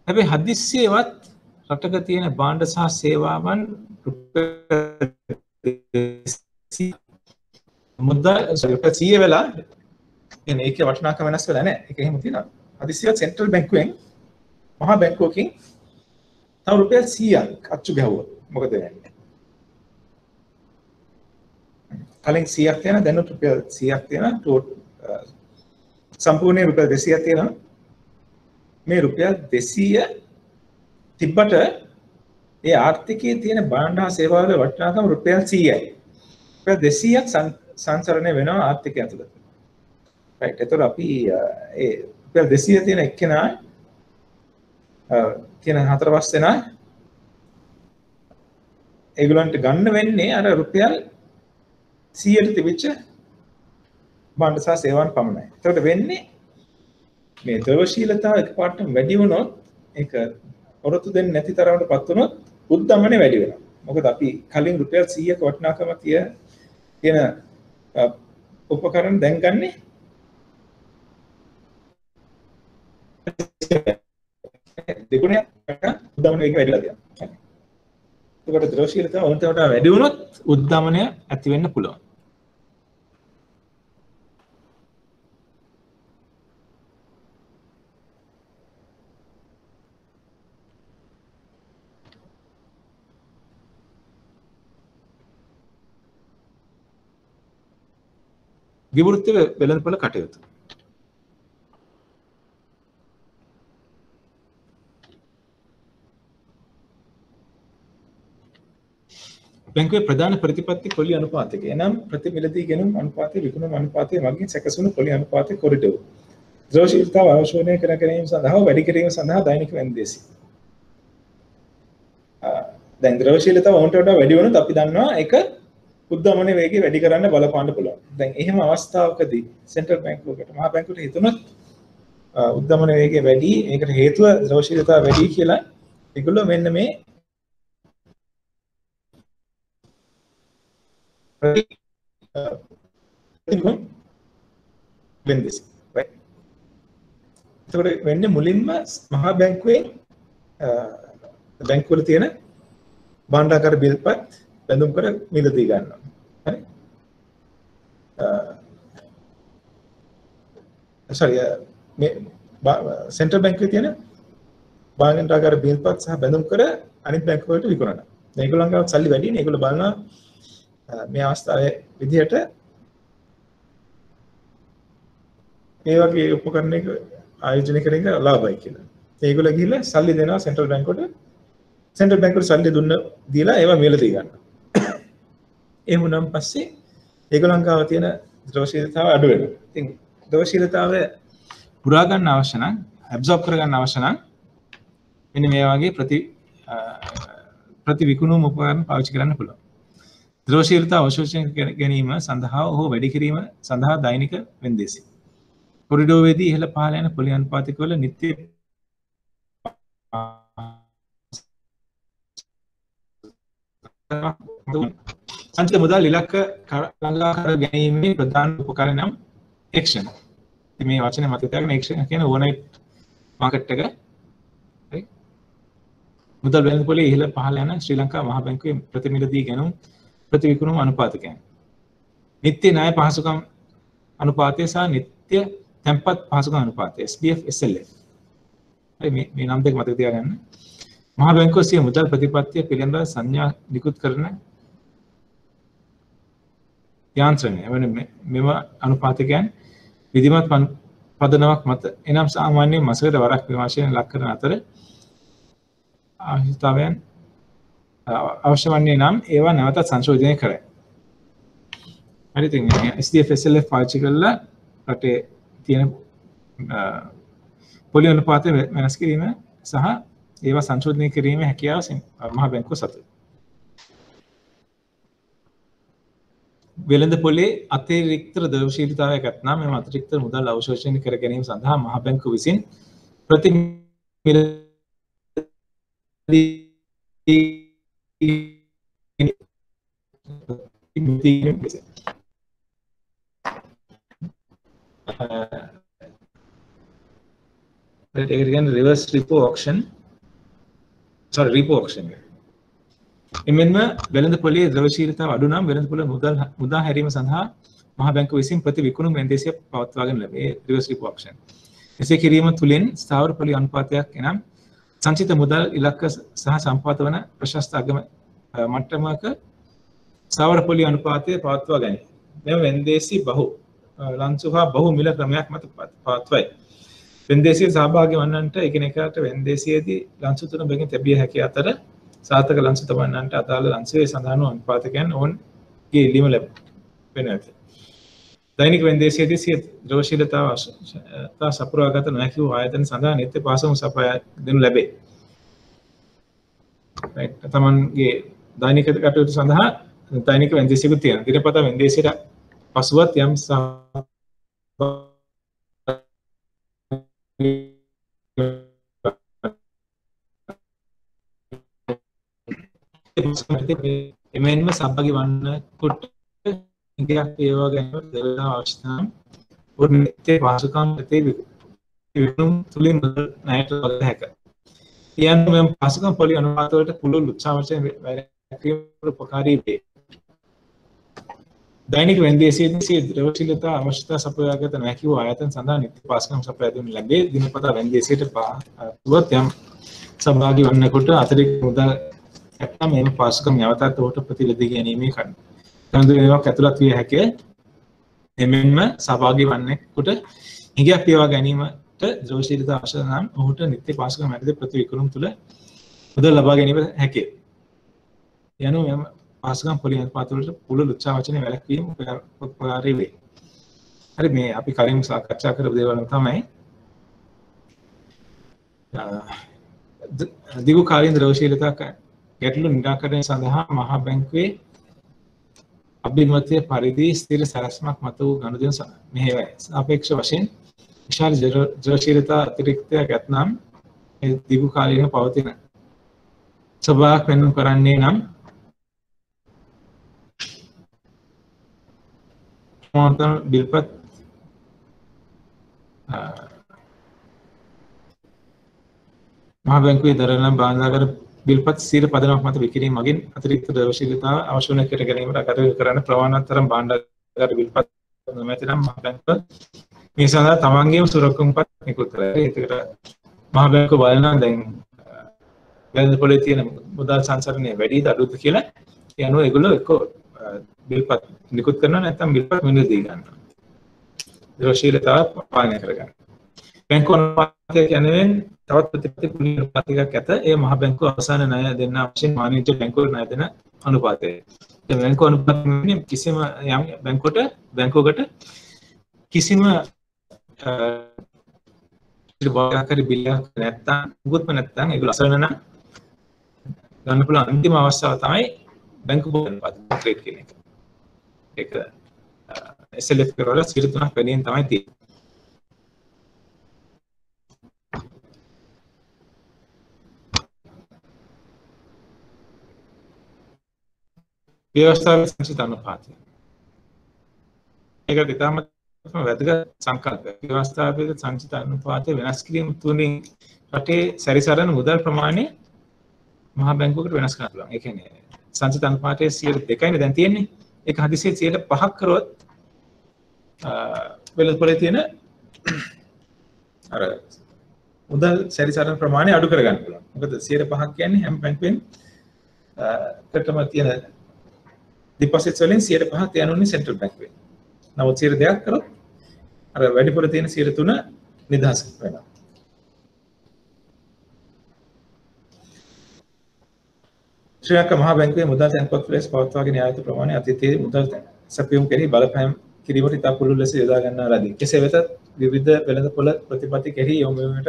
හැබැයි හදිස්සියේවත් රටක තියෙන භාණ්ඩ සහ සේවාවන් රුපියල් 100 මුදල් රුපියල් 100 වෙලා කියන්නේ ඒකේ වටිනාකම වෙනස් වෙලා නැහැ. ඒක එහෙම තියෙනවා. හදිස්සියවත් සෙන්ට්‍රල් බැංකුවෙන් මහා බැංකුවකින් තව රුපියල් 100ක් අච්චු ගැහුවොත් මොකද වෙන්නේ? කලින් 100ක් තියෙන දැන් රුපියල් 100ක් තියෙන සම්පූර්ණ රුපියල් 200ක් තියෙනවා. මේ රුපියල් 200 තිබ්බට ඒ ආර්ථිකයේ තියෙන භාණ්ඩ හා සේවාවල වටිනාකම රුපියල් 100යි. රුපියල් 200ක් සංසරණය වෙනවා ආර්ථිකය ඇතුළත. රයිට්. ඒතකොට අපි ඒ රුපියල් 200 තියෙන එක්කෙනා තියෙන 4 5 දෙනා ඒගොල්ලන්ට ගන්න වෙන්නේ අර රුපියල් 100ට තිබිච්ච භාණ්ඩ සහ සේවාවන් පමණයි. ඒකට වෙන්නේ මේ ද්‍රවශීලතාව එකපාරටම වැඩි වුණොත් ඒක ඔරොත්තු දෙන්නේ නැති තරමටපත් වුණොත් උද්දමනය වැඩි වෙනවා. මොකද අපි කලින් රුපියල් 100ක වටිනාකම තියෙන උපකරණ දැන් ගන්නේ දෙගුණයක් උද්දමනය එක වැඩිලා තියෙනවා. ඒකට ද්‍රවශීලතාව උන්ට වඩා වැඩි වුණොත් උද්දමනය ඇති වෙන්න පුළුවන්. විවෘත වෙළඳපොළ කටයුතු. බැංකුවේ ප්‍රධාන ප්‍රතිපත්ති කොලි අනුපාතයක එනම් ප්‍රතිමිලදී ගෙනුම් අනුපාතය විකුණුම් අනුපාතය මගින් සැකසුණු කොලි අනුපාතය කොරිඩෝර් ද්‍රවශීලතාව අවශෝධනය කර ගැනීම සඳහා වැඩි කිරීම සඳහා දෛනික වෙන්දේසි. දැන් ද්‍රවශීලතාව ඔවුන්ට වඩා වැඩි වුණොත් අපි දන්නවා ඒක උද්දමන වේගය වැඩි කරන්න බලපාන්න පුළුවන්. දැන් එහෙම අවස්ථාවකදී සෙන්ට්‍රල් බැංකුවකට මහා බැංකුවට හිතුනොත් උද්දමන වේගය වැඩි ඒකට හේතුව ද්‍රවශීලතාව වැඩි කියලා ඒගොල්ලෝ මෙන්න මේ වෙන්දේසි. right. ඒකට වෙන්නේ මුලින්ම මහා බැංකුවේ බැංකුවල තියෙන භාණ්ඩාගාර බිල්පත් බැඳුම් කර මිලදී ගන්නවා. හරි. sorry මේ සෙන්ට්‍රල් බැංකුවේ තියෙන භාණ්ඩාගාර බිල්පත් සහ බැඳුම් කර අනිත් බැංකු වලට විකුණනවා. මේගොල්ලන්ගේ සල්ලි වැඩි නේ. ඒගොල්ලෝ බලනවා මේ අවස්ථාවේ විදිහට මේ වගේ උපකරණයක ආයෝජනය කරන එක ලාභයි කියලා. ඒගොල්ලෝ ගිහිල්ලා සල්ලි දෙනවා සෙන්ට්‍රල් බැංකුවට. සෙන්ට්‍රල් බැංකුවට සල්ලි දීලා ඒවා මිලදී ගන්නවා. ඒ වුණාන් පස්සේ ඒගොල්ලන් ගාව තියෙන ද්‍රවශීලතාව අඩු වෙනවා. ඉතින් ද්‍රවශීලතාවය පුරා ගන්න අවශ්‍ය නම්, ඇබ්සෝබ් කර ගන්න අවශ්‍ය නම් මෙන්න මේ වගේ ප්‍රතිවිකුණුම් උපකරණ පාවිච්චි කරන්න පුළුවන්. ද්‍රවශීලතාව අවශෝෂණය ගැනීම සඳහා හෝ වැඩි කිරීම සඳහා දෛනික වෙන්දේසි. කොරිඩෝරේදී ඉහළ පහළ යන පොලි අනුපාතික වල නිත්‍ය සංචිත මුදල් ඉලක්ක ළඟා කර ගැනීමේ ප්‍රධාන උපකරණ නම් එක්ෂන්. ඉතින් මේ වචනේ මතක තියාගන්න එක්ෂන් කියන ඕවර්නයිට් මාකට් එක. හරි. මුදල් වෙළඳපොලේ ඉහළ පහළ යන ශ්‍රී ලංකා මහා බැංකුවේ ප්‍රතිමිලදී ගැනුම් ප්‍රතිවිකුණුම් අනුපාතකයන්. නිත්‍ය ණය පහසුකම් අනුපාතය සහ නිත්‍ය තැන්පත් පහසුකම් අනුපාතය SDF SLF. හරි මේ නම් දෙක මතක තියාගන්න. මහා බැංකුව සිය මුදල් ප්‍රතිපත්තිය පිළිබඳව සංඥා නිකුත් කරන යාන්ත්‍රණය. මෙම අනුපාතකයන් විධිමත් පදනමක් මත එනම් සාමාන්‍ය මාසයකට වරක් විමර්ශනය ලක් කරන අතර ආශිතාවයන් අවශ්‍ය වන්නේ නම් ඒවා නැවතත් සංශෝධනය කරයි. හරි ඉතින් SDF/SLF පාවිච්චි කරලා රටේ තියෙන පොලි අනුපාතය වෙනස් කිරීම සහ ඒවා සංශෝධනය කිරීමේ හැකියාව මහා බැංකුව සතුයි. වෙළඳ පොලේ අතිරික්ත ද්‍රව්‍යශීලතාවයක් ඇතනම් මෙම අතිරික්ත මුදල් අවශෝෂණය කර ගැනීම සඳහා මහා බැංකුව විසින් ප්‍රති reverse repo auction repo auction එමෙන්ම වෙළඳ පොලේ ද්‍රව්‍යශීලතාව අඩු නම් වෙළඳ පොල මුදා හැරීම සඳහා මහා බැංකුව විසින් ප්‍රති විකුණුම් වෙන්දේසිය පවත්වාගෙන ලැබේ රිවර්ස් රිපෝ ඔක්ෂන්. එසේ කිරීම තුළින් ස්ථාවර පොලි අනුපාතයක් එනම් සංචිත මුදල් ඉලක්ක සහ සම්පාත වන ප්‍රශස්ත අගම මට්ටමක ස්ථාවර පොලි අනුපාතය පවත්වා ගැනීම. මෙම වෙන්දේසි බහු ලන්සු හා බහු මිල ක්‍රමයක් මත පවත්වයි. වෙන්දේසිය සහභාගී වන්නන්ට එකිනෙකාට වෙන්දේසියේදී ලන්සු තුන බැගින් තැබිය හැකි අතර සාර්ථක ලන්සු තබන්නන්ට අදාළ ලන්සුවේ සඳහන් වූ අනුපාතකයන් ඔවුන්ගේ ඉල්ලීම ලැබෙන ඇත. දෛනික වෙන්දේසියේදී සිය ද්‍රවශීලතාව සපුරාගත නොහැකි වූ ආයතන සඳහා නිත්‍ය පාසුම් සපයා දෙනු ලැබේ. තමන්ගේ දෛනික කටයුතු සඳහා දෛනික වෙන්දේසියකුත් තියෙනවා. දිනපතා වෙන්දේසියට පසුවත් යම් එමෙන්ම සහභාගී වන්නකොට ඉගයක් ඒවා ගැන දෙවලා අවශ්‍ය නම් නිත්‍ය පාසුකම් ඇති විකුණුම් තුලින් ණයට ලබා හැකියි. යන්න මෙම පාසුකම් පොලි අනුපාත වලට පුළුල් උත්සාහවලට වැඩිම උපකාරී වේ. දෛනික වෙන්දේසියේදී ද්‍රවශීලතා අවශ්‍යතා සපයාගත නොහැකි වූ ආයතන සඳහා නිත්‍ය පාසුකම් සපයා දෙනු ලැබේ. දිනපතා වෙන්දේසියට පුවත් යම් සහභාගී වන්නකොට අතිරික්ත මුදල් නැත්නම් මේ පාසුකම් නැවතත් ඔහුට ප්‍රතිලදී ගැනීමේ කන්දේවක් ඇතුළත් විය හැකිය. එමෙන්ම සහභාගී වන්නෙකුට හිඟයක් පියවා ගැනීමට ද්‍රවශීලතා අවශ්‍ය නම් ඔහුට නිත්‍ය පාසුකම් මැදදී ප්‍රතිවිකුණුම් තුළ මුදල් ලබා ගැනීම හැකිය. යනු මෙම පාසුකම් පොලි අනුපාත වලට පුළුල් උත්සාහ වචන වැළැක්වීම උපකාරී වේ. හරි මේ අපි කලින් සාකච්ඡා කරපු දේවල් තමයි දිගු කාලීන ද්‍රවශීලතා ගැටලු නිරාකරණය සඳහා මහා බැංකුවේ අභිමතය පරිදි ස්ථිර සැලැස්මක් මත වූ ගනුදෙනු මෙහෙයවයි. සාපේක්ෂ වශයෙන් විශාල ද්‍රවශීලතා අතිරික්තයක් ඇතනම් ඒ දිගු කාලීනව පවතින ස්වභාවයක් වෙනු කරන්නේ නම් මොන්තන බිල්පත් මහා බැංකුවේ දරන බාන්දාගර බිල්පත් සීල පදනමක් මත විකිරීම මගින් අතිරික්ත ද්‍රවශීලතාව අවශ්‍ය වන කර ගැනීමට කටයුතු කරන ප්‍රමාණතරම් භාණ්ඩාගාර බිල්පත් නොමැති නම් මහා බැංකුව මේ සඳහා තමන්ගේම සුරක්කුම්පත් නිකුත් කරයි. ඒකට මහා බැංකුව බලනවා දැන් වෙළඳ පොලේ තියෙන මුදල් සංසරණය වැඩිද අඩුද කියලා. ඒ අනුව ඒගොල්ලෝ එක්ක බිල්පත් නිකුත් කරනවා නැත්නම් බිල්පත් මිනුම් දී ගන්නවා. ද්‍රවශීලතාව පාලනය කරගන්න. බැංකු අනුපාතය කියන්නේ තවත් ප්‍රතිපත්ති පුලි අනුපාතයක් ඇත. ඒ මහා බැංකුව අවසාන ණය දෙන්න අවශ්‍ය වාණිජ්‍ය බැංකුවකට ණය දෙන අනුපාතය. ඒ බැංකු අනුපාතය කිසිම යම් බැංකුවකට කිසිම බාහිර බිල්ලක් නැත්නම් මුකුත්ම නැත්නම් ඒගොල්ලෝ අසරණ නම් ගන්න පුළුවන් අන්තිම අවස්ථාව තමයි බැංකු අනුපාත ට්‍රේඩ් කියන එක. ඒක SLF කරවල 3% වැඩියෙන් තමයි තියෙන්නේ. ව්‍යවස්ථාවේ සංචිත අනුපාතය. ඒක ඉතාමත් වැදගත් සංකල්පයක්. ව්‍යවස්ථාවේ සංචිත අනුපාතය වෙනස් කිරීම තුලින් රටේ සැරිසරන මුදල් ප්‍රමාණය මහා බැංකුවකට වෙනස් කරන්න පුළුවන්. ඒ කියන්නේ සංචිත අනුපාතයේ 2%නේ දැන් තියෙන්නේ. ඒක හදිසියේ 5% කරොත් වෙළඳ පොලේ තියෙන අර මුදල් සැරිසරන ප්‍රමාණය අඩු කරගන්න පුළුවන්. මොකද 5% කියන්නේ හැම බැංකුවෙන් කටම තියෙන ඩිපොසිට්ස් වලින් 5% යනුනේ සෙන්ට්‍රල් බැංකුවේ. නමුත් 2% කරොත් අර වැඩිපුර තියෙන 3% නිදහස් වෙනවා. ශ්‍රී ලංකා මහා බැංකුවේ මුදල් තැන්පත් ලෙස පවත්වාගෙන යා යුතු ප්‍රමාණය අතීතයේ මුදල් සැපයුම් කෙරෙහි බලපෑම් කිරීමට ඉතා පුළුල් ලෙස යොදා ගන්නා ලදී. කෙසේ වෙතත් විවිධ වෙළඳපොළ ප්‍රතිපත්ති කෙරෙහි යොමු වීමට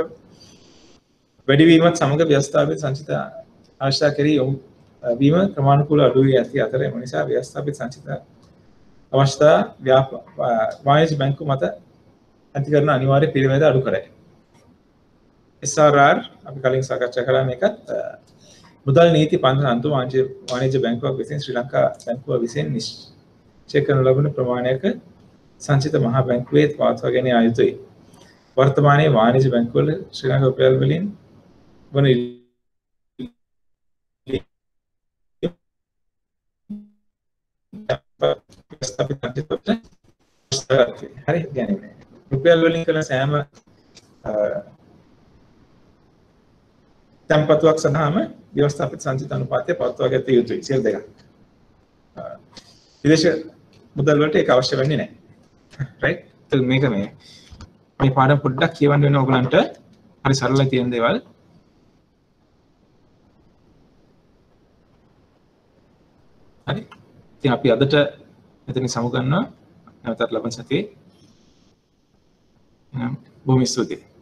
වැඩිවීමත් සමග ව්‍යවස්ථාපිත සංචිත අවශ්‍යතා කෙරෙහි යොමු වීම ක්‍රමානුකූල අඩු වී ඇති අතර එම නිසා ව්‍යවස්ථාපිත සංචිත අවශ්‍යතා වාණිජ්‍ය බැංකු මත ඇති කරන අනිවාර්ය පිරිවැද අඩු කරයි. SRR අපි කලින් සාකච්ඡා කළා මේකත් මුදල් නීති පන්සල් අන්තිම වාණිජ්‍ය බැංකුවක් විසින් ශ්‍රී ලංකා බැංකුව විසින් නිශ්චය කරනු ලබන ප්‍රමාණයක සංචිත මහා බැංකුවේ පවත්වාගෙන යා යුතුයි. වර්තමානයේ වාණිජ්‍ය බැංකුවල ශ්‍රී ලංකා රුපියල් වලින් වන හරි කියන්නේ රුපියල් වලින් කරන සෑම තැන්පතුවක් සඳහාම ව්‍යවස්ථාපිත සංචිත අනුපාතය පවත්වා ගත යුතුයි. සියලු දෙක. විදේශ මුදල් වලට ඒක අවශ්‍ය වෙන්නේ නැහැ. රයිට්? ඒක මේ පාඩම පොඩ්ඩක් කියවන්න වෙන ඕගලන්ට. හරි සරලයි තියෙන දේවල්. හරි. ඉතින් අපි අදට මෙතනින් සමු ගන්නවා. නැවතත් ලබන සතියේ. බොහොම ස්තුතියි.